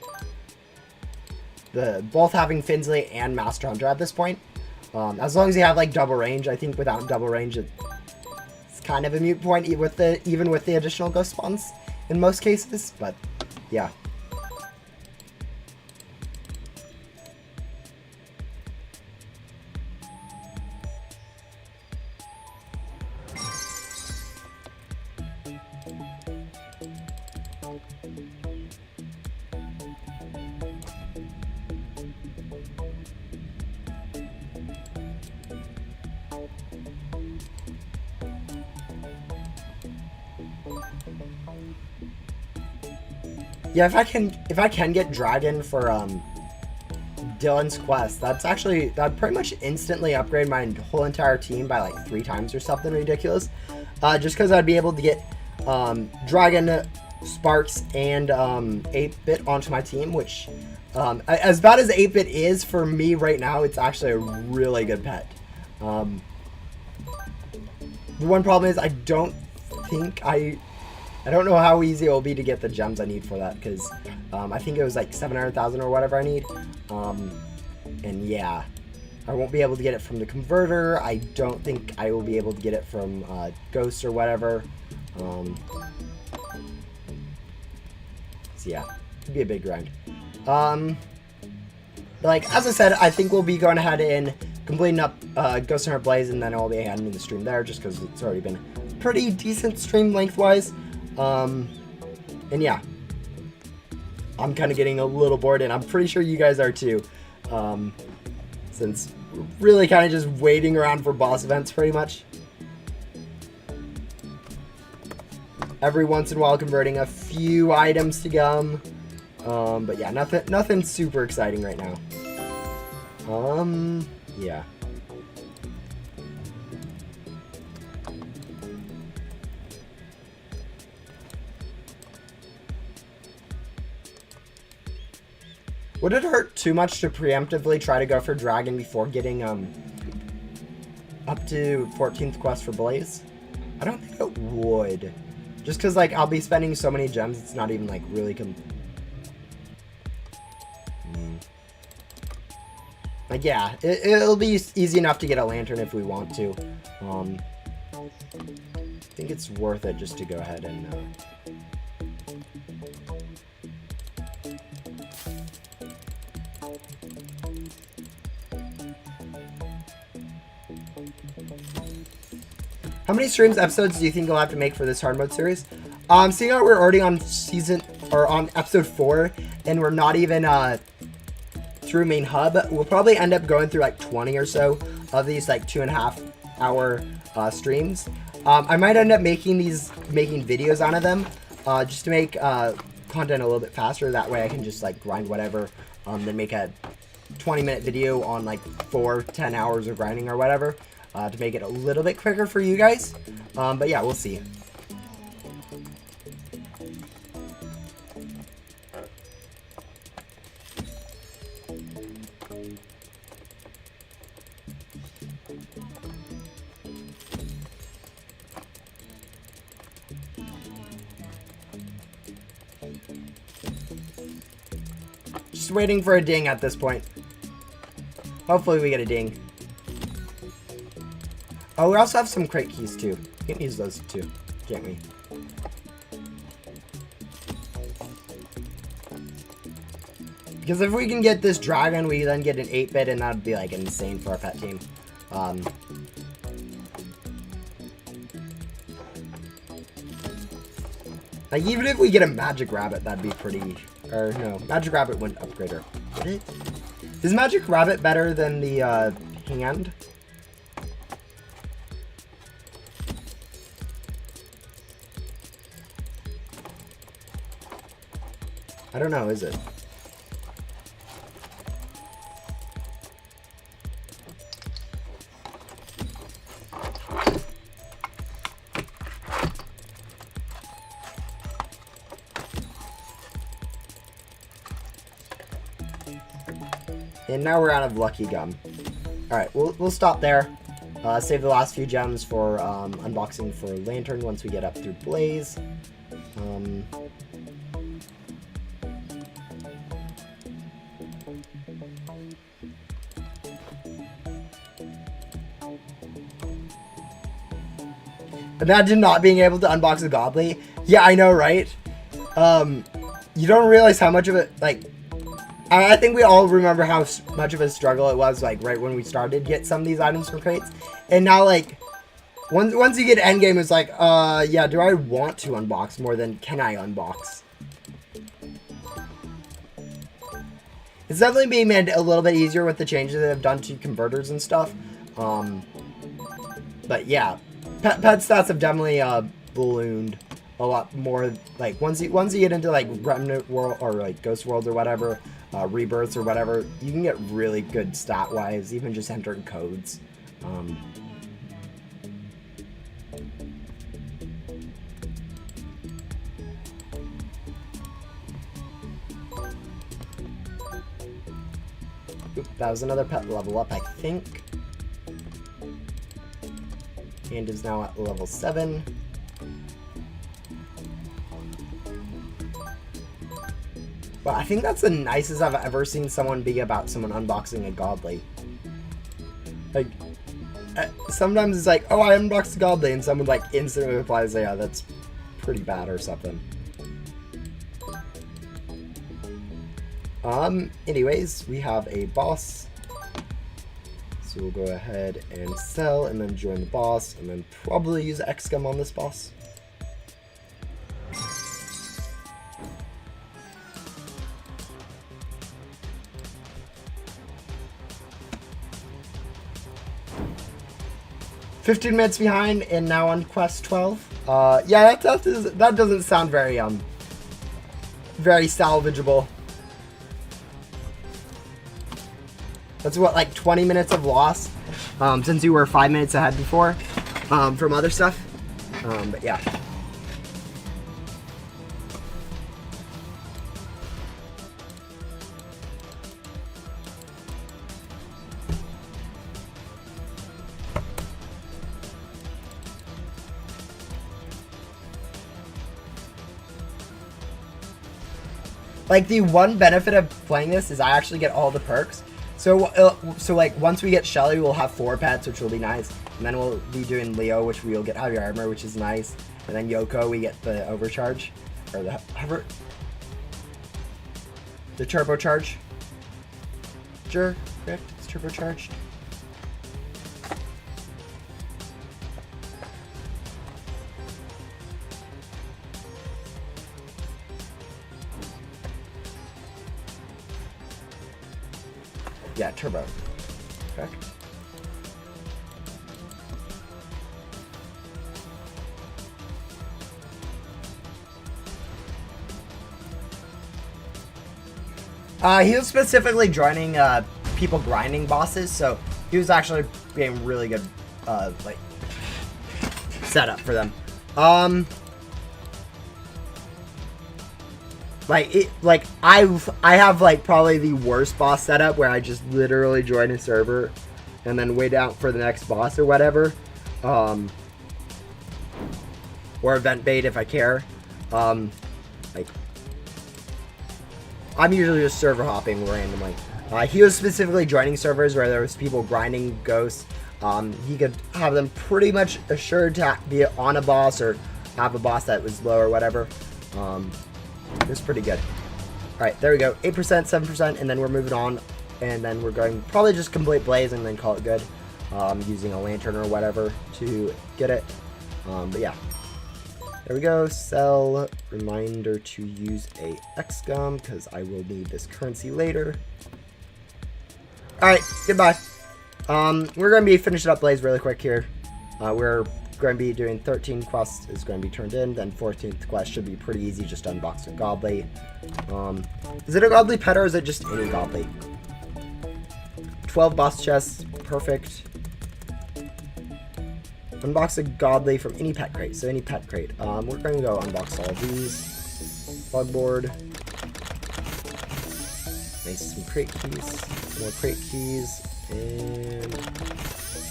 both having Finsley and Master Hunter at this point. As long as you have, like, double range. I think without double range, it's kind of a moot point, even with the additional ghost spawns in most cases, but, yeah. Yeah, if I can get Dragon for Dylan's quest, that'd pretty much instantly upgrade my whole entire team by like 3 times or something ridiculous. Just because I'd be able to get Dragon, Sparks, and 8-Bit onto my team, which as bad as 8-Bit is for me right now, it's actually a really good pet. The one problem is I don't know how easy it will be to get the gems I need for that, because I think it was like 700,000 or whatever I need. And yeah, I won't be able to get it from the converter. I don't think I will be able to get it from Ghost or whatever. So yeah, it'd be a big grind. Like, as I said, I think we'll be going ahead and completing up Ghost Hunter Blaze, and then I'll be ending the stream there, just because it's already been a pretty decent stream lengthwise. And yeah, I'm kind of getting a little bored, and I'm pretty sure you guys are too, since we're really kind of just waiting around for boss events pretty much. Every once in a while converting a few items to gum, but yeah, nothing super exciting right now. Yeah. Would it hurt too much to preemptively try to go for Dragon before getting up to 14th quest for Blaze? I don't think it would. Just because, like, I'll be spending so many gems, it's not even, like, really Like, yeah, it'll be easy enough to get a lantern if we want to. I think it's worth it just to go ahead and... How many streams, episodes do you think you'll have to make for this hard mode series? Seeing how we're already on on episode 4, and we're not even through main hub, we'll probably end up going through like 20 or so of these like 2.5 hour streams. I might end up making videos out of them, just to make content a little bit faster. That way I can just like grind whatever, then make a 20-minute video on like 10 hours of grinding or whatever. To make it a little bit quicker for you guys. But yeah, we'll see. Just waiting for a ding at this point. Hopefully we get a ding. Oh, we also have some crate keys too. We can use those too, can't we? Because if we can get this dragon, we then get an 8-bit, and that'd be like insane for our pet team. Like, even if we get a magic rabbit, that'd be pretty... Or no, magic rabbit wouldn't upgrade her. Would it? Is magic rabbit better than the hand? I don't know, is it? And now we're out of Lucky Gum. Alright, we'll stop there. Save the last few gems for unboxing for Lantern once we get up through Blaze. Imagine not being able to unbox a Godly. Yeah, I know, right? You don't realize how much of it, like, I think we all remember how much of a struggle it was, like, right when we started to get some of these items from crates. And now, like, once you get endgame, it's like, yeah, do I want to unbox more than can I unbox? It's definitely being made a little bit easier with the changes that I've done to converters and stuff. But yeah, pet stats have definitely ballooned a lot more. Like once you get into like Remnant World or like Ghost World or whatever, Rebirths or whatever, you can get really good stat wise, even just entering codes. Oop, that was another pet level up, I think. And is now at level 7. Well, I think that's the nicest I've ever seen someone be about someone unboxing a Godly. Like, sometimes it's like, oh, I unboxed a Godly, and someone like instantly replies, yeah, that's pretty bad or something. Anyways, we have a boss. So we'll go ahead and sell and then join the boss and then probably use XCOM on this boss. $15 behind and now on quest 12. Yeah, that doesn't sound very very salvageable. That's what, like 20 minutes of loss, since you were 5 minutes ahead before, from other stuff. But yeah. Like the one benefit of playing this is I actually get all the perks. So like once we get Shelly, we'll have 4 pets, which will be nice. And then we'll be doing Leo, which we'll get heavy armor, which is nice. And then Yoko, we get the overcharge, or the turbocharge. Sure, correct? It's turbocharged. Yeah, turbo. Correct. He was specifically joining people grinding bosses, so he was actually being really good, like setup for them. I have like probably the worst boss setup where I just literally join a server and then wait out for the next boss or whatever, or event bait if I care. Like I'm usually just server hopping randomly. He was specifically joining servers where there was people grinding ghosts. He could have them pretty much assured to be on a boss or have a boss that was low or whatever. It was pretty good. Alright, there we go. 8%, 7%, and then we're moving on. And then we're going probably just complete Blaze and then call it good. Using a lantern or whatever to get it. But yeah. There we go. Sell. Reminder to use a XCOM because I will need this currency later. Alright, goodbye. We're going to be finishing up Blaze really quick here. We're going to be doing 13 quests is going to be turned in. Then 14th quest should be pretty easy, just unbox a godly. Is it a godly pet or is it just any godly? 12 boss chests, perfect. Unbox a godly from any pet crate, so any pet crate. We're going to go unbox all of these. Bugboard. Nice, some crate keys, more crate keys, and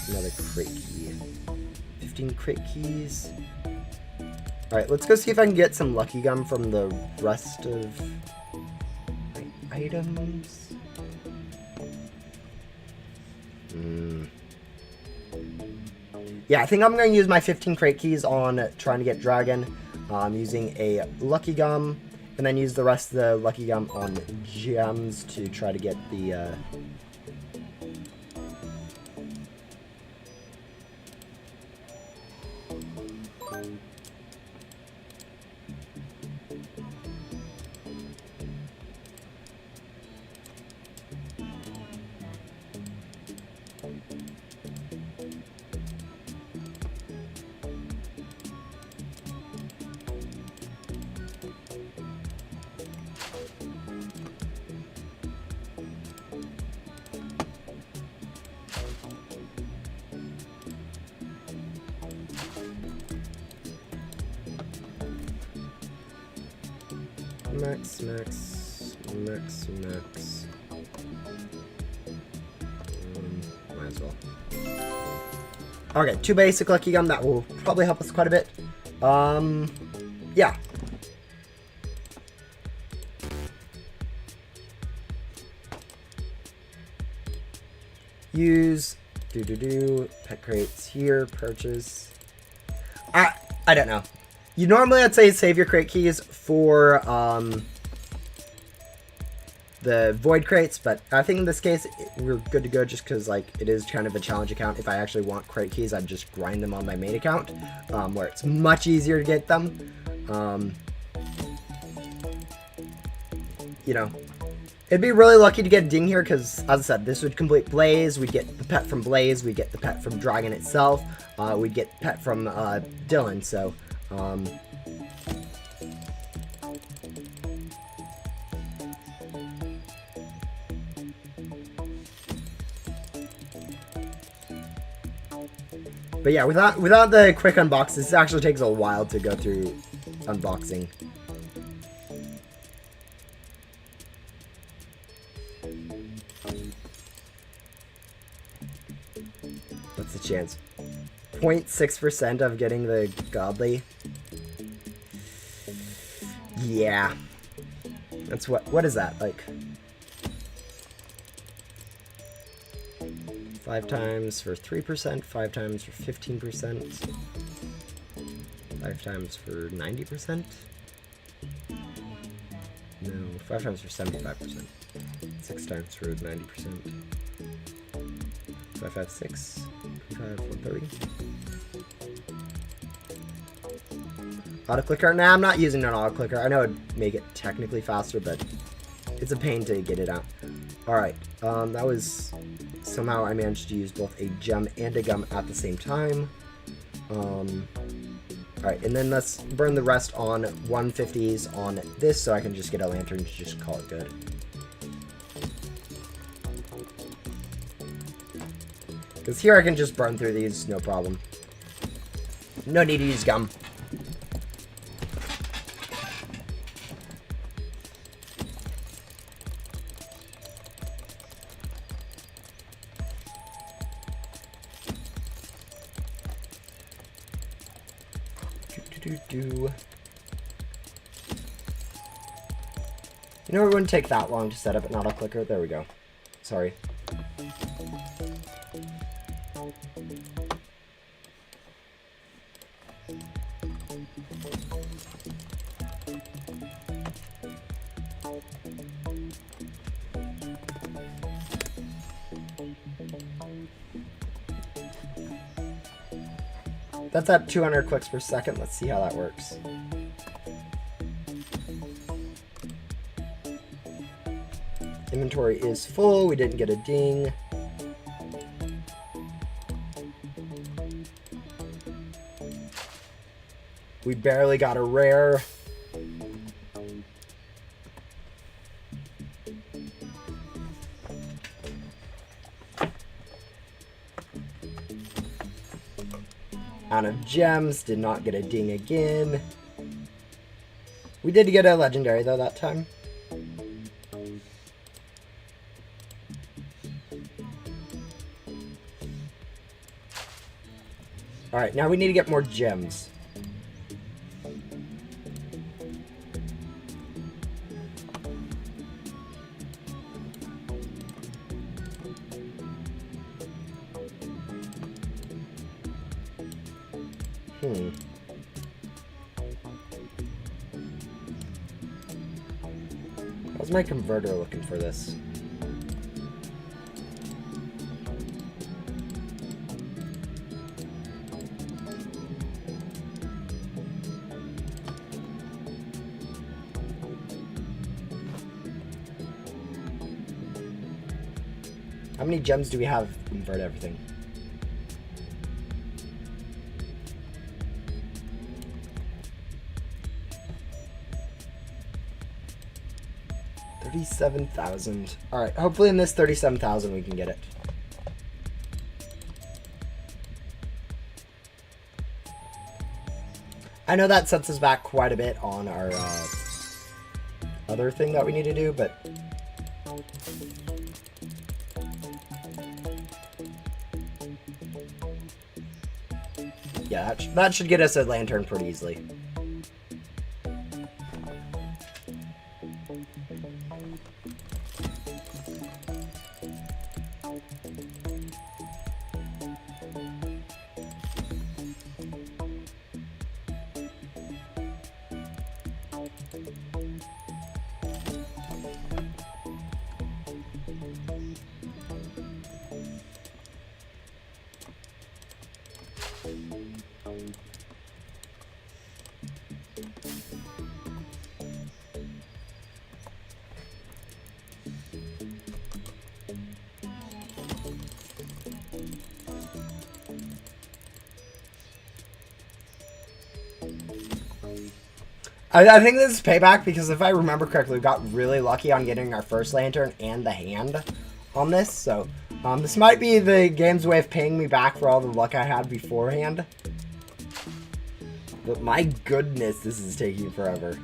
another crate key. 15 crate keys. Alright, let's go see if I can get some lucky gum from the rest of my items. Yeah, I think I'm going to use my 15 crate keys on trying to get dragon, using a lucky gum, and then use the rest of the lucky gum on gems to try to get the max. Might as well. Okay, 2 basic lucky gum. That will probably help us quite a bit. Yeah. Use pet crates here, purchase. I don't know. You normally, I'd say, save your crate keys for the void crates, but I think in this case we're good to go just because, like, it is kind of a challenge account. If I actually want crate keys, I'd just grind them on my main account, where it's much easier to get them. You know, it'd be really lucky to get Ding here because, as I said, this would complete Blaze. We'd get the pet from Blaze. We'd get the pet from Dragon itself. We'd get pet from Dylan. So, but yeah, without the quick unbox, this actually takes a while to go through unboxing. What's the chance? 0.6% of getting the godly. Yeah. That's what is that? Like 5 times for 3%, 5 times for 15%, 5 times for 90%? No, 5 times for 75%, 6 times for 90%, 5, 5, 6, 5, 130. Auto clicker? Nah, I'm not using an auto clicker. I know it'd make it technically faster, but it's a pain to get it out. Alright, that was... Somehow I managed to use both a gem and a gum at the same time. Alright, and then let's burn the rest on 150s on this so I can just get a lantern to just call it good. Because here I can just burn through these, no problem. No need to use gum. You know, it wouldn't take that long to set up an auto clicker. There we go. Sorry. That's at 200 clicks per second. Let's see how that works. Inventory is full. We didn't get a ding. We barely got a rare. Out of gems, did not get a ding again. We did get a legendary though that time. Alright, now we need to get more gems. How's my converter looking for this? How many gems do we have to convert everything? $37,000. Alright, hopefully in this 37,000 we can get it. I know that sets us back quite a bit on our other thing that we need to do, but yeah, that should get us a lantern pretty easily. I think this is payback because if I remember correctly, we got really lucky on getting our first lantern and the hand on this. So this might be the game's way of paying me back for all the luck I had beforehand. But my goodness, this is taking forever.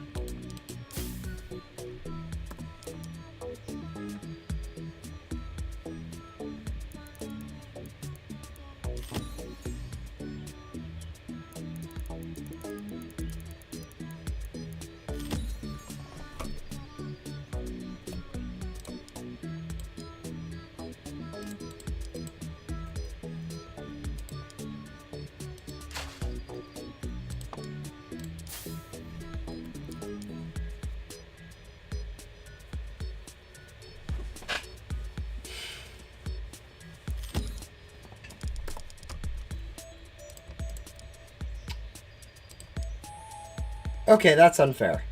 Okay, that's unfair.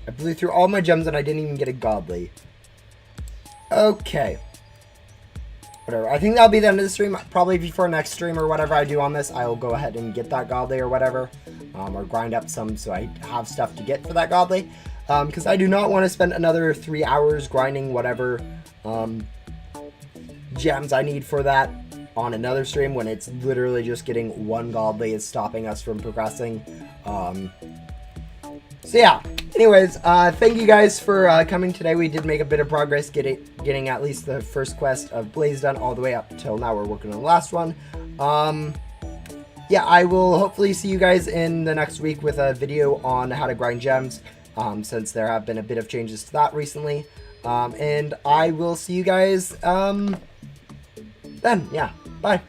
I blew through all my gems and I didn't even get a godly. Okay. Whatever. I think that'll be the end of the stream. Probably before next stream or whatever I do on this, I will go ahead and get that godly or whatever. Or grind up some so I have stuff to get for that godly. Because I do not want to spend another 3 hours grinding whatever gems I need for that on another stream when it's literally just getting one godly is stopping us from progressing. So yeah, anyways, thank you guys for coming today. We did make a bit of progress getting at least the first quest of Blaze done all the way up till now. We're working on the last one. Yeah, I will hopefully see you guys in the next week with a video on how to grind gems, since there have been a bit of changes to that recently. And I will see you guys then. Yeah, bye.